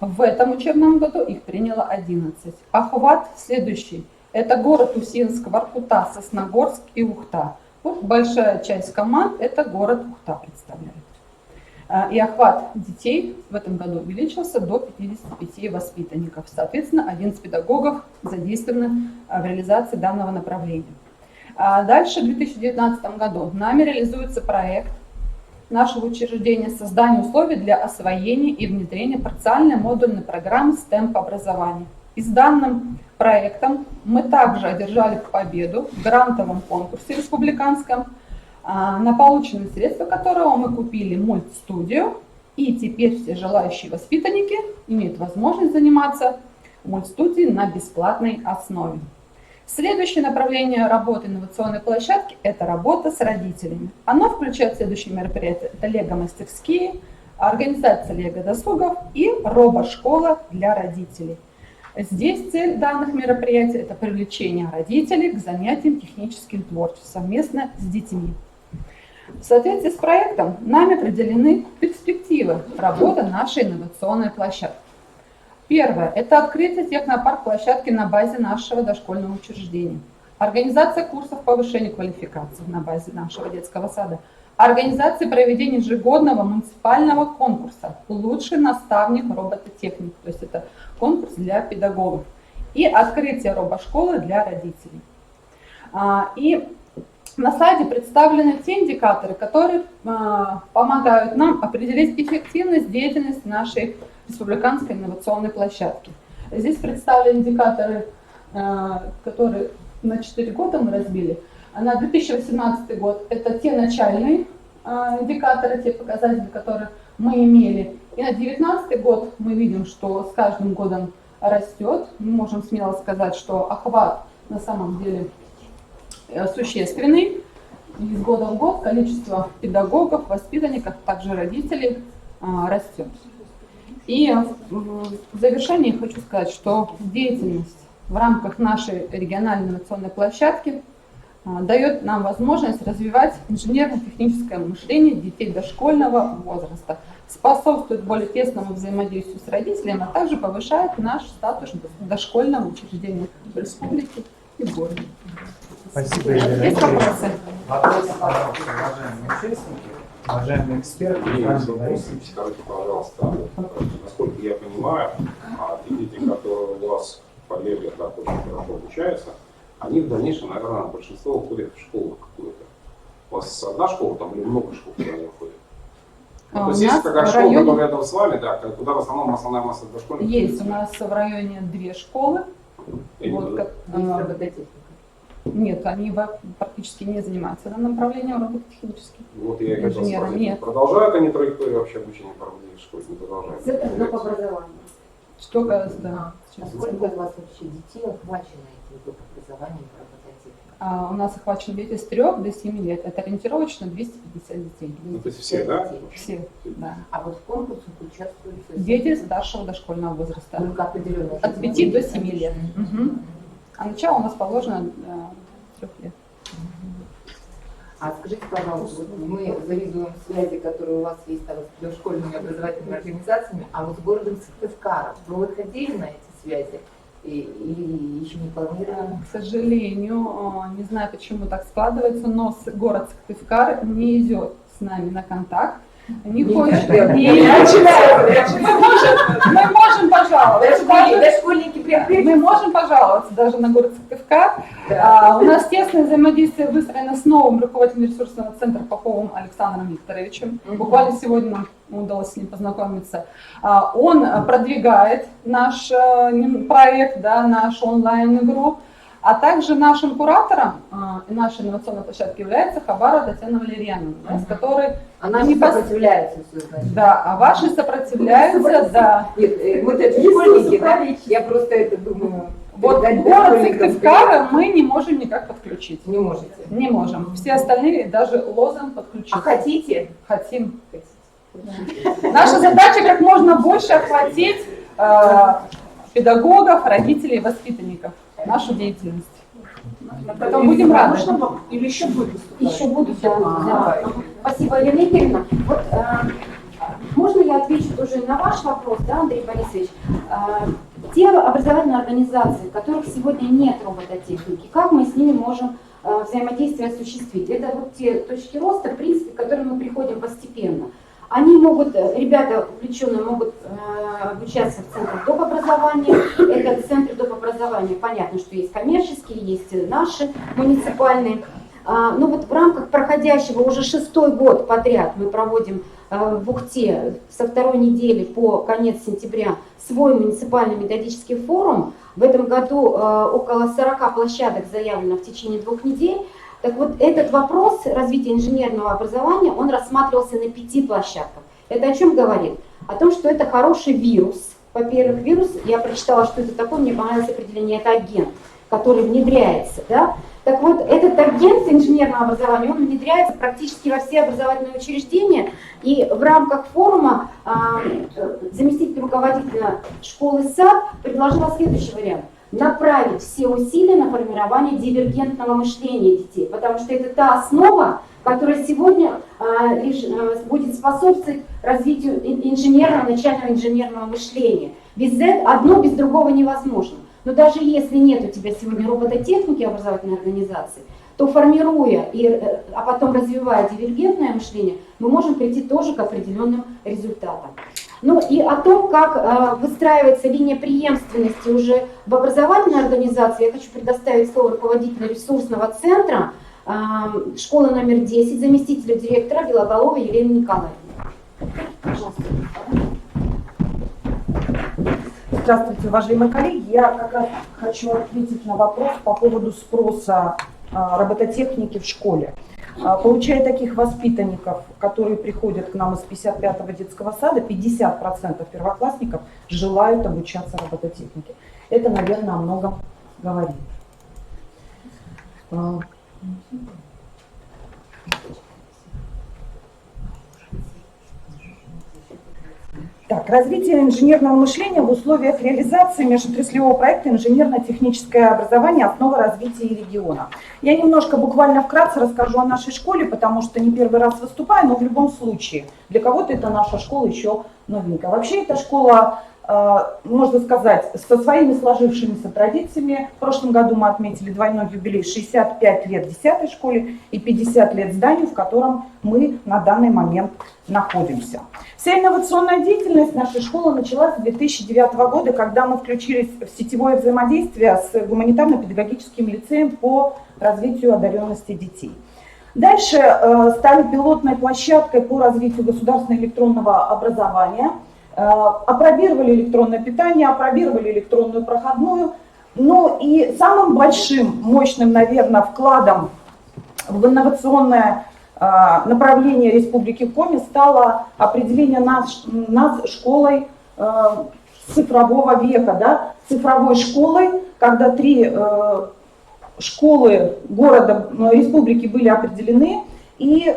В этом учебном году их приняло 11. Охват следующий. Это город Усинск, Воркута, Сосногорск и Ухта. Вот большая часть команд это город Ухта представляет. И охват детей в этом году увеличился до 55 воспитанников. Соответственно, 11 педагогов задействованы в реализации данного направления. Дальше в 2019 году нами реализуется проект нашего учреждения создания условий для освоения и внедрения парциальной модульной программы STEM по образованию. И с данным проектом мы также одержали победу в грантовом конкурсе республиканском, на полученные средства которого мы купили мультстудию, и теперь все желающие воспитанники имеют возможность заниматься мультстудией на бесплатной основе. Следующее направление работы инновационной площадки – это работа с родителями. Оно включает следующие мероприятия. Это лего-мастерские, организация лего-досугов и робо-школа для родителей. Здесь цель данных мероприятий – это привлечение родителей к занятиям техническим творчеством совместно с детьми. В соответствии с проектом нами определены перспективы работы нашей инновационной площадки. Первое – это открытие технопарк-площадки на базе нашего дошкольного учреждения. Организация курсов повышения квалификации на базе нашего детского сада. Организация проведения ежегодного муниципального конкурса «Лучший наставник робототехник», то есть это конкурс для педагогов. И открытие робошколы для родителей. И на слайде представлены те индикаторы, которые помогают нам определить эффективность деятельности нашей республиканской инновационной площадки. Здесь представлены индикаторы, которые на 4 года мы разбили. На 2018 год это те начальные индикаторы, те показатели, которые мы имели. И на 2019 год мы видим, что с каждым годом растет. Мы можем смело сказать, что охват на самом деле существенный. И с года в год количество педагогов, воспитанников, также родителей растет. И в завершение хочу сказать, что деятельность в рамках нашей региональной инновационной площадки дает нам возможность развивать инженерно-техническое мышление детей дошкольного возраста, способствует более тесному взаимодействию с родителями, а также повышает наш статус дошкольного учреждения в республике и в городе. Спасибо, Елена. Есть вопросы? Вопросы, пожалуйста, уважаемые участники, уважаемые эксперты. Скажите, пожалуйста, насколько я понимаю, те дети, которые у вас по леве так очень хорошо обучаются, они в дальнейшем, наверное, большинство уходят в школу какую-то. У вас одна школа там или много школ, куда они уходят? То есть есть такая школа, которая рядом с вами, да, куда в основном основная масса дошкольников? Есть у нас в районе 2 школы. Нет, они практически не занимаются данным направлением робототехнических. Вот я и хотел спросить, нет. Продолжают они траекторию вообще обучения проводить в школе? Не продолжают? Центр доп. Образования. Что, да. Сколько у вас вообще детей охвачено этим доп. Образованием робототехники? У нас охвачен дети с 3 до 7 лет. Это ориентировочно 250 детей. Ну, то есть все, да? Все, да. А вот в конкурсах участвуют дети старшего дошкольного возраста. Только определенно. От 5 до 7 лет. Угу. А начало у нас положено 3 лет. А скажите, пожалуйста, вот мы завидуем связи, которые у вас есть там, с дошкольными образовательными организациями, а вот с городом Сыктывкаром. Вы выходили на эти связи или еще не планировали? К сожалению, не знаю, почему так складывается, но город Сыктывкар не идет с нами на контакт. Не хочет. Мы можем пожаловаться. Мы можем пожаловаться даже на город Сыктывкар. У нас тесное взаимодействие выстроено с новым руководителем ресурсного центра Поповым Александром Викторовичем. Буквально сегодня нам удалось с ним познакомиться. Он продвигает наш проект, да, нашу онлайн-игру. А также нашим куратором нашей инновационной площадки является Хабарова Татьяна Валерьяновна, с которой... Она не сопротивляется, все значит. Да, а ваши сопротивляются, да. Нет, мы это школьники, да? Я просто это думаю... Вот город Сыктывкара мы не можем никак подключить. Не можете. Не можем. Все остальные даже Лозан подключить. А хотите? Хотим. Наша задача как можно больше охватить педагогов, родителей, воспитанников. Нашу деятельность. Потом будем рады. Или еще будет? Еще будут, да. Спасибо, Елена Игоревна. Вот, можно я отвечу тоже на ваш вопрос, да, Андрей Борисович? Те образовательные организации, в которых сегодня нет робототехники, как мы с ними можем взаимодействие осуществить? Это вот те точки роста, в принципе, к которым мы приходим постепенно. Они могут, ребята увлеченные могут обучаться в центрах доп. Образования. Это центры доп. Образования, понятно, что есть коммерческие, есть наши муниципальные. Но вот в рамках проходящего уже 6-й год подряд мы проводим в Ухте со 2-й недели по конец сентября свой муниципальный методический форум. В этом году около 40 площадок заявлено в течение 2 недель. Так вот, этот вопрос развития инженерного образования, он рассматривался на 5 площадках. Это о чем говорит? О том, что это хороший вирус. Во-первых, вирус, я прочитала, что это такое, мне понравилось определение, это агент, который внедряется. Да? Так вот, этот агент инженерного образования, он внедряется практически во все образовательные учреждения. И в рамках форума заместитель руководителя школы САД предложила следующий вариант. Направить все усилия на формирование дивергентного мышления детей, потому что это та основа, которая сегодня будет способствовать развитию начального инженерного мышления. Без этого одно без другого невозможно. Но даже если нет у тебя сегодня робототехники образовательной организации, то формируя, а потом развивая дивергентное мышление, мы можем прийти тоже к определенным результатам. Ну и о том, как выстраивается линия преемственности уже в образовательной организации, я хочу предоставить слово руководителю ресурсного центра школы номер 10, заместителю директора Белоголовой Елене Николаевне. Пожалуйста. Здравствуйте, уважаемые коллеги. Я как раз хочу ответить на вопрос по поводу спроса робототехники в школе. Получая таких воспитанников, которые приходят к нам из 55-го детского сада, 50% первоклассников желают обучаться робототехнике. Это, наверное, о многом говорит. Так, развитие инженерного мышления в условиях реализации межотраслевого проекта «Инженерно-техническое образование. Основа развития региона». Я немножко буквально вкратце расскажу о нашей школе, потому что не первый раз выступаю, но в любом случае для кого-то это наша школа еще новенькая. Вообще эта школа, можно сказать, со своими сложившимися традициями. В прошлом году мы отметили двойной юбилей, 65 лет 10-й школе и 50 лет зданию, в котором мы на данный момент находимся. Вся инновационная деятельность нашей школы началась с 2009 года, когда мы включились в сетевое взаимодействие с гуманитарно-педагогическим лицеем по развитию одаренности детей. Дальше стали пилотной площадкой по развитию государственного электронного образования. Опробировали электронное питание, опробировали электронную проходную. Ну и самым большим, мощным, наверное, вкладом в инновационное направление Республики Коми стало определение нас школой цифрового века, да? Цифровой школой, когда 3 школы города, республики были определены и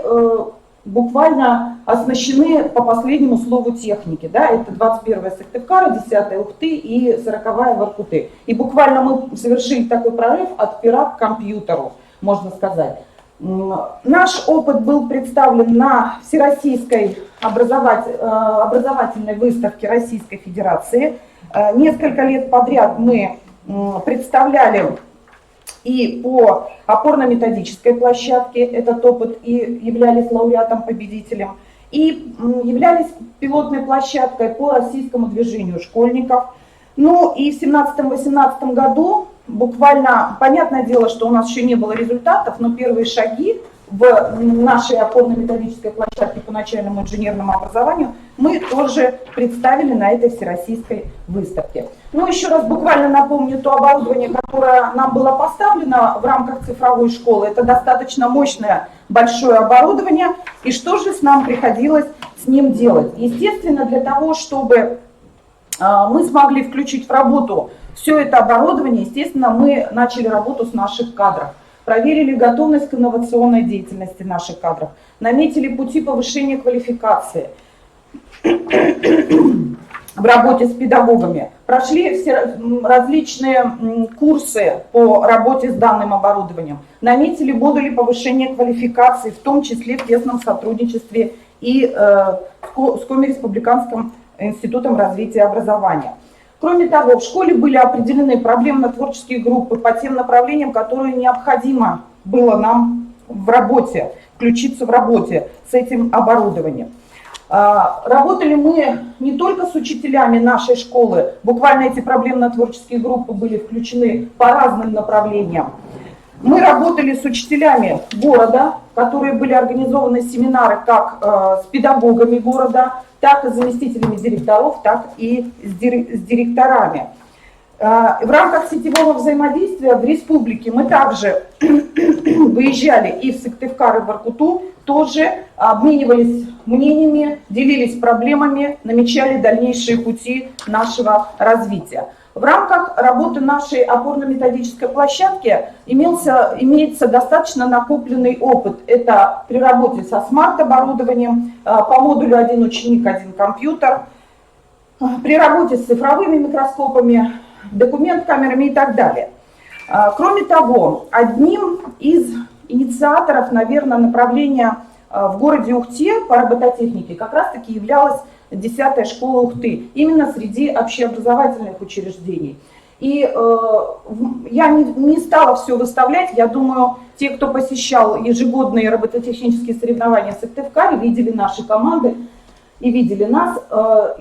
буквально оснащены по последнему слову техники. Да? Это 21-я Сыктывкара, 10-я Ухты и 40-я Воркуты. И буквально мы совершили такой прорыв от пера к компьютеру, можно сказать. Наш опыт был представлен на Всероссийской образовательной выставке Российской Федерации. Несколько лет подряд мы представляли и по опорно-методической площадке этот опыт и являлись лауреатом-победителем, и являлись пилотной площадкой по российскому движению школьников. Ну и в 2017-2018 году буквально, понятное дело, что у нас еще не было результатов, но первые шаги в нашей опорно-методической площадке по начальному инженерному образованию мы тоже представили на этой всероссийской выставке. Ну, еще раз буквально напомню то оборудование, которое нам было поставлено в рамках цифровой школы. Это достаточно мощное, большое оборудование. И что же нам приходилось с ним делать? Естественно, для того, чтобы мы смогли включить в работу все это оборудование, естественно, мы начали работу с наших кадров. Проверили готовность к инновационной деятельности наших кадров, наметили пути повышения квалификации в работе с педагогами, прошли все различные курсы по работе с данным оборудованием, наметили модули повышения квалификации, в том числе в тесном сотрудничестве и с Коми-республиканским институтом развития образования. Кроме того, в школе были определены проблемно-творческие группы по тем направлениям, которые необходимо было нам в работе, включиться в работе с этим оборудованием. Работали мы не только с учителями нашей школы, буквально эти проблемно-творческие группы были включены по разным направлениям. Мы работали с учителями города, которые были организованы семинары как с педагогами города, так и с заместителями директоров, так и с директорами. В рамках сетевого взаимодействия в республике мы также выезжали и в Сыктывкар, и в Воркуту, тоже обменивались мнениями, делились проблемами, намечали дальнейшие пути нашего развития. В рамках работы нашей опорно-методической площадки имеется достаточно накопленный опыт. Это при работе со смарт-оборудованием, по модулю «Один ученик, один компьютер», при работе с цифровыми микроскопами, документ-камерами и так далее. Кроме того, одним из инициаторов, наверное, направления в городе Ухте по робототехнике как раз-таки являлась 10-я школа Ухты, именно среди общеобразовательных учреждений. И я не стала все выставлять, я думаю, те, кто посещал ежегодные робототехнические соревнования в Сыктывкаре, видели наши команды и видели нас.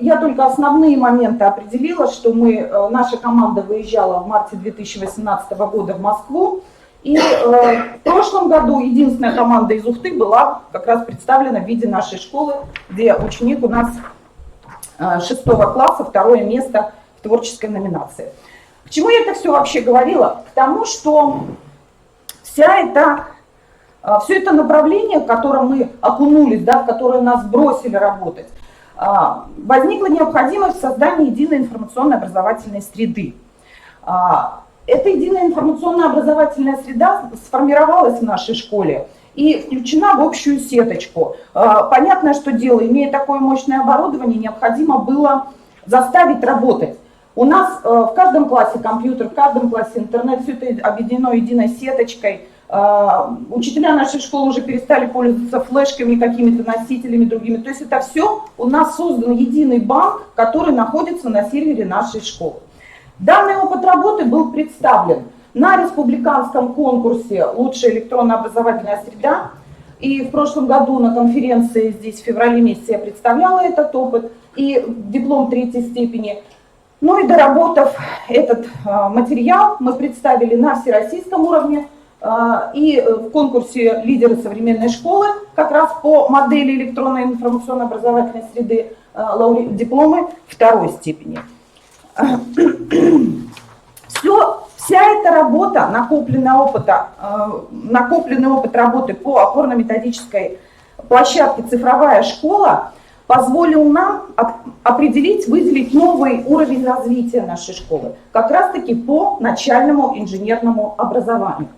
Я только основные моменты определила, что наша команда выезжала в марте 2018 года в Москву. И в прошлом году единственная команда из Ухты была как раз представлена в виде нашей школы, где ученик у нас 6 класса, 2-е место в творческой номинации. К чему я это все вообще говорила? К тому, что все это направление, в котором мы окунулись, в которое нас бросили работать, возникла необходимость в создании единой информационно-образовательной среды. Эта единая информационно-образовательная среда сформировалась в нашей школе и включена в общую сеточку. Понятно, что дело, имея такое мощное оборудование, необходимо было заставить работать. У нас в каждом классе компьютер, в каждом классе интернет, все это объединено единой сеточкой. Учителя нашей школы уже перестали пользоваться флешками, какими-то носителями другими. То есть это все у нас создан единый банк, который находится на сервере нашей школы. Данный опыт работы был представлен на республиканском конкурсе «Лучшая электронно-образовательная среда». И в прошлом году на конференции здесь в феврале месяце я представляла этот опыт и диплом 3-й степени. Ну и доработав этот материал, мы представили на всероссийском уровне и в конкурсе «Лидеры современной школы» как раз по модели электронной информационно-образовательной среды дипломы 2-й степени. Вся эта работа, накопленный опыт работы по опорно-методической площадке «Цифровая школа» позволил нам определить, выделить новый уровень развития нашей школы, как раз-таки по начальному инженерному образованию.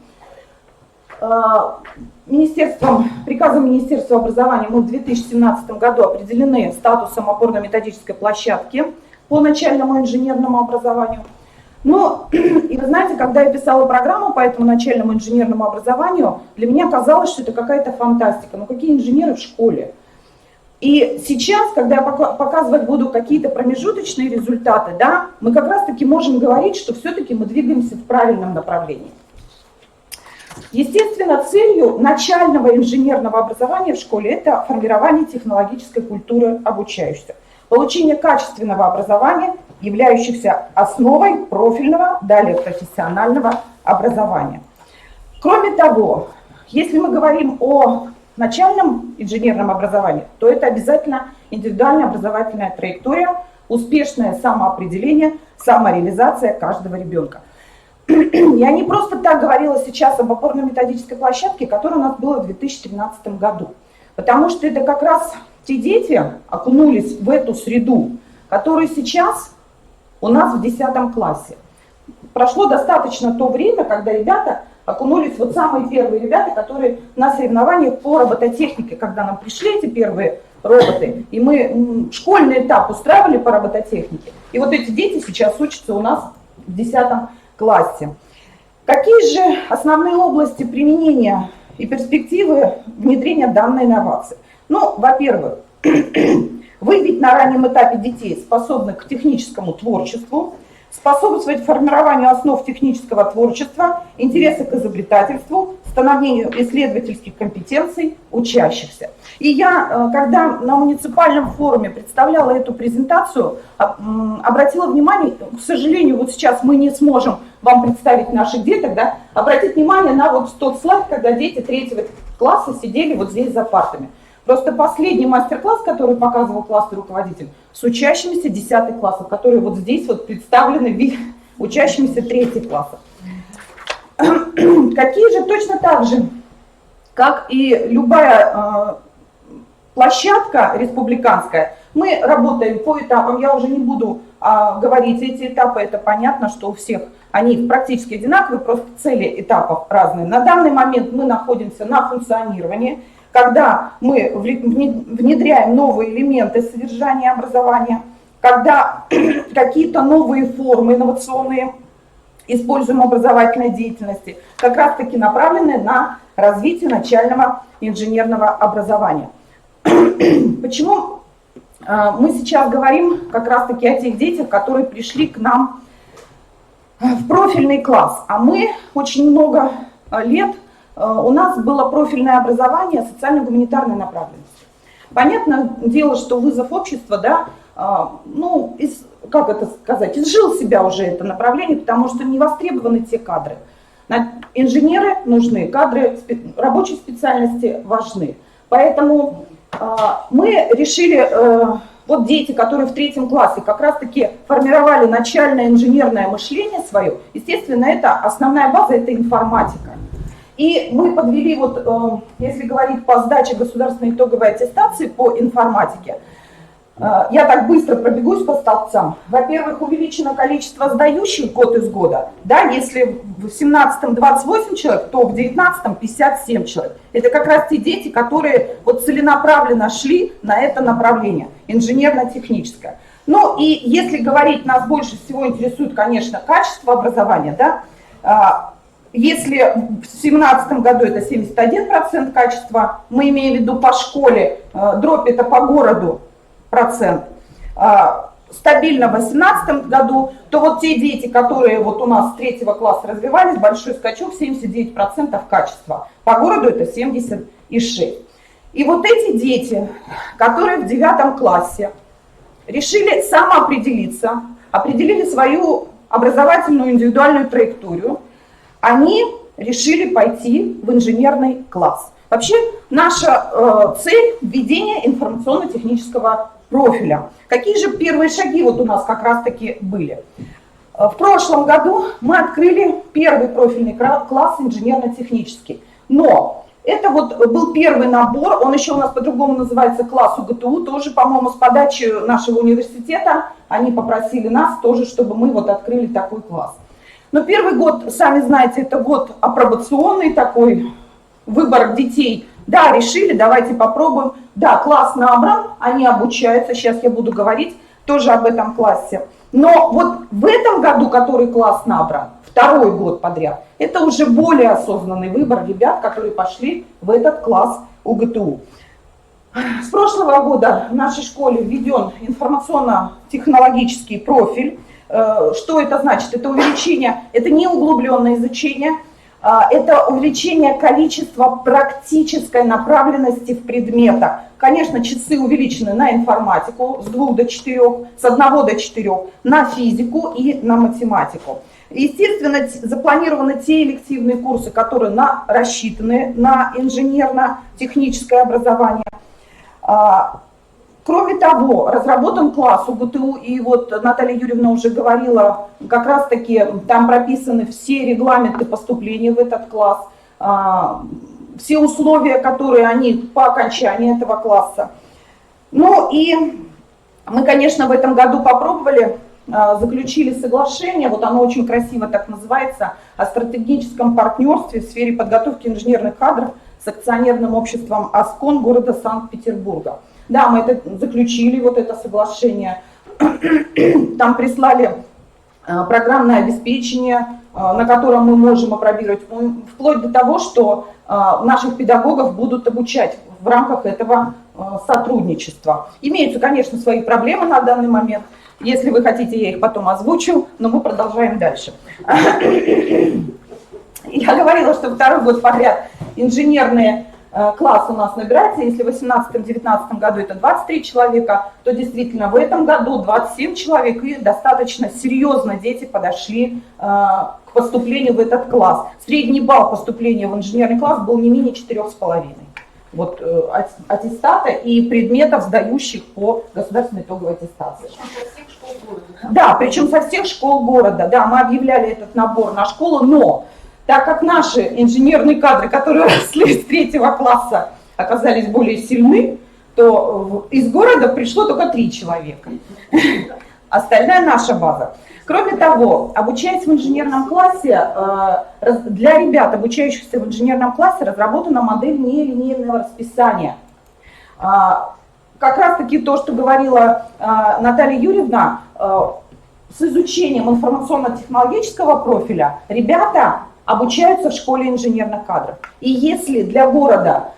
Приказом Министерства образования мы в 2017 году определены статусом опорно-методической площадки по начальному инженерному образованию. Но, и вы знаете, когда я писала программу по этому начальному инженерному образованию, для меня казалось, что это какая-то фантастика. Ну какие инженеры в школе? И сейчас, когда я показывать буду какие-то промежуточные результаты, мы как раз-таки можем говорить, что все-таки мы двигаемся в правильном направлении. Естественно, целью начального инженерного образования в школе это формирование технологической культуры обучающихся. Получение качественного образования, являющихся основой профильного, далее профессионального образования. Кроме того, если мы говорим о начальном инженерном образовании, то это обязательно индивидуальная образовательная траектория, успешное самоопределение, самореализация каждого ребенка. Я не просто так говорила сейчас об опорно-методической площадке, которая у нас была в 2013 году, потому что это как раз те дети окунулись в эту среду, которые сейчас у нас в 10 классе. Прошло достаточно то время, когда ребята окунулись, вот самые первые ребята, которые на соревнованиях по робототехнике, когда нам пришли эти первые роботы, и мы школьный этап устраивали по робототехнике. И вот эти дети сейчас учатся у нас в 10 классе. Какие же основные области применения и перспективы внедрения данной инновации? Ну, во-первых, выявить на раннем этапе детей, способных к техническому творчеству, способствовать формированию основ технического творчества, интереса к изобретательству, становлению исследовательских компетенций учащихся. И я, когда на муниципальном форуме представляла эту презентацию, обратила внимание, к сожалению, вот сейчас мы не сможем вам представить наших деток, да, обратить внимание на вот тот слайд, когда дети 3 класса сидели вот здесь за партами. Просто последний мастер-класс, который показывал классный руководитель, с учащимися 10 классов, которые вот здесь вот представлены учащимися 3 классов. Какие же точно так же, как и любая площадка республиканская, мы работаем по этапам, я уже не буду говорить эти этапы, это понятно, что у всех они практически одинаковые, просто цели этапов разные. На данный момент мы находимся на функционировании, когда мы внедряем новые элементы содержания образования, когда какие-то новые формы инновационные используем в образовательной деятельности, как раз таки направленные на развитие начального инженерного образования. Почему мы сейчас говорим как раз таки о тех детях, которые пришли к нам в профильный класс, а мы очень много лет у нас было профильное образование социально-гуманитарной направленности. Понятное дело, что вызов общества, да, ну, как это сказать, изжил себя уже это направление, потому что не востребованы те кадры. Инженеры нужны, кадры рабочей специальности важны. Поэтому мы решили, вот дети, которые в 3 классе как раз-таки формировали начальное инженерное мышление свое, естественно, это основная база, это информатика. И мы подвели, вот, если говорить по сдаче государственной итоговой аттестации по информатике, я так быстро пробегусь по столбцам. Во-первых, увеличено количество сдающих год из года. Да, если в 17-м 28 человек, то в 19-м 57 человек. Это как раз те дети, которые вот целенаправленно шли на это направление, инженерно-техническое. Ну и если говорить, нас больше всего интересует, конечно, качество образования, да. Если в 2017 году это 71% качества, мы имеем в виду по школе, дробь это по городу процент, стабильно в 2018 году, то вот те дети, которые вот у нас с 3 класса развивались, большой скачок 79% качества, по городу это 76%. И вот эти дети, которые в 9 классе решили самоопределиться, определили свою образовательную индивидуальную траекторию, они решили пойти в инженерный класс. Вообще наша цель – введение информационно-технического профиля. Какие же первые шаги вот у нас как раз-таки были? В прошлом году мы открыли первый профильный класс инженерно-технический. Но это вот был первый набор, он еще у нас по-другому называется класс УГТУ, тоже, по-моему, с подачи нашего университета они попросили нас тоже, чтобы мы вот открыли такой класс. Но первый год, сами знаете, это год апробационный такой, выбор детей. Да, решили, давайте попробуем. Да, класс набран, они обучаются, сейчас я буду говорить тоже об этом классе. Но вот в этом году, который класс набран, 2-й год подряд, это уже более осознанный выбор ребят, которые пошли в этот класс УГТУ. С прошлого года в нашей школе введен информационно-технологический профиль. Что это значит? Это увеличение, это не углубленное изучение, это увеличение количества практической направленности в предметах. Конечно, часы увеличены на информатику с 2 до 4, с 1 до 4, на физику и на математику. Естественно, запланированы те элективные курсы, которые рассчитаны на инженерно-техническое образование. Кроме того, разработан класс УГТУ, и вот Наталья Юрьевна уже говорила, как раз таки там прописаны все регламенты поступления в этот класс, все условия, которые они по окончании этого класса. Ну и мы, конечно, в этом году попробовали заключили соглашение, вот оно очень красиво так называется, о стратегическом партнерстве в сфере подготовки инженерных кадров с акционерным обществом «Аскон» города Санкт-Петербурга. Да, мы это заключили, вот это соглашение. Там прислали программное обеспечение, на котором мы можем опробировать, вплоть до того, что наших педагогов будут обучать в рамках этого сотрудничества. Имеются, конечно, свои проблемы на данный момент. Если вы хотите, я их потом озвучу, но мы продолжаем дальше. Я говорила, что второй год подряд инженерные классы у нас набираются. Если в 2018-2019 году это 23 человека, то действительно в этом году 27 человек, и достаточно серьезно дети подошли к поступлению в этот класс. Средний балл поступления в инженерный класс был не менее 4,5. Вот аттестата и предметов, сдающих по государственной итоговой аттестации. Да, причем со всех школ города. Да, мы объявляли этот набор на школу, но так как наши инженерные кадры, которые росли с 3 класса, оказались более сильны, то из города пришло только 3 человека. Остальная наша база. Кроме того, обучаясь в инженерном классе, для ребят, обучающихся в инженерном классе, разработана модель нелинейного расписания. Как раз таки то, что говорила Наталья Юрьевна, с изучением информационно-технологического профиля ребята обучаются в школе инженерных кадров. И если для города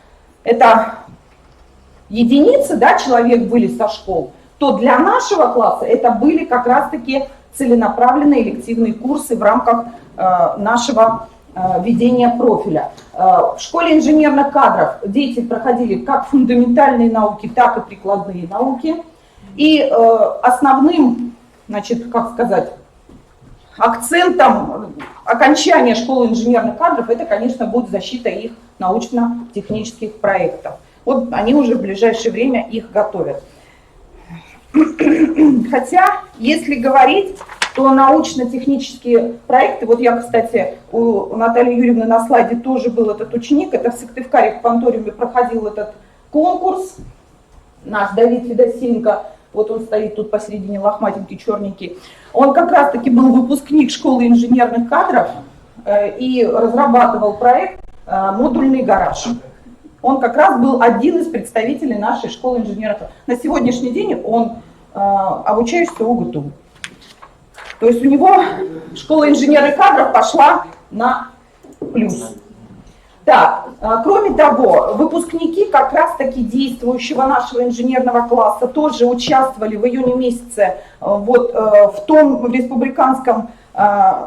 это единицы, да, человек были со школ, то для нашего класса это были как раз-таки целенаправленные элективные курсы в рамках нашего ведения профиля. В школе инженерных кадров дети проходили как фундаментальные науки, так и прикладные науки. И основным, значит, как сказать, акцентом окончания школы инженерных кадров это, конечно, будет защита их научно-технических проектов. Вот они уже в ближайшее время их готовят. Хотя, если говорить, то научно-технические проекты, вот я, кстати, у Натальи Юрьевны на слайде тоже был этот ученик, это в Сыктывкаре в Панториуме проходил этот конкурс, наш Давид Федосеенко, вот он стоит тут посередине, лохматенький, черненький, он как раз-таки был выпускник школы инженерных кадров и разрабатывал проект «Модульный гараж». Он как раз был один из представителей нашей школы инженеров. На сегодняшний день он обучающийся УГТУ. То есть у него школа инженерных кадров пошла на плюс. Так, кроме того, выпускники как раз-таки действующего нашего инженерного класса тоже участвовали в июне месяце вот, в том республиканском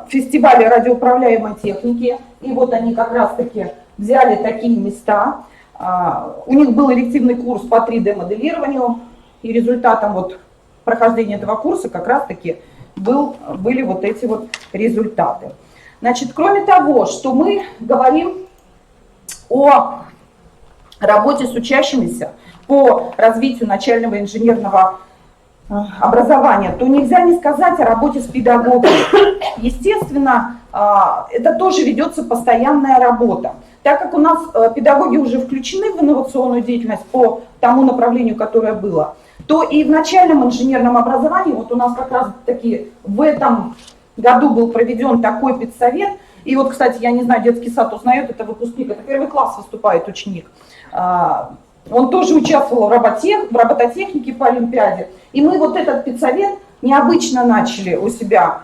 фестивале радиоуправляемой техники. И вот они как раз-таки взяли такие места. У них был элективный курс по 3D-моделированию, и результатом вот прохождения этого курса как раз-таки были вот эти вот результаты. Значит, кроме того, что мы говорим о работе с учащимися по развитию начального инженерного образования, то нельзя не сказать о работе с педагогами. Естественно, это тоже ведется постоянная работа. Так как у нас педагоги уже включены в инновационную деятельность по тому направлению, которое было, то и в начальном инженерном образовании, вот у нас как раз таки в этом году был проведен такой педсовет, и вот, кстати, я не знаю, детский сад узнает, это выпускник, это 1 класс выступает ученик, он тоже участвовал в робототехнике по Олимпиаде, и мы вот этот педсовет необычно начали у себя.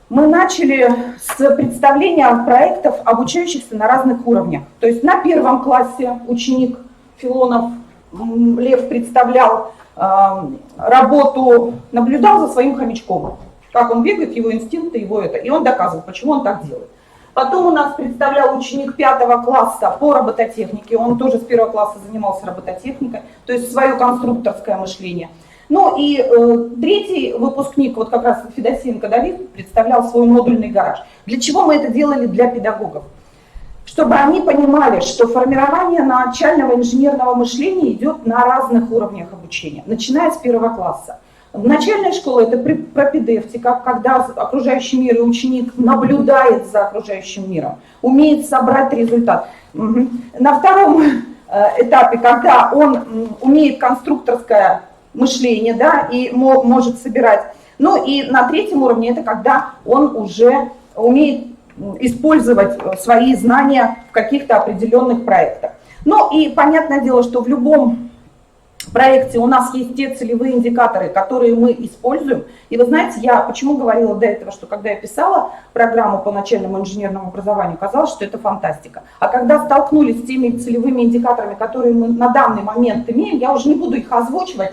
Мы начали с представления проектов, обучающихся на разных уровнях. То есть на 1 классе ученик Филонов Лев представлял работу, наблюдал за своим хомячком, как он бегает, его инстинкты, его это, и он доказывал, почему он так делает. Потом у нас представлял ученик 5 класса по робототехнике, он тоже с 1 класса занимался робототехникой, то есть свое конструкторское мышление. Ну и 3-й выпускник, вот как раз Федосеенко Давид, представлял свой модульный гараж. Для чего мы это делали? Для педагогов. Чтобы они понимали, что формирование начального инженерного мышления идет на разных уровнях обучения, начиная с 1 класса. Начальная школа – это пропедевтика, когда окружающий мир и ученик наблюдает за окружающим миром, умеет собрать результат. На 2-м этапе, когда он умеет конструкторское мышление, да, и может собирать. Ну и на третьем уровне это когда он уже умеет использовать свои знания в каких-то определенных проектах. Ну и понятное дело, что в любом проекте у нас есть те целевые индикаторы, которые мы используем. И вы знаете, я почему говорила до этого, что когда я писала программу по начальному инженерному образованию, казалось, что это фантастика. А когда столкнулись с теми целевыми индикаторами, которые мы на данный момент имеем, я уже не буду их озвучивать.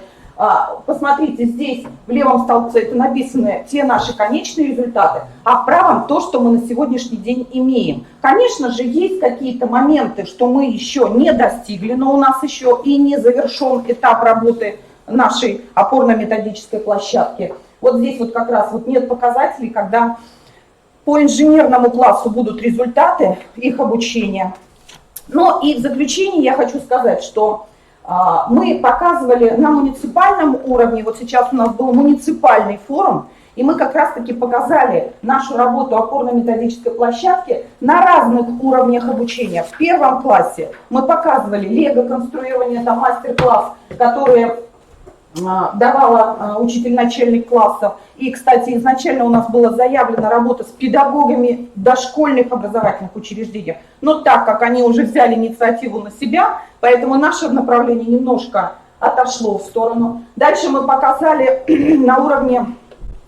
Посмотрите, здесь в левом столбце это написаны те наши конечные результаты, а в правом то, что мы на сегодняшний день имеем. Конечно же, есть какие-то моменты, что мы еще не достигли, но у нас еще и не завершен этап работы нашей опорно-методической площадки. Вот здесь вот как раз вот нет показателей, когда по инженерному классу будут результаты их обучения. Но и в заключение я хочу сказать, что мы показывали на муниципальном уровне, вот сейчас у нас был муниципальный форум, и мы как раз-таки показали нашу работу опорно-методической площадки на разных уровнях обучения. В первом классе мы показывали лего-конструирование, это мастер-класс, который давала учитель-начальник классов. И, кстати, изначально у нас была заявлена работа с педагогами в дошкольных образовательных учреждениях. Но так как они уже взяли инициативу на себя, поэтому наше направление немножко отошло в сторону. Дальше мы показали на уровне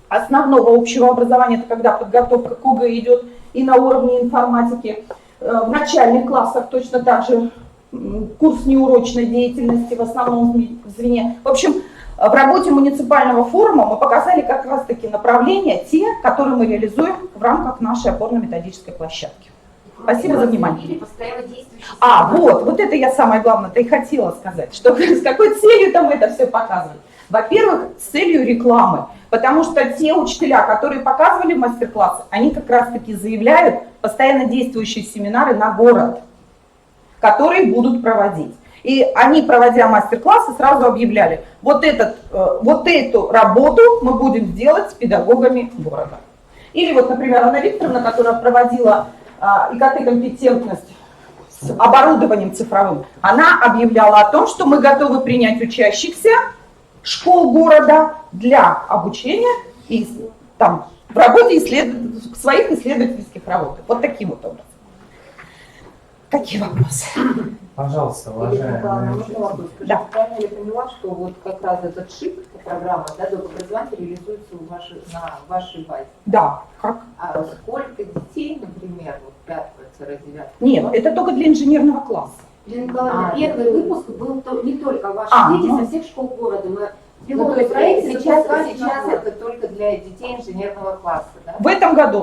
основного общего образования, это когда подготовка к ОГЭ идет, и на уровне информатики. В начальных классах точно так же курс неурочной деятельности в основном звене. В общем, в работе муниципального форума мы показали как раз-таки направления, те, которые мы реализуем в рамках нашей опорно-методической площадки. Спасибо за внимание. Вот это я самое главное-то и хотела сказать, что с какой целью там это все показывать. Во-первых, с целью рекламы, потому что те учителя, которые показывали мастер-классы, они как раз-таки заявляют постоянно действующие семинары на город, которые будут проводить. И они, проводя мастер-классы, сразу объявляли, вот эту работу мы будем делать с педагогами города. Или вот, например, Анна Викторовна, которая проводила ИКТ-компетентность с оборудованием цифровым, она объявляла о том, что мы готовы принять учащихся школ города для обучения и там, в работе своих исследовательских работ. Вот таким вот образом. Какие вопросы? Пожалуйста, уважаемые. Да. Правильно я поняла, что вот как раз этот ШИК, программа, да, доп. Образования реализуется на вашей базе? Да. Как? А сколько детей, например, вот 5-9? Нет, это только для инженерного класса. Елена Николаевна, первый выпуск был не только ваши дети со всех школ города. Мы пилотный проект сейчас это только для детей инженерного класса, да? В этом году,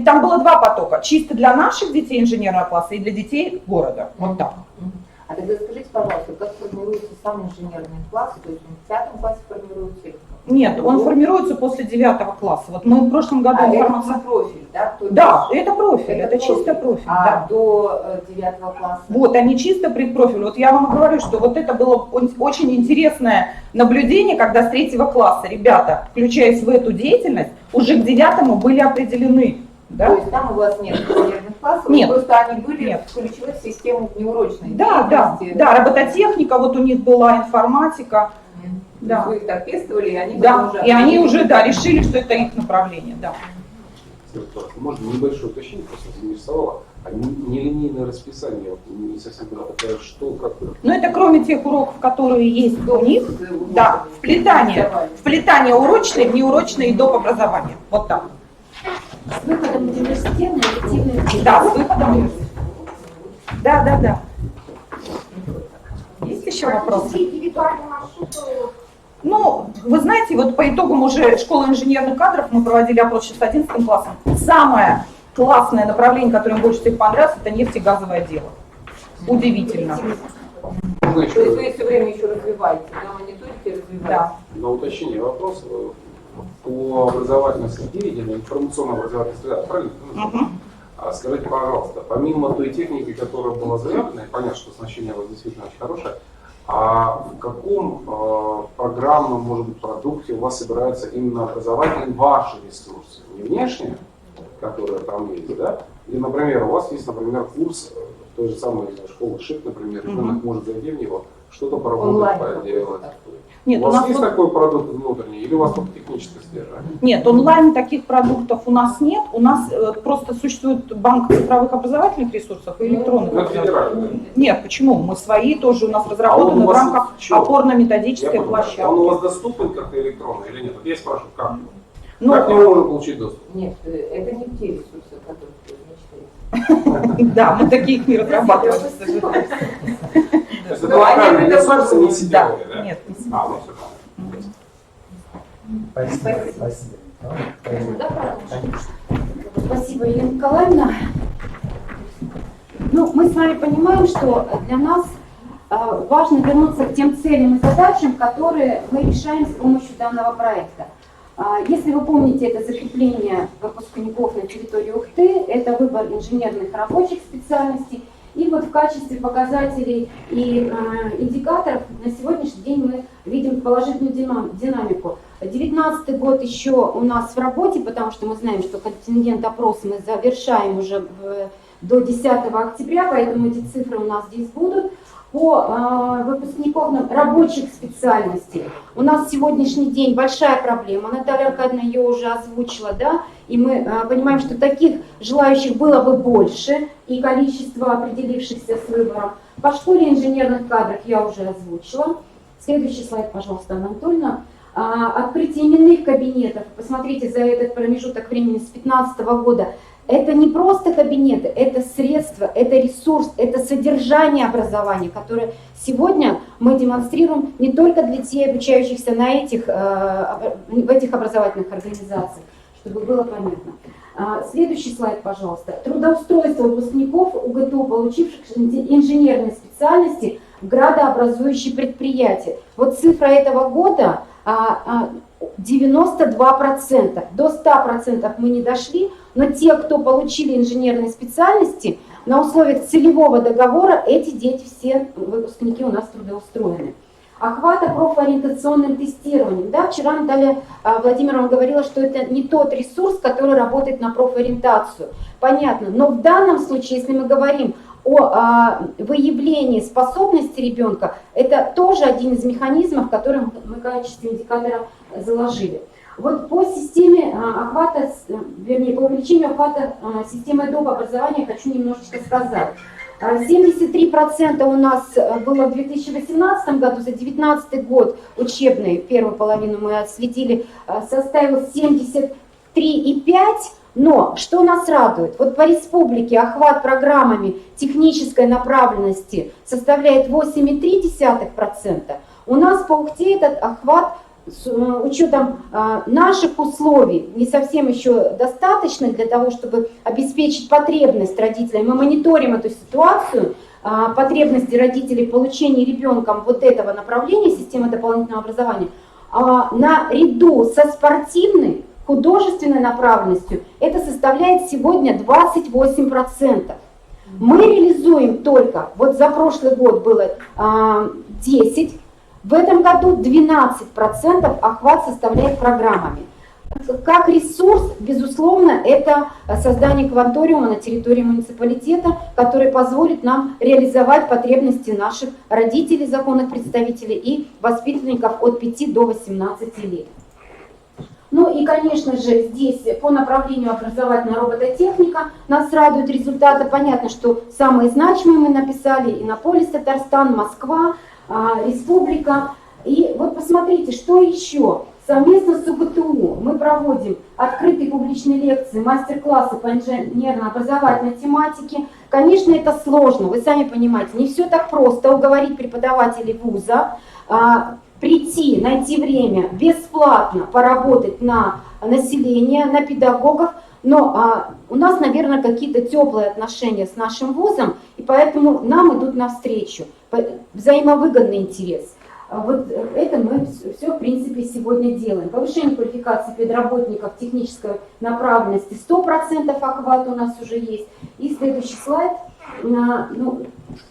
там было 2 потока, чисто для наших детей инженерного класса и для детей города. Вот так. А тогда скажите, пожалуйста, как формируется сам инженерный класс? То есть он в 5 классе формируется или в Нет, он формируется после 9 класса. Вот мы в прошлом году это профиль, да? Да, это профиль, это чисто профиль. А до 9 класса? Вот, они чисто предпрофиль. Вот я вам говорю, что вот это было очень интересное наблюдение, когда с 3 класса ребята, включаясь в эту деятельность, уже к 9 были определены. Да? То есть там у вас нет инженерных классов, нет, просто они были включены в систему неурочной деятельности. Да, робототехника, вот у них была информатика. Да. Вы их так пестовали, и они уже решили, что это их направление. Да. Можно небольшое уточнение, просто заинтересовало. А нелинейное расписание, не совсем понял, это что, как? Ну это кроме тех уроков, которые есть у них, да, вплетание урочной в неурочное и доп. Образование. Вот так. С выходом в университет на эффективный. Да, с выходом в университет. Да. Есть еще вопросы? Ну, вы знаете, вот по итогам уже школы инженерных кадров мы проводили опрос с 11 классом. Самое классное направление, которое им больше всех понравилось, это нефтегазовое дело. Удивительно. То есть вы все время еще развиваете, да, мониторите и развиваете? Да. На уточнение вопрос по образовательной среде, информационно-образовательной среде, правильно? Скажите, пожалуйста, помимо той техники, которая была заявлена, и понятно, что оснащение у вас действительно очень хорошее, а в каком программном, может быть, продукте у вас собираются именно образовательные ваши ресурсы? Не внешние, которые там есть, да? Или, например, у вас есть, например, курс той же самой школы ШИК, например, ребенок может зайти в него, что-то поработать, поделать. Нет, у вас есть такой продукт внутренний или у вас только техническое содержание? Нет, онлайн таких продуктов у нас нет. У нас просто существует банк цифровых образовательных ресурсов и электронных. Ну, это федеральный. Нет, почему? Мы свои тоже у нас разработаны в рамках опорно-методической площадки. Он у вас доступен как-то электронно или нет? Вот я спрашиваю, как? Ну, как к нему можно получить доступ? Нет, это не те ресурсы, которые вы мечтаете. Да, мы таких не разрабатываем. То есть это локальные ресурсы, не сетевые, да? Нет, не сетевые. А, ну все понятно. Спасибо. Спасибо, Елена Николаевна. Ну, мы с вами понимаем, что для нас важно вернуться к тем целям и задачам, которые мы решаем с помощью данного проекта. Если вы помните, это закрепление выпускников на территории Ухты, это выбор инженерных рабочих специальностей. И вот в качестве показателей и индикаторов на сегодняшний день мы видим положительную динамику. 2019 год еще у нас в работе, потому что мы знаем, что контингент опроса мы завершаем уже до 10 октября, поэтому эти цифры у нас здесь будут. По выпускникам рабочих специальностей у нас сегодняшний день большая проблема. Наталья Аркадьевна ее уже озвучила, да, и мы понимаем, что таких желающих было бы больше, и количество определившихся с выбором. По школе инженерных кадров я уже озвучила. Следующий слайд, пожалуйста, Анна Анатольевна. Открытие именных кабинетов, посмотрите, за этот промежуток времени с 2015 года, это не просто кабинеты, это средства, это ресурс, это содержание образования, которое сегодня мы демонстрируем не только для детей, обучающихся в этих образовательных организациях, чтобы было понятно. Следующий слайд, пожалуйста. Трудоустройство выпускников УГТУ, получивших инженерные специальности в градообразующие предприятия. Вот цифра этого года 92%. До 100% мы не дошли, но те, кто получили инженерные специальности, на условиях целевого договора, эти дети, все выпускники у нас трудоустроены. Охвата профориентационным тестированием. Да, вчера Наталья Владимировна говорила, что это не тот ресурс, который работает на профориентацию. Понятно, но в данном случае, если мы говорим о выявлении способности ребенка, это тоже один из механизмов, который мы в качестве индикатора заложили. Вот по системе охвата, вернее, по увеличению охвата системы доп. Образования хочу немножечко сказать. 73% у нас было в 2018 году, за 2019 год учебный, первую половину мы осветили, составил 73,5%. Но что нас радует? Вот по республике охват программами технической направленности составляет 8,3%. У нас по Ухте этот охват с учетом наших условий не совсем еще достаточно для того, чтобы обеспечить потребность родителей. Мы мониторим эту ситуацию, потребности родителей в получении ребенком вот этого направления системы дополнительного образования. Наряду со спортивной, художественной направленностью это составляет сегодня 28%. Мы реализуем только, вот за прошлый год было 10%, в этом году 12% охват составляет программами. Как ресурс, безусловно, это создание кванториума на территории муниципалитета, который позволит нам реализовать потребности наших родителей, законных представителей и воспитанников от 5 до 18 лет. Ну и, конечно же, здесь по направлению образовательная робототехника нас радуют результаты. Понятно, что самые значимые мы написали: Иннополис, Татарстан, Москва, Республика. И вот посмотрите, что еще. Совместно с УГТУ мы проводим открытые публичные лекции, мастер-классы по инженерно-образовательной тематике. Конечно, это сложно, вы сами понимаете, не все так просто уговорить преподавателей вуза, прийти, найти время, бесплатно поработать на население, на педагогов. Но у нас, наверное, какие-то теплые отношения с нашим вузом, и поэтому нам идут навстречу, взаимовыгодный интерес. Вот это мы все, в принципе, сегодня делаем. Повышение квалификации педработников технической направленности, 100% охват у нас уже есть. И следующий слайд, ну,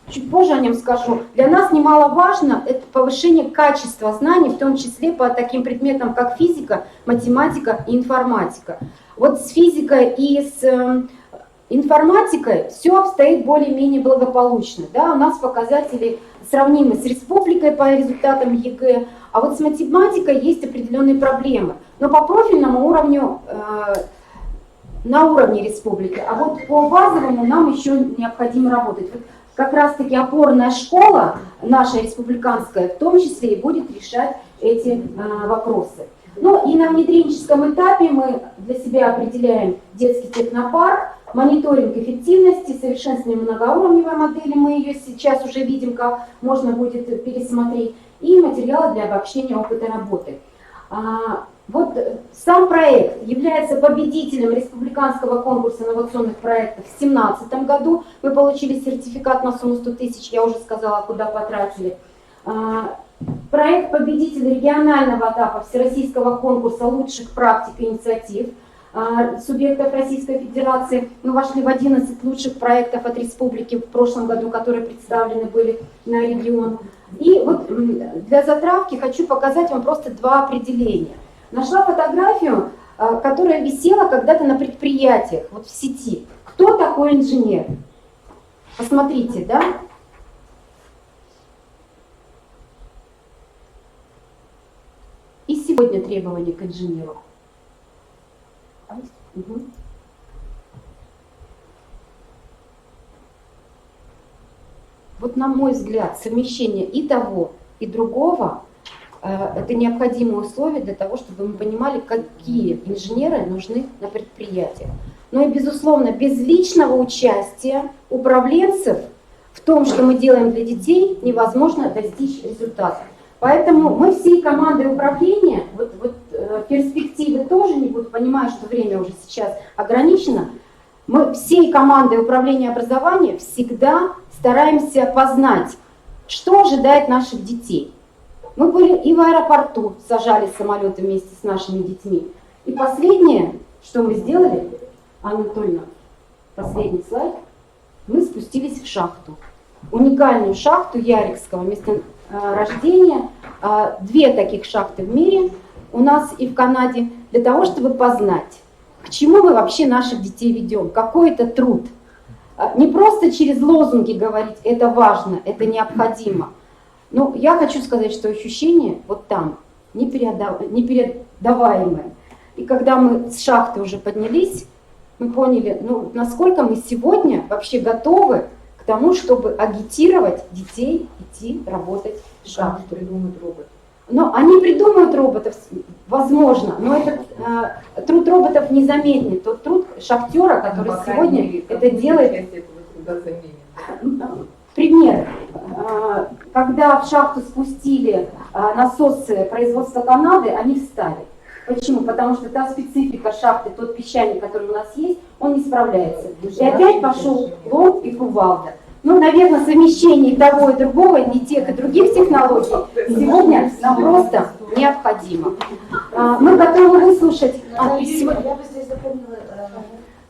чуть позже о нем скажу. Для нас немаловажно это повышение качества знаний, в том числе по таким предметам, как физика, математика и информатика. Вот с физикой и с информатикой все обстоит более-менее благополучно. Да? У нас показатели сравнимы с республикой по результатам ЕГЭ, а вот с математикой есть определенные проблемы. Но по профильному уровню, на уровне республики, а вот по базовому нам еще необходимо работать. Вот как раз-таки опорная школа, наша республиканская, в том числе и будет решать эти вопросы. Ну и на внедренческом этапе мы для себя определяем детский технопарк, мониторинг эффективности, совершенствование многоуровневой модели, мы ее сейчас уже видим, как можно будет пересмотреть, и материалы для обобщения опыта работы. Вот сам проект является победителем республиканского конкурса инновационных проектов в 2017 году. Вы получили сертификат на сумму 100 тысяч, я уже сказала, куда потратили. Проект победитель регионального этапа Всероссийского конкурса лучших практик и инициатив субъектов Российской Федерации. Мы вошли в 11 лучших проектов от республики в прошлом году, которые представлены были на регион. И вот для затравки хочу показать вам просто два определения. Нашла фотографию, которая висела когда-то на предприятиях, вот в сети. Кто такой инженер? Посмотрите, да? И сегодня требования к инженеру. Угу. Вот на мой взгляд, совмещение и того, и другого это необходимые условия для того, чтобы мы понимали, какие инженеры нужны на предприятиях. Но и, безусловно, без личного участия управленцев в том, что мы делаем для детей, невозможно достичь результата. Поэтому мы всей командой управления, перспективы тоже не буду, понимаю, что время уже сейчас ограничено, мы всей командой управления образования всегда стараемся познать, что ожидает наших детей. Мы были и в аэропорту, сажали самолеты вместе с нашими детьми. И последнее, что мы сделали, Анна Анатольевна, последний слайд, мы спустились в шахту. Уникальную шахту Ярикского месторождения, 2 таких шахты в мире у нас и в Канаде, для того, чтобы познать, к чему мы вообще наших детей ведем, какой это труд. Не просто через лозунги говорить, это важно, это необходимо. Но я хочу сказать, что ощущения вот там непередаваемые. И когда мы с шахты уже поднялись, мы поняли, насколько мы сегодня вообще готовы к тому, чтобы агитировать детей идти работать в шахту. Придумают роботы. Но они придумают роботов, возможно, но этот труд роботов незаметный. Тот труд шахтера, который сегодня это делает. Пример. Когда в шахту спустили насосы производства Канады, они встали. Почему? Потому что та специфика шахты, тот песчаник, который у нас есть, он не справляется. И опять пошел лом и кувалда. Наверное, совмещение и того, и другого, и тех, и других технологий сегодня нам просто необходимо. Мы готовы выслушать. Я бы здесь дополнила,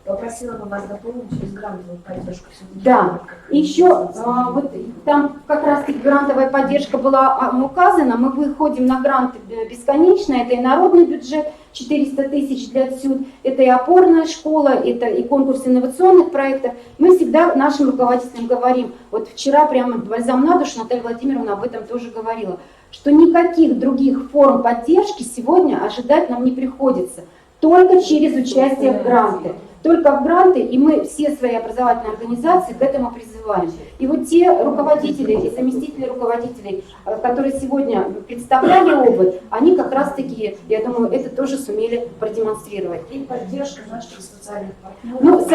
попросила бы вас дополнить через грантовую поддержку. Да, еще вот там как раз-таки грантовая поддержка была указана. Мы выходим на гранты бесконечно. Это и народный бюджет, 400 тысяч для отсюда, это и опорная школа, это и конкурс инновационных проектов. Мы всегда нашим руководителям говорим, вот вчера прямо бальзам на душу Наталья Владимировна об этом тоже говорила, что никаких других форм поддержки сегодня ожидать нам не приходится, только через участие в гранты. Только в гранты, и мы все свои образовательные организации к этому призываем. И вот те руководители и заместители руководителей, которые сегодня представляли опыт, они как раз таки, я думаю, это тоже сумели продемонстрировать. И поддержка наших социальных партнеров.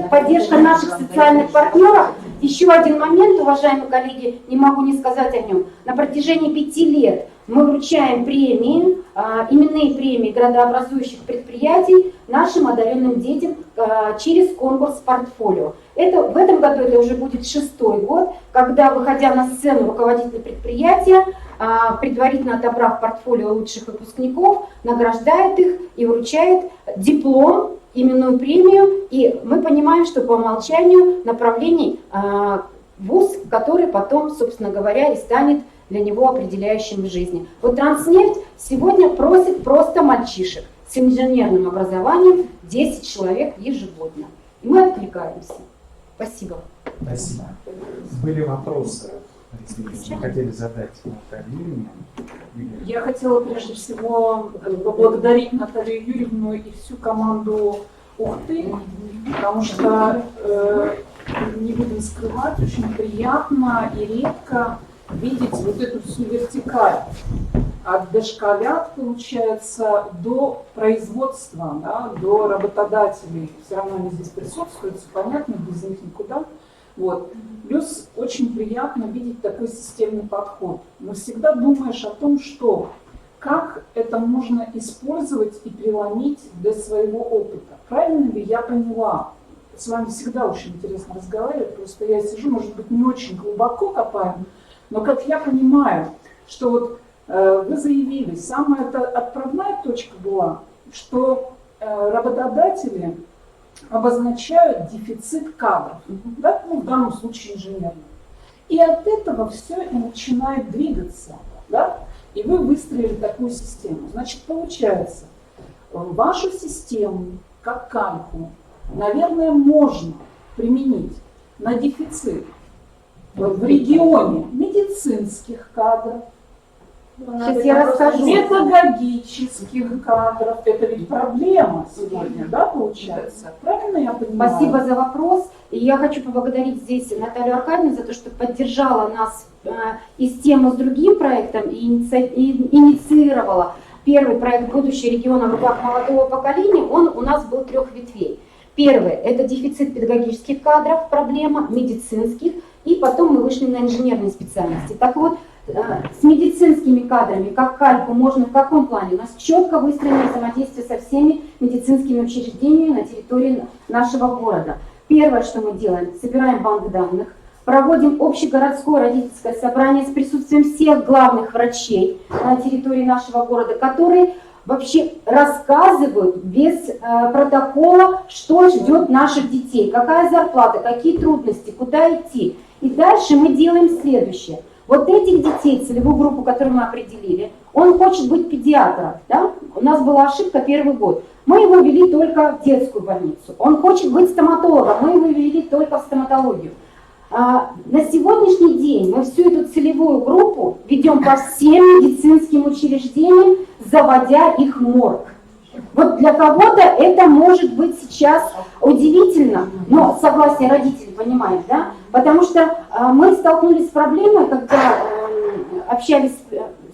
Поддержка наших социальных партнеров. Еще один момент, уважаемые коллеги, не могу не сказать о нем. На протяжении 5 лет мы вручаем премии, именные премии градообразующих предприятий нашим одаренным детям через конкурс «Портфолио». В этом году это уже будет 6-й год, когда, выходя на сцену, руководитель предприятия, предварительно отобрав портфолио лучших выпускников, награждает их и вручает диплом, именную премию. И мы понимаем, что по умолчанию направлений вуз, который потом, собственно говоря, и станет для него определяющим в жизни. Вот Транснефть сегодня просит просто мальчишек с инженерным образованием 10 человек ежегодно. И мы откликаемся. Спасибо. Спасибо. Были вопросы, если вы хотели задать Наталье Юрьевне? Я хотела прежде всего поблагодарить Наталью Юрьевну и всю команду «Ухты», потому что, не будем скрывать, очень приятно и редко видеть вот эту всю вертикаль. От дошколят, получается, до производства, да, до работодателей. Все равно они здесь присутствуют, все понятно, без них никуда. Вот. Плюс очень приятно видеть такой системный подход. Но всегда думаешь о том, что как это можно использовать и преломить для своего опыта. Правильно ли я поняла? С вами всегда очень интересно разговаривать, просто я сижу, может быть, не очень глубоко копаем, но как я понимаю, что вот вы заявили, самая отправная точка была, что работодатели обозначают дефицит кадров, да? Ну, в данном случае инженерных. И от этого все и начинает двигаться. Да? И вы выстроили такую систему. Значит, получается, вашу систему, как кальку, наверное, можно применить на дефицит в регионе медицинских кадров, Сейчас я расскажу. педагогических кадров. Это ведь проблема сегодня, да, получается? Правильно я понимаю? Спасибо за вопрос. И я хочу поблагодарить здесь Наталью Аркадьевну за то, что поддержала нас и с тем, и с другим проектом, и инициировала первый проект «Будущее региона в руках молодого поколения». Он у нас был 3 ветвей. Первый – это дефицит педагогических кадров, проблема медицинских, и потом мы вышли на инженерные специальности. Так вот, с медицинскими кадрами, как кальку, можно в каком плане? У нас четко выстроено взаимодействие со всеми медицинскими учреждениями на территории нашего города. Первое, что мы делаем, собираем банк данных, проводим общегородское родительское собрание с присутствием всех главных врачей на территории нашего города, которые вообще рассказывают без протокола, что ждет наших детей, какая зарплата, какие трудности, куда идти. И дальше мы делаем следующее. Вот этих детей, целевую группу, которую мы определили, он хочет быть педиатром. Да? У нас была ошибка первый год. Мы его ввели только в детскую больницу. Он хочет быть стоматологом, мы его ввели только в стоматологию. На сегодняшний день мы всю эту целевую группу ведем по всем медицинским учреждениям, заводя их в морг. Вот для кого-то это может быть сейчас удивительно, но согласие родителей, понимаете, да? Потому что мы столкнулись с проблемой, когда общались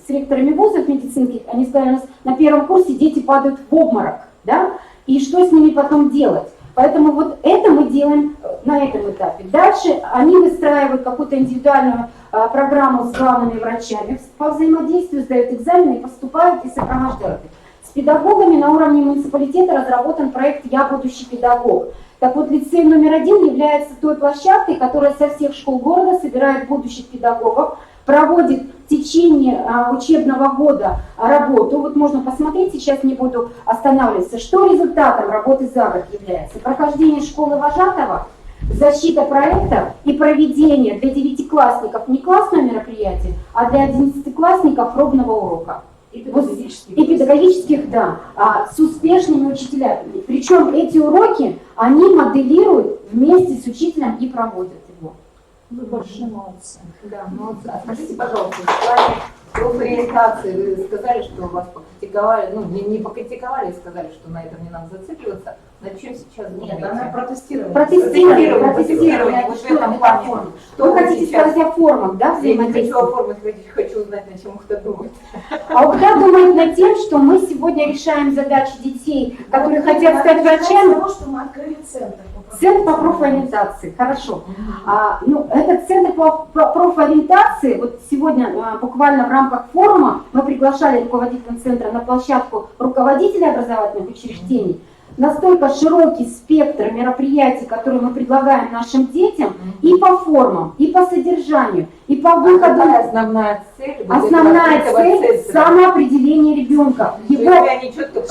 с ректорами вузов медицинских, они сказали, у нас на первом курсе дети падают в обморок, да? И что с ними потом делать? Поэтому вот это мы делаем на этом этапе. Дальше они выстраивают какую-то индивидуальную программу с главными врачами, по взаимодействию сдают экзамены, поступают и сопровождают их. С педагогами на уровне муниципалитета разработан проект «Я будущий педагог». Так вот, лицей номер 1 является той площадкой, которая со всех школ города собирает будущих педагогов, проводит в течение учебного года работу. Вот можно посмотреть, сейчас не буду останавливаться, что результатом работы за год является. Прохождение школы вожатого, защита проекта и проведение для 9-классников не классного мероприятия, а для 11-классников пробного урока. И педагогических, да, с успешными учителями. Причем эти уроки они моделируют вместе с учителем и проводят его. Вы большие молодцы. Да, молодцы. А скажите, пожалуйста, в плане профориентации вы сказали, что вас покритиковали, ну не покритиковали, сказали, что на этом не надо зацикливаться. Над чем сейчас думаете? Нет, она протестировала. Протестирование вот в этом плане. Вы хотите сказать о формах, да, взаимодействия? Я не хочу о формах, хочу узнать, над чем УХТА думает. А УХТА думает над тем, что мы сегодня решаем задачи детей, которые хотят стать врачами. Потому что мы открыли центр. Центр по профориентации, хорошо. Этот центр по профориентации, вот сегодня буквально в рамках форума мы приглашали руководителя центра на площадку руководителей образовательных учреждений. Настолько широкий спектр мероприятий, которые мы предлагаем нашим детям, и по формам, и по содержанию, и по выходу. Основная цель? Основная цель – самоопределение ребенка. Его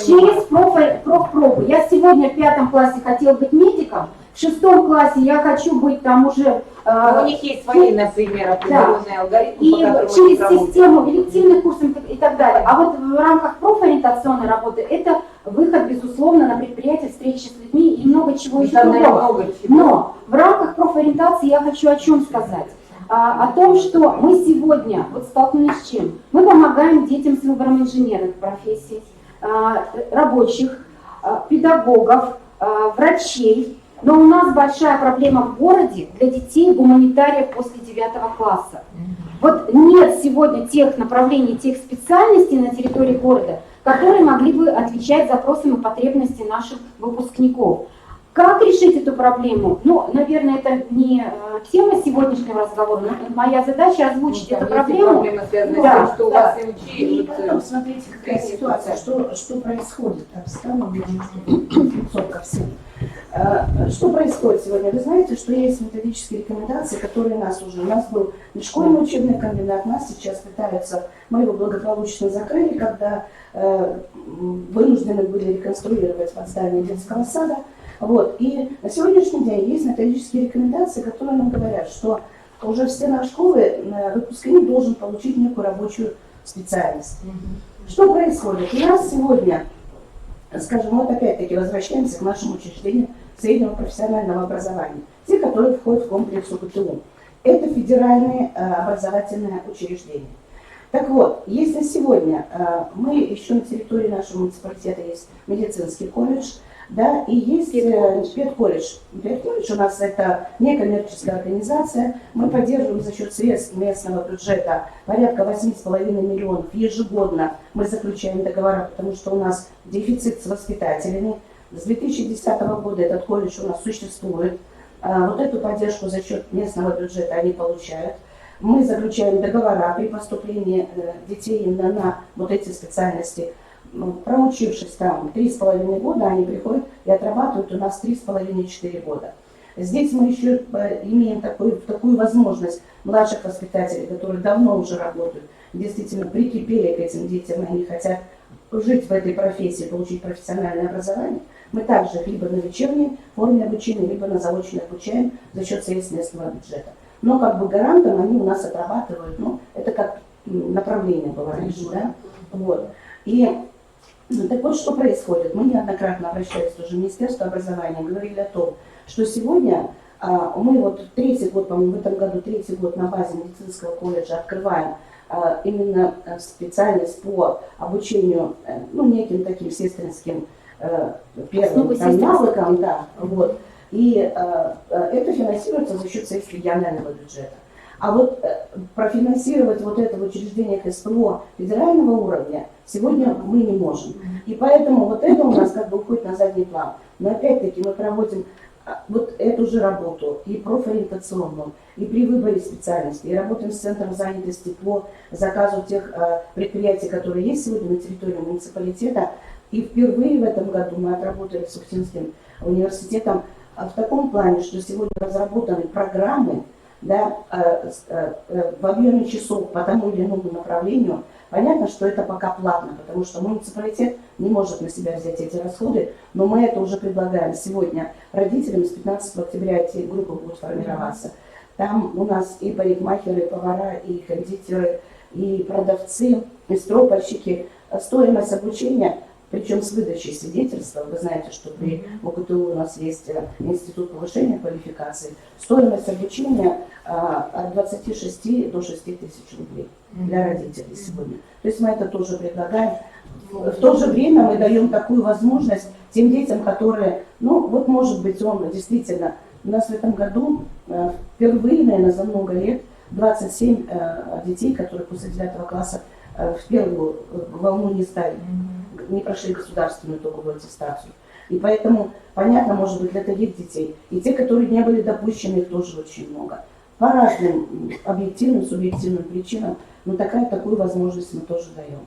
через профпробу. Я сегодня в 5 классе хотела быть медиком, в 6 классе я хочу быть там уже... у них есть свои, например, определенные алгоритмы, и через систему элективных курсов и так далее. А вот в рамках профориентационной работы это выход, безусловно, на предприятие, встречи с людьми и много чего еще Там, наверное, другого. много чего. Но в рамках профориентации я хочу о чем сказать. О том, что мы сегодня вот столкнулись с чем? Мы помогаем детям с выбором инженерных профессий, рабочих, педагогов, врачей. Но у нас большая проблема в городе для детей гуманитариев после 9 класса. Вот нет сегодня тех направлений, тех специальностей на территории города, которые могли бы отвечать запросам и потребностям наших выпускников. Как решить эту проблему? Ну, наверное, это не тема сегодняшнего разговора, но моя задача озвучить эту проблему. Проблема связана Да, с тем, что у вас и И учили. потом, смотрите, какая ситуация, что происходит. Так, встану, лицо ко всем. Что происходит сегодня? Вы знаете, что есть методические рекомендации, которые у нас был школьный учебный комбинат, нас сейчас пытаются, мы его благополучно закрыли, когда вынуждены были реконструировать под здание детского сада. Вот. И на сегодняшний день есть методические рекомендации, которые нам говорят, что уже в стенах школы выпускник должен получить некую рабочую специальность. Что происходит? У нас сегодня, скажем, вот опять-таки возвращаемся к нашим учреждениям среднего профессионального образования, те, которые входят в комплекс УПТУ. Это федеральные образовательные учреждения. Так вот, если сегодня мы еще на территории нашего муниципалитета есть медицинский колледж, да, и есть педколледж. Педколледж у нас это некоммерческая организация. Мы поддерживаем за счет средств местного бюджета порядка 8,5 миллионов ежегодно. Мы заключаем договора, потому что у нас дефицит с воспитателями. С 2010 года этот колледж у нас существует. Вот эту поддержку за счет местного бюджета они получают. Мы заключаем договора при поступлении детей именно на вот эти специальности. Проучившись там 3,5 года, они приходят и отрабатывают у нас 3,5-4 года. Здесь мы еще имеем такую возможность младших воспитателей, которые давно уже работают, действительно прикипели к этим детям, они хотят жить в этой профессии, получить профессиональное образование. Мы также либо на вечерней форме обучения, либо на заочной обучаем за счет средств местного бюджета. Но как бы гарантом они у нас отрабатывают, ну, это как направление было раньше, да? Вот. И так вот, что происходит? Мы неоднократно обращались тоже в Министерство образования, говорили о том, что сегодня мы вот третий год, по-моему, в этом году третий год на базе медицинского колледжа открываем именно специальность по обучению, ну, неким таким сестринским первым там, навыкам, да, вот. И это финансируется за счет средств регионального бюджета. А вот профинансировать вот это в учреждениях СПО федерального уровня сегодня мы не можем. И поэтому вот это у нас как бы уходит на задний план. Но опять-таки мы проводим вот эту же работу и профориентационную, и при выборе специальности, и работаем с центром занятости по заказу тех предприятий, которые есть сегодня на территории муниципалитета. И впервые в этом году мы отработали с Ухтинским университетом в таком плане, что сегодня разработаны программы, да, в объеме часов по тому или иному направлению. Понятно, что это пока платно, потому что муниципалитет не может на себя взять эти расходы, но мы это уже предлагаем сегодня родителям. С 15 октября эти группы будут формироваться. Там у нас и парикмахеры, и повара, и кондитеры, и продавцы, и стропольщики. Стоимость обучения, причем с выдачей свидетельства, вы знаете, что при УКТУ у нас есть институт повышения квалификации, стоимость обучения от 26 до 6 тысяч рублей для родителей сегодня. То есть мы это тоже предлагаем. В то же время мы даем такую возможность тем детям, которые, ну вот может быть он действительно, у нас в этом году впервые, наверное, за много лет 27 детей, которые после 9 класса в первую волну не сдали, не прошли государственную итоговую аттестацию. И поэтому, понятно, может быть, для таких детей. И те, которые не были допущены, их тоже очень много. По разным объективным, субъективным причинам, но такую возможность мы тоже даем.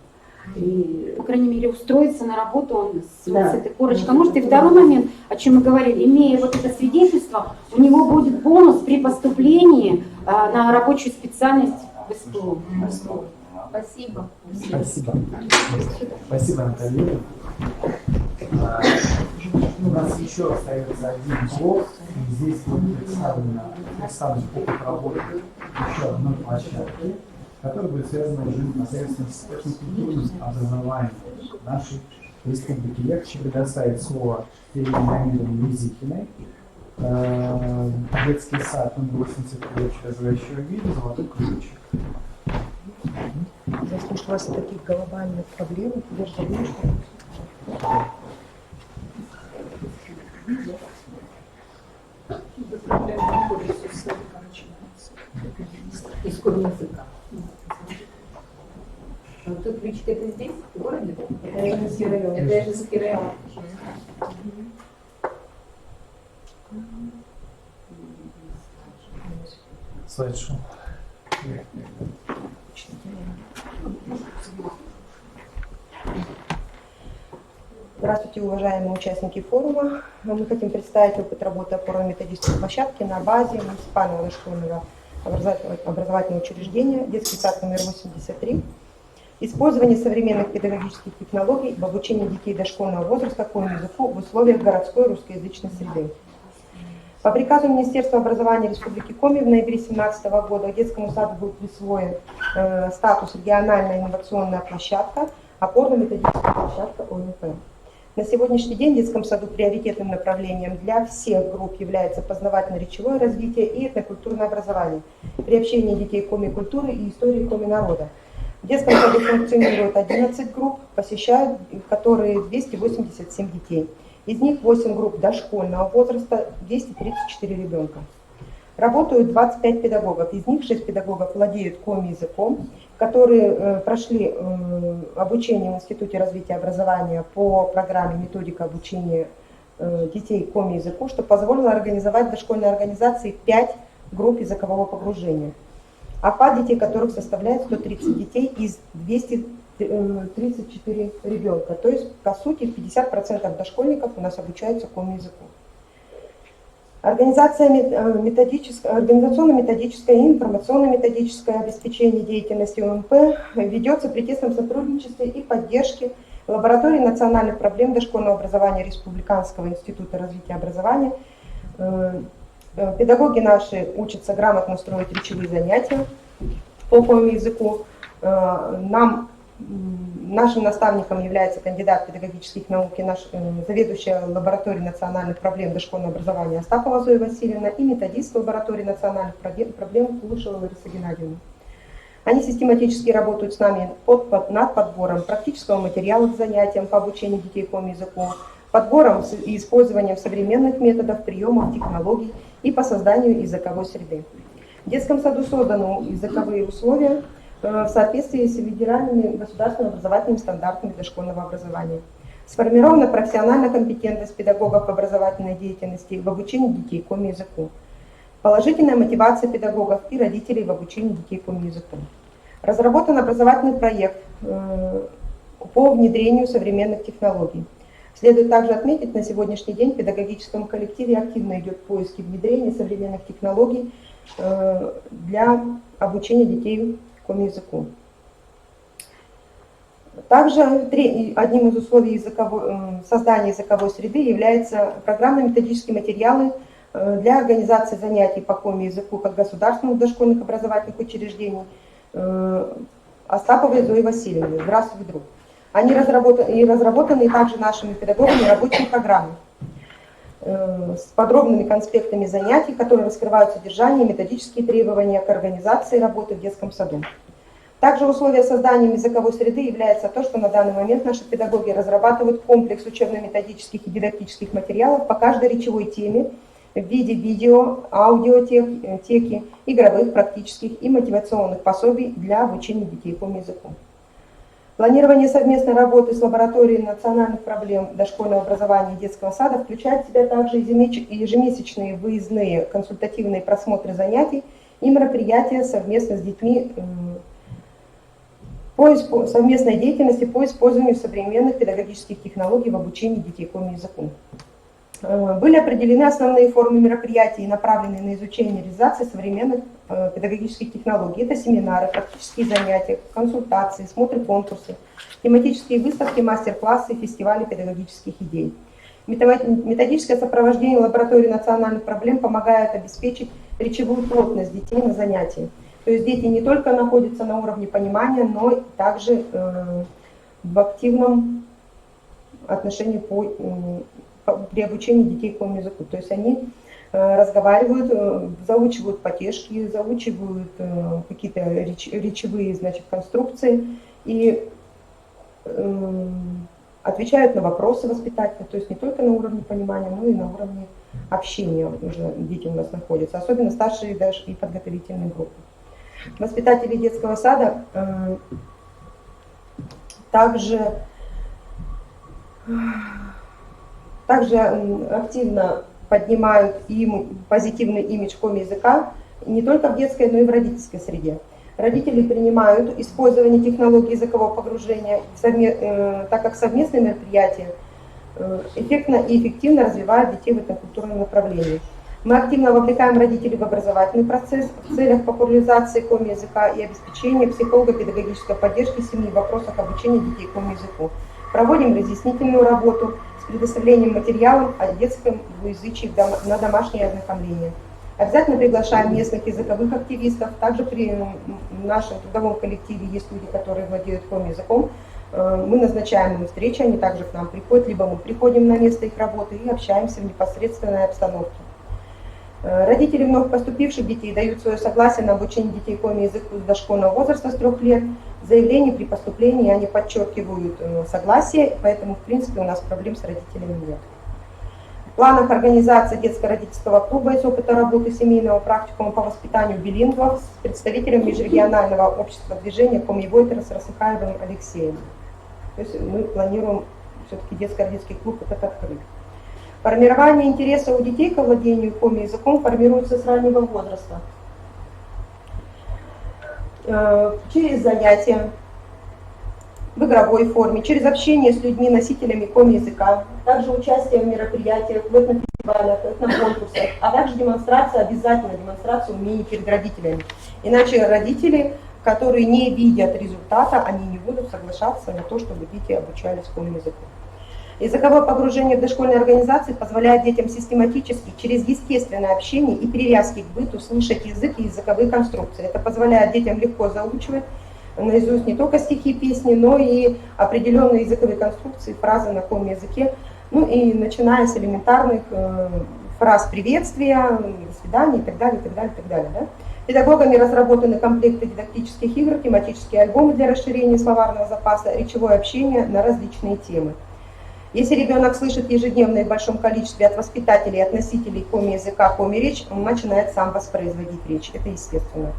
И... По крайней мере, устроиться на работу он с этой корочкой. Может, и второй момент, о чем мы говорили, имея вот это свидетельство, у него будет бонус при поступлении на рабочую специальность в СПО. Спасибо. Спасибо. Спасибо, Наталья. У нас еще остается один блок. Здесь будет представлен опыт работы еще одной площадки, которая будет связана уже непосредственно с технико-культурным образованием нашей Республики. Я хочу предоставить слово Елене Леонидовне Мизихиной. Детский сад номер 83 развивающего вида «Золотой ключик». Я слышала о таких глобальных проблемах. Я же говорю, что... Исход языка. Вот тут ключик это здесь, в городе? Это Ижевский район. Это Ижевский район. Слайд-шоу. Здравствуйте, уважаемые участники форума. Мы хотим представить опыт работы опорно-методической площадки на базе муниципального дошкольного образовательного учреждения, детский сад номер 83. Использование современных педагогических технологий в обучении детей дошкольного возраста коми языку в условиях городской русскоязычной среды. По приказу Министерства образования Республики Коми в ноябре 2017 года детскому саду был присвоен статус региональная инновационная площадка, опорно-методическая площадка ОМП. На сегодняшний день в детском саду приоритетным направлением для всех групп является познавательно-речевое развитие и этнокультурное образование, приобщение детей коми-культуры и истории коми-народа. В детском саду функционирует 11 групп, посещают которые 287 детей. Из них 8 групп дошкольного возраста, 234 ребенка. Работают 25 педагогов, из них 6 педагогов владеют коми-языком, которые прошли обучение в Институте развития образования по программе «Методика обучения детей коми-языку», что позволило организовать в дошкольной организации 5 групп языкового погружения. Охват детей, которых составляет 130 детей из 234 ребенка. То есть, по сути, 50% дошкольников у нас обучаются коми-языку. Организационно-методическое и информационно-методическое обеспечение деятельности ОМП ведется при тесном сотрудничестве и поддержке лаборатории национальных проблем дошкольного образования Республиканского института развития образования. Педагоги наши учатся грамотно строить речевые занятия по коми-языку. Нашим наставником является кандидат педагогических наук и заведующая лабораторией национальных проблем дошкольного образования Остапова Зоя Васильевна и методист лаборатории национальных проблем Кулышева Лариса Геннадьевна. Они систематически работают с нами над подбором практического материала к занятиям по обучению детей коми-языку, подбором и использованием современных методов, приемов, технологий и по созданию языковой среды. В детском саду созданы языковые условия в соответствии с федеральными государственными образовательными стандартами дошкольного образования. Сформирована профессиональная компетентность педагогов в образовательной деятельности в обучении детей коми-языку. Положительная мотивация педагогов и родителей в обучении детей коми-языку. Разработан образовательный проект по внедрению современных технологий. Следует также отметить, на сегодняшний день в педагогическом коллективе активно идет поиск и внедрение современных технологий для обучения детей коми-языку. Также одним из условий создания языковой среды является программно-методические материалы для организации занятий по коми-языку как государственных дошкольных образовательных учреждений Остаповой Зои Васильевны. Здравствуй, друг. Они разработаны также нашими педагогами рабочие программы с подробными конспектами занятий, которые раскрывают содержание и методические требования к организации работы в детском саду. Также условием создания языковой среды является то, что на данный момент наши педагоги разрабатывают комплекс учебно-методических и дидактических материалов по каждой речевой теме в виде видео, аудиотеки, игровых, практических и мотивационных пособий для обучения детей коми-языку. Планирование совместной работы с лабораторией национальных проблем дошкольного образования и детского сада включает в себя также ежемесячные выездные консультативные просмотры занятий и мероприятия совместно с детьми по совместной деятельности по использованию современных педагогических технологий в обучении детей коми-языку. Были определены основные формы мероприятий, направленные на изучение и реализацию современных педагогических технологий. Это семинары, практические занятия, консультации, смотры, конкурсы, тематические выставки, мастер-классы, фестивали педагогических идей. Методическое сопровождение лаборатории национальных проблем помогает обеспечить речевую плотность детей на занятии. То есть дети не только находятся на уровне понимания, но и также в активном отношении при обучении детей комязыку. То есть они разговаривают, заучивают потешки, заучивают какие-то речевые, значит, конструкции и отвечают на вопросы воспитателя, то есть не только на уровне понимания, но и на уровне общения уже дети у нас находятся, особенно старшие даже и подготовительные группы. Воспитатели детского сада также активно поднимают позитивный имидж коми-языка не только в детской, но и в родительской среде. Родители принимают использование технологий языкового погружения, так как совместные мероприятия эффектно и эффективно развивают детей в этом культурном направлении. Мы активно вовлекаем родителей в образовательный процесс в целях популяризации коми-языка и обеспечения психолого-педагогической поддержки семьи в вопросах обучения детей коми-языку. Проводим разъяснительную работу с предоставлением материалов о детском двуязычии на домашнее ознакомление. Обязательно приглашаем местных языковых активистов. Также при нашем трудовом коллективе есть люди, которые владеют коми-языком. Мы назначаем им встречи, они также к нам приходят, либо мы приходим на место их работы и общаемся в непосредственной обстановке. Родители вновь поступивших детей дают свое согласие на обучение детей коми-языку с дошкольного возраста с 3 лет. В заявлении при поступлении они подчеркивают согласие, поэтому в принципе у нас проблем с родителями нет. В планах организации детско-родительского клуба из опыта работы семейного практикума по воспитанию билингвов с представителем межрегионального общества движения Коми-Войтерс Расыхаевым Алексеем. То есть мы планируем все-таки детско-родительский клуб этот открыть. Формирование интереса у детей к владению коми-языком формируется с раннего возраста. Через занятия в игровой форме, через общение с людьми, носителями коми-языка, также участие в мероприятиях, в этнофестивалях, этноконкурсах, а также демонстрация, обязательно демонстрация умений перед родителями. Иначе родители, которые не видят результата, они не будут соглашаться на то, чтобы дети обучались коми-языку. Языковое погружение в дошкольные организации позволяет детям систематически, через естественное общение и привязки к быту слышать язык и языковые конструкции. Это позволяет детям легко заучивать наизусть не только стихи, песни, но и определенные языковые конструкции, фразы на коми-языке, ну и начиная с элементарных фраз приветствия, до свидания и так далее, и так далее, и так далее. Да? Педагогами разработаны комплекты дидактических игр, тематические альбомы для расширения словарного запаса, речевое общение на различные темы. Если ребенок слышит ежедневно и в большом количестве от воспитателей и от носителей коми-языка, коми-речь, он начинает сам воспроизводить речь. Это естественно.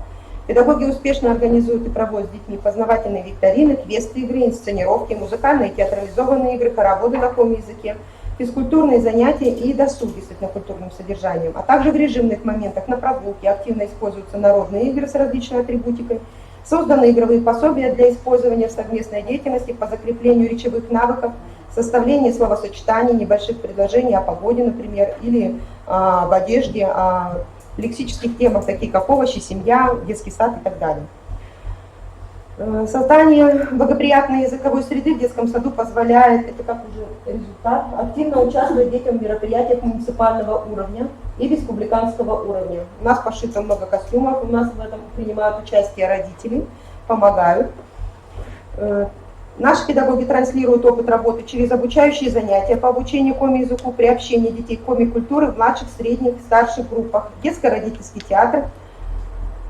Педагоги успешно организуют и проводят с детьми познавательные викторины, квест-игры, инсценировки, музыкальные и театрализованные игры, хороводы на коми-языке, физкультурные занятия и досуги с этнокультурным содержанием, а также в режимных моментах на прогулке активно используются народные игры с различной атрибутикой, созданы игровые пособия для использования в совместной деятельности по закреплению речевых навыков, составление словосочетаний, небольших предложений о погоде, например, или об одежде, о лексических темах, таких как овощи, семья, детский сад и так далее. Создание благоприятной языковой среды в детском саду позволяет, это как уже результат, активно участвовать детям в мероприятиях муниципального уровня и республиканского уровня. У нас пошито много костюмов, у нас в этом принимают участие родители, помогают. Наши педагоги транслируют опыт работы через обучающие занятия по обучению коми-языку, приобщение детей к коми-культуре в младших, средних, старших группах, детско-родительский театр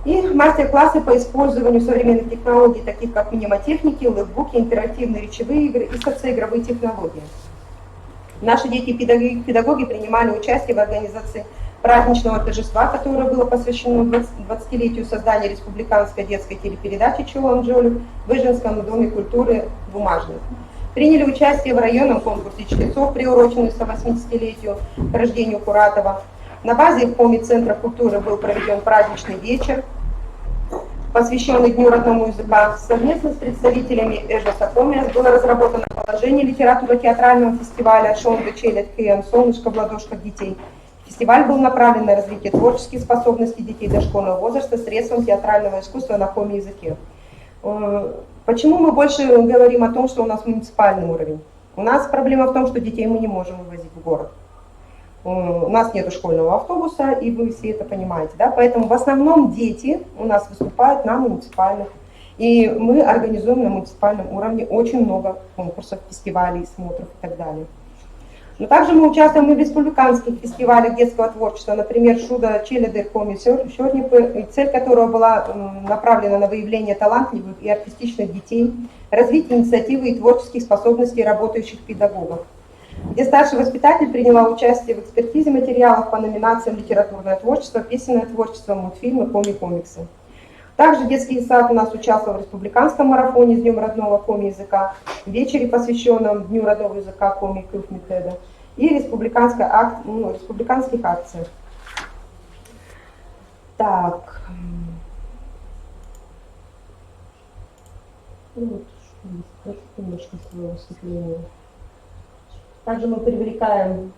и мастер-классы по использованию современных технологий, таких как мнемотехники, лэпбуки, интерактивные речевые игры и социоигровые технологии. Наши дети и педагоги принимали участие в организации праздничного торжества, которое было посвящено 20-летию создания республиканской детской телепередачи «Чулан-Джолю» в Выженском доме культуры «Бумажник». Приняли участие в районном конкурсе чтецов, приуроченном 180-летию к рождению Куратова. На базе Коми-центра культуры был проведен праздничный вечер, посвященный Дню родному языка. Совместно с представителями Эжоса Комиас было разработано положение литературо-театрального фестиваля «Шонга Челет Киан Солнышко в ладошках детей». Фестиваль был направлен на развитие творческих способностей детей дошкольного возраста средством театрального искусства на коми-языке. Почему мы больше говорим о том, что у нас муниципальный уровень? У нас проблема в том, что детей мы не можем вывозить в город. У нас нет школьного автобуса, и вы все это понимаете. Да? Поэтому в основном дети у нас выступают на муниципальных. И мы организуем на муниципальном уровне очень много конкурсов, фестивалей, смотров и так далее. Но также мы участвуем и в республиканских фестивалях детского творчества, например, «Шуда Челедер Коми Сёрнипы», цель которого была направлена на выявление талантливых и артистичных детей, развитие инициативы и творческих способностей работающих педагогов, где старший воспитатель приняла участие в экспертизе материалов по номинациям «Литературное творчество», «Песенное творчество», «Мультфильмы», «Коми-комиксы». Также детский сад у нас участвовал в республиканском марафоне с Днем родного коми-языка, в вечере, посвященном Дню родного языка коми-кюф-метеда, и республиканских акциях. Так. Немножко своего выступления. Также мы привлекаем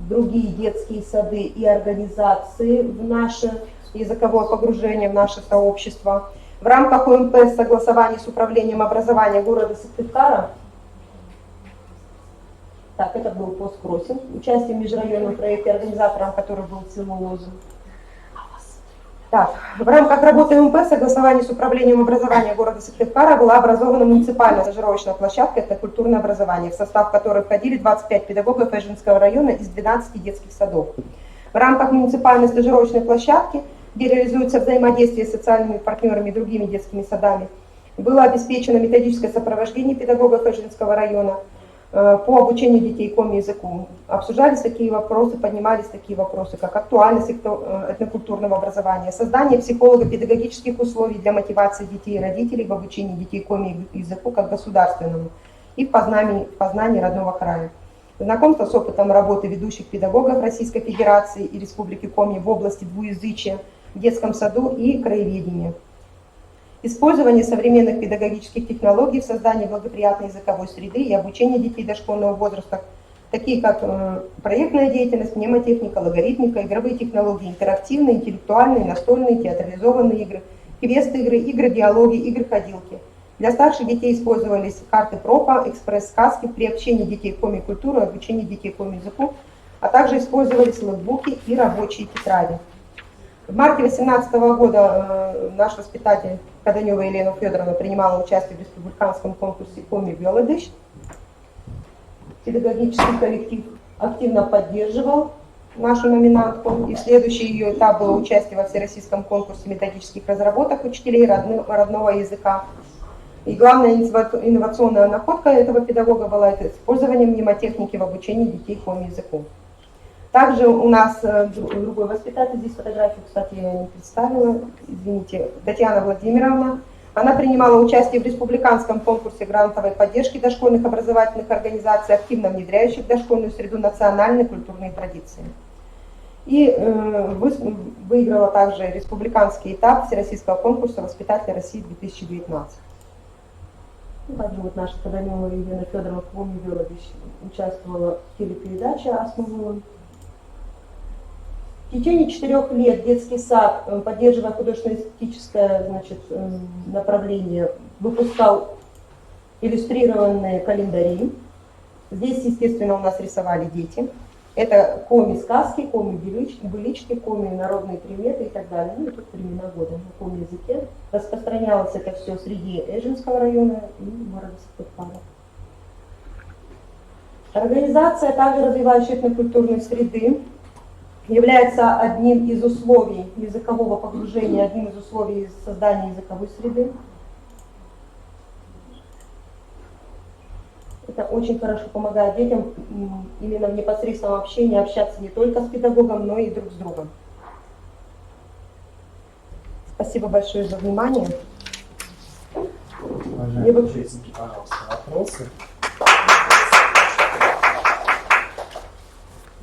другие детские сады и организации в наше языковое погружение, в наше сообщество. В рамках ОМП согласования с управлением образования города Сыктывкара, так, это был посткроссинг, участие в межрайонном проекте, организатором которого был село Лозу. Так, в рамках работы МП согласования с управлением образования города Сыктывкара была образована муниципальная стажировочная площадка «Это культурное образование», в состав которой входили 25 педагогов Эжинского района из 12 детских садов. В рамках муниципальной стажировочной площадки, где реализуется взаимодействие с социальными партнерами и другими детскими садами, было обеспечено методическое сопровождение педагогов Эжинского района по обучению детей коми-языку. Обсуждались такие вопросы, поднимались такие вопросы, как актуальность этнокультурного образования, создание психолого-педагогических условий для мотивации детей и родителей в обучении детей коми-языку как государственному и в познании родного края. Знакомство с опытом работы ведущих педагогов Российской Федерации и Республики Коми в области двуязычия, в детском саду и краеведения. Использование современных педагогических технологий в создании благоприятной языковой среды и обучения детей дошкольного возраста, такие как проектная деятельность, мнемотехника, логарифмика, игровые технологии, интерактивные, интеллектуальные, настольные, театрализованные игры, квест-игры, игры-диалоги, игры-ходилки. Для старших детей использовались карты ПРОПа, экспресс-сказки при общении детей коми-культуры, обучении детей коми-языку, а также использовались лэпбуки и рабочие тетради. В марте 2018 года наш воспитатель Каданева Елена Федоровна принимала участие в республиканском конкурсе «Коми Белодыш». Педагогический коллектив активно поддерживал нашу номинантку, и следующий ее этап был участие во всероссийском конкурсе методических разработок учителей родного языка. И главная инновационная находка этого педагога была это использование мнемотехники в обучении детей коми-языку. Также у нас другой воспитатель, здесь фотографию, кстати, я не представила, извините, Татьяна Владимировна. Она принимала участие в республиканском конкурсе грантовой поддержки дошкольных образовательных организаций, активно внедряющих в дошкольную среду национальные культурные традиции. И выиграла также республиканский этап всероссийского конкурса «Воспитатель России 2019». Также вот наша Каданева Елена Федоровна Коми Белодыш участвовала в телепередаче «Основу». В течение 4 лет детский сад, поддерживая художественно-эстетическое направление, выпускал иллюстрированные календари. Здесь, естественно, у нас рисовали дети. Это коми-сказки, коми-былички, коми-народные приметы и так далее. Ну и тут времена года на коми-языке. Распространялось это все среди Эжинского района и города Сыктывкара. Организация, также развивающая этнокультурные среды, является одним из условий языкового погружения, одним из условий создания языковой среды. Это очень хорошо помогает детям именно в непосредственном общении общаться не только с педагогом, но и друг с другом. Спасибо большое за внимание. Уважаемые участники, пожалуйста, вопросы.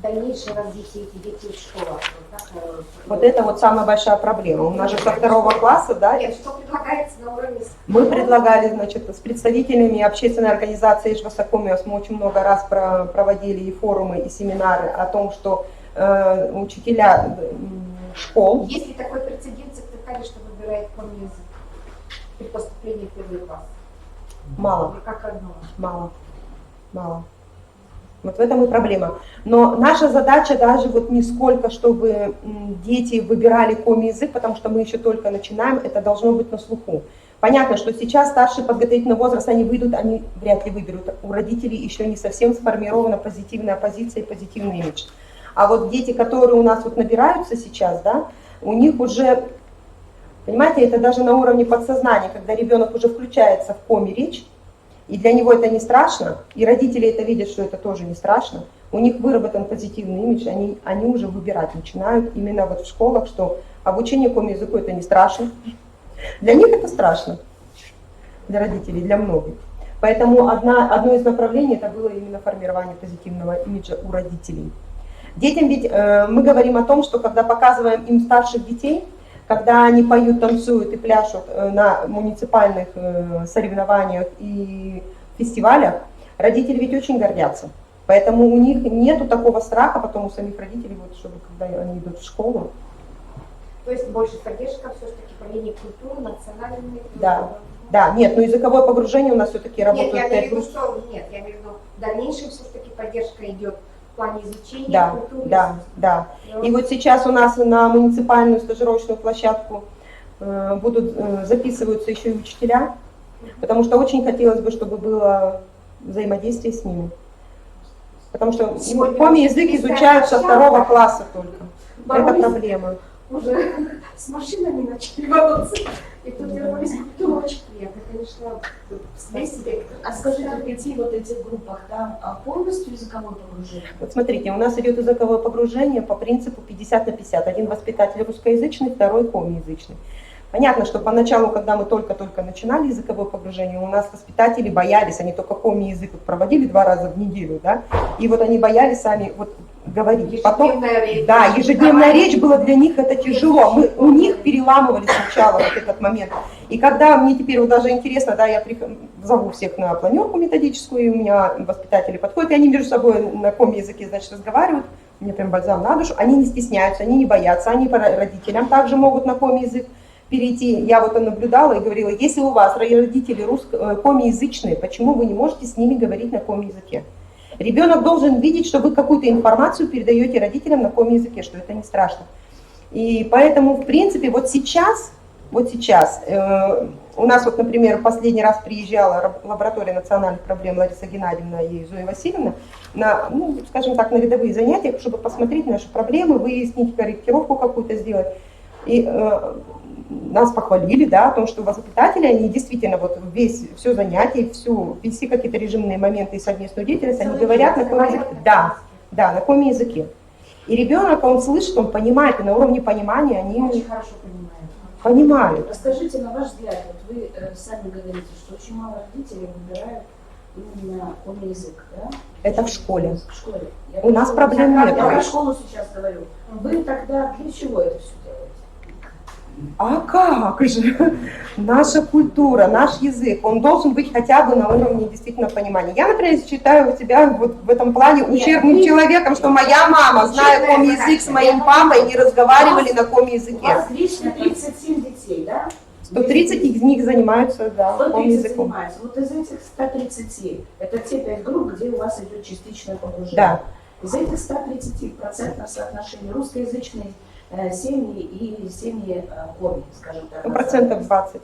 Дальнейшее развитие этих детей в школах. Вот это вот самая большая проблема. У нас же со 2 класса, да? Нет, что предлагается на уровне... Мы предлагали, с представителями общественной организации «Ижвасакомиос» мы очень много раз проводили и форумы, и семинары о том, что учителя школ... Есть ли такой прецедент в Сыктывкаре, что выбирает коми-язык при поступлении в 1 класс? Мало. Или как родного? Мало. Вот в этом и проблема. Но наша задача даже вот не сколько, чтобы дети выбирали коми-язык, потому что мы еще только начинаем, это должно быть на слуху. Понятно, что сейчас старший подготовительный возраст, они выйдут, они вряд ли выберут. У родителей еще не совсем сформирована позитивная позиция и позитивный имидж. А вот дети, которые у нас вот набираются сейчас, да, у них уже, понимаете, это даже на уровне подсознания, когда ребенок уже включается в коми-речь, и для него это не страшно, и родители это видят, что это тоже не страшно, у них выработан позитивный имидж, они уже выбирать начинают именно вот в школах, что обучение коми-языку это не страшно. Для них это страшно, для родителей, для многих. Поэтому одно из направлений это было именно формирование позитивного имиджа у родителей. Детям ведь мы говорим о том, что когда показываем им старших детей, когда они поют, танцуют и пляшут на муниципальных соревнованиях и фестивалях, родители ведь очень гордятся. Поэтому у них нету такого страха потом у самих родителей, вот, чтобы когда они идут в школу. То есть больше поддержка все-таки по линии культуры, национальной. Да, да, нет, но языковое погружение у нас все-таки работает. Нет, я имею в виду, что я имею в виду, дальнейшая все-таки поддержка идет в плане изучения да, культуры. Да, да. И вот сейчас у нас на муниципальную стажировочную площадку записываются еще и учителя, потому что очень хотелось бы, чтобы было взаимодействие с ними. Потому что коми-язык изучают со 2 класса только. Это проблема. Уже с машинами начали бороться, и тут вернулись культурочки. Это, конечно, весь спектр. А скажите, в 5 вот этих группах там полностью языковое погружение? Вот смотрите, у нас идет языковое погружение по принципу 50 на 50. Один воспитатель русскоязычный, второй коми-язычный. Понятно, что поначалу, когда мы только-только начинали языковое погружение, у нас воспитатели боялись, они только коми-язык проводили 2 раза в неделю, да, и вот они боялись сами вот говорить. Потом, да, ежедневная речь была для них это тяжело. Мы у них переламывали сначала вот этот момент. И когда мне теперь вот даже интересно, да, я зову всех на планерку методическую, и у меня воспитатели подходят, и они между собой на коми-языке, значит, разговаривают. Мне прям бальзам на душу. Они не стесняются, они не боятся, они по родителям также могут на коми-язык перейти. Я вот наблюдала и говорила, если у вас родители коми-язычные, почему вы не можете с ними говорить на коми-языке? Ребенок должен видеть, что вы какую-то информацию передаете родителям на коми-языке, что это не страшно. И поэтому, в принципе, вот сейчас у нас вот, например, последний раз приезжала лаборатория национальных проблем Лариса Геннадьевна и Зоя Васильевна на, ну, скажем так, на рядовые занятия, чтобы посмотреть наши проблемы, выяснить корректировку какую-то сделать. И нас похвалили, да, о том, что воспитатели, они действительно вот все занятие, все какие-то режимные моменты и совместную деятельность, они говорят на коми-языке. Да, на коми-языке. И ребенок, он слышит, он понимает, и на уровне понимания они очень хорошо понимают. Понимают. Расскажите, на ваш взгляд, вот вы сами говорите, что очень мало родителей выбирают именно коми-язык, да? Это в школе. В школе. У нас проблем нет. Я про школу сейчас говорю. Вы тогда для чего это все делаете? А как же? Наша культура, наш язык, он должен быть хотя бы на уровне действительно понимания. Я, например, считаю себя вот в этом плане ущербным человеком, что моя мама, зная коми-язык с моим папой, не разговаривали на коми-языке. У вас лично 37 детей, да? 130 из них занимаются, да, 130 коми-языком. занимаются. Вот из этих 130, это те 5 групп, где у вас идет частичное погружение. Да. Из этих 130% соотношение русскоязычные семьи и семьи коми, скажем так. Ну, 20%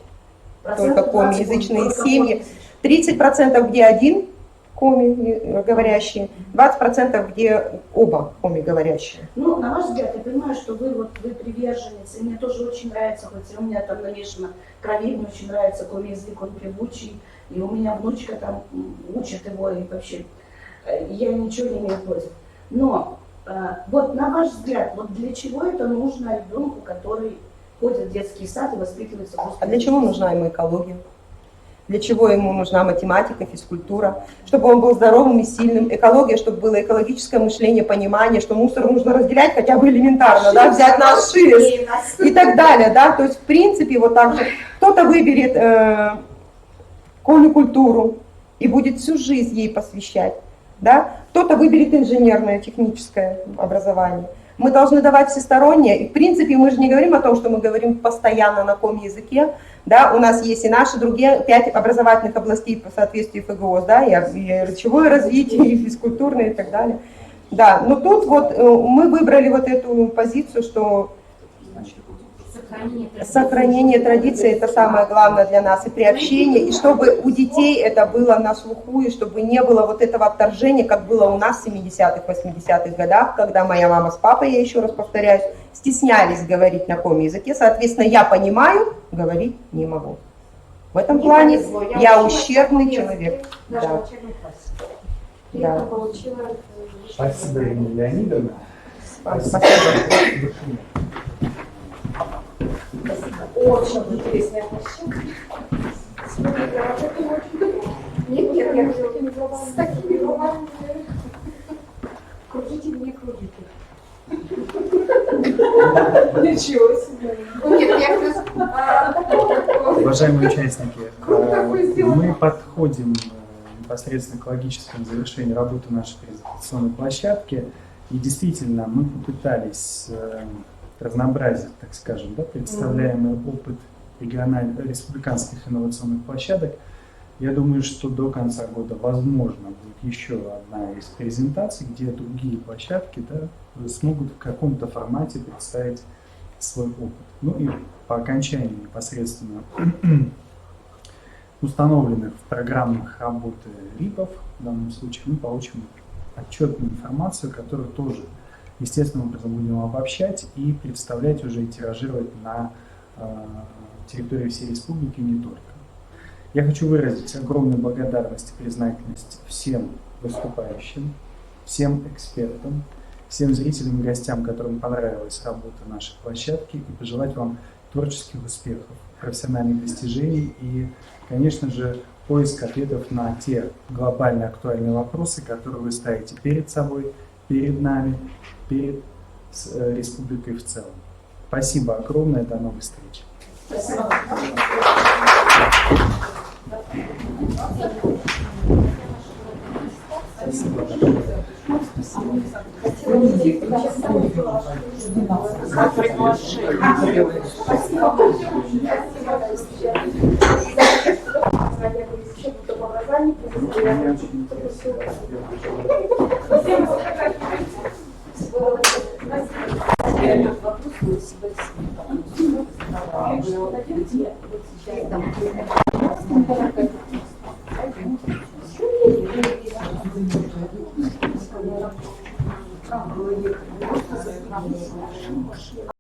только коми-язычные семьи. 30% где один коми говорящий, 20% где оба коми говорящие. Ну, на ваш взгляд, я понимаю, что вы приверженец, и мне тоже очень нравится, хоть у меня там намешано крови, мне очень нравится коми-язык, он певучий, и у меня внучка там учит его, и вообще я ничего не имею против. Но вот на ваш взгляд, вот для чего это нужно ребенку, который ходит в детский сад и воспитывается в русском А для чего нужна ему экология? Для чего ему нужна математика, физкультура? Чтобы он был здоровым и сильным. Экология, чтобы было экологическое мышление, понимание, что мусор нужно разделять хотя бы элементарно, да, взять на ШИС и так далее. Да? То есть, в принципе, вот так же кто-то выберет коми-культуру и будет всю жизнь ей посвящать. Да? Кто-то выберет инженерное, техническое образование. Мы должны давать всестороннее. И в принципе мы же не говорим о том, что мы говорим постоянно на коми-языке. Да, у нас есть и наши другие 5 образовательных областей по соответствию ФГОС, да, и речевое развитие, и физкультурное и так далее. Да, но тут вот мы выбрали вот эту позицию, что сохранение традиции – это самое главное для нас, и приобщение, и чтобы у детей это было на слуху, и чтобы не было вот этого отторжения, как было у нас в 70-х, 80-х годах, когда моя мама с папой, я еще раз повторяюсь, стеснялись говорить на каком языке, соответственно, я понимаю, говорить не могу. В этом плане я ущербный человек. Да. Да. Спасибо, Ирина Леонидовна. Спасибо. Очень интересная площадка. Нет, я с такими головами. Крутите мне крутите. Ничего себе. Нет, я просто... Уважаемые участники, мы подходим непосредственно к логическому завершению работы нашей презентационной площадки. И действительно, мы попытались разнообразить, так скажем, да, представляемый опыт республиканских инновационных площадок. Я думаю, что до конца года, возможно, будет еще одна из презентаций, где другие площадки, да, смогут в каком-то формате представить свой опыт. Ну и по окончании непосредственно установленных в программах работы РИПов, в данном случае, мы получим отчетную информацию, которую тоже естественным образом будем обобщать и представлять уже и тиражировать на территории всей республики, не только. Я хочу выразить огромную благодарность и признательность всем выступающим, всем экспертам, всем зрителям и гостям, которым понравилась работа нашей площадки, и пожелать вам творческих успехов, профессиональных достижений и, конечно же, поиск ответов на те глобальные актуальные вопросы, которые вы ставите перед собой, перед нами, перед республикой в целом. Спасибо огромное, до новых встреч. Спасибо.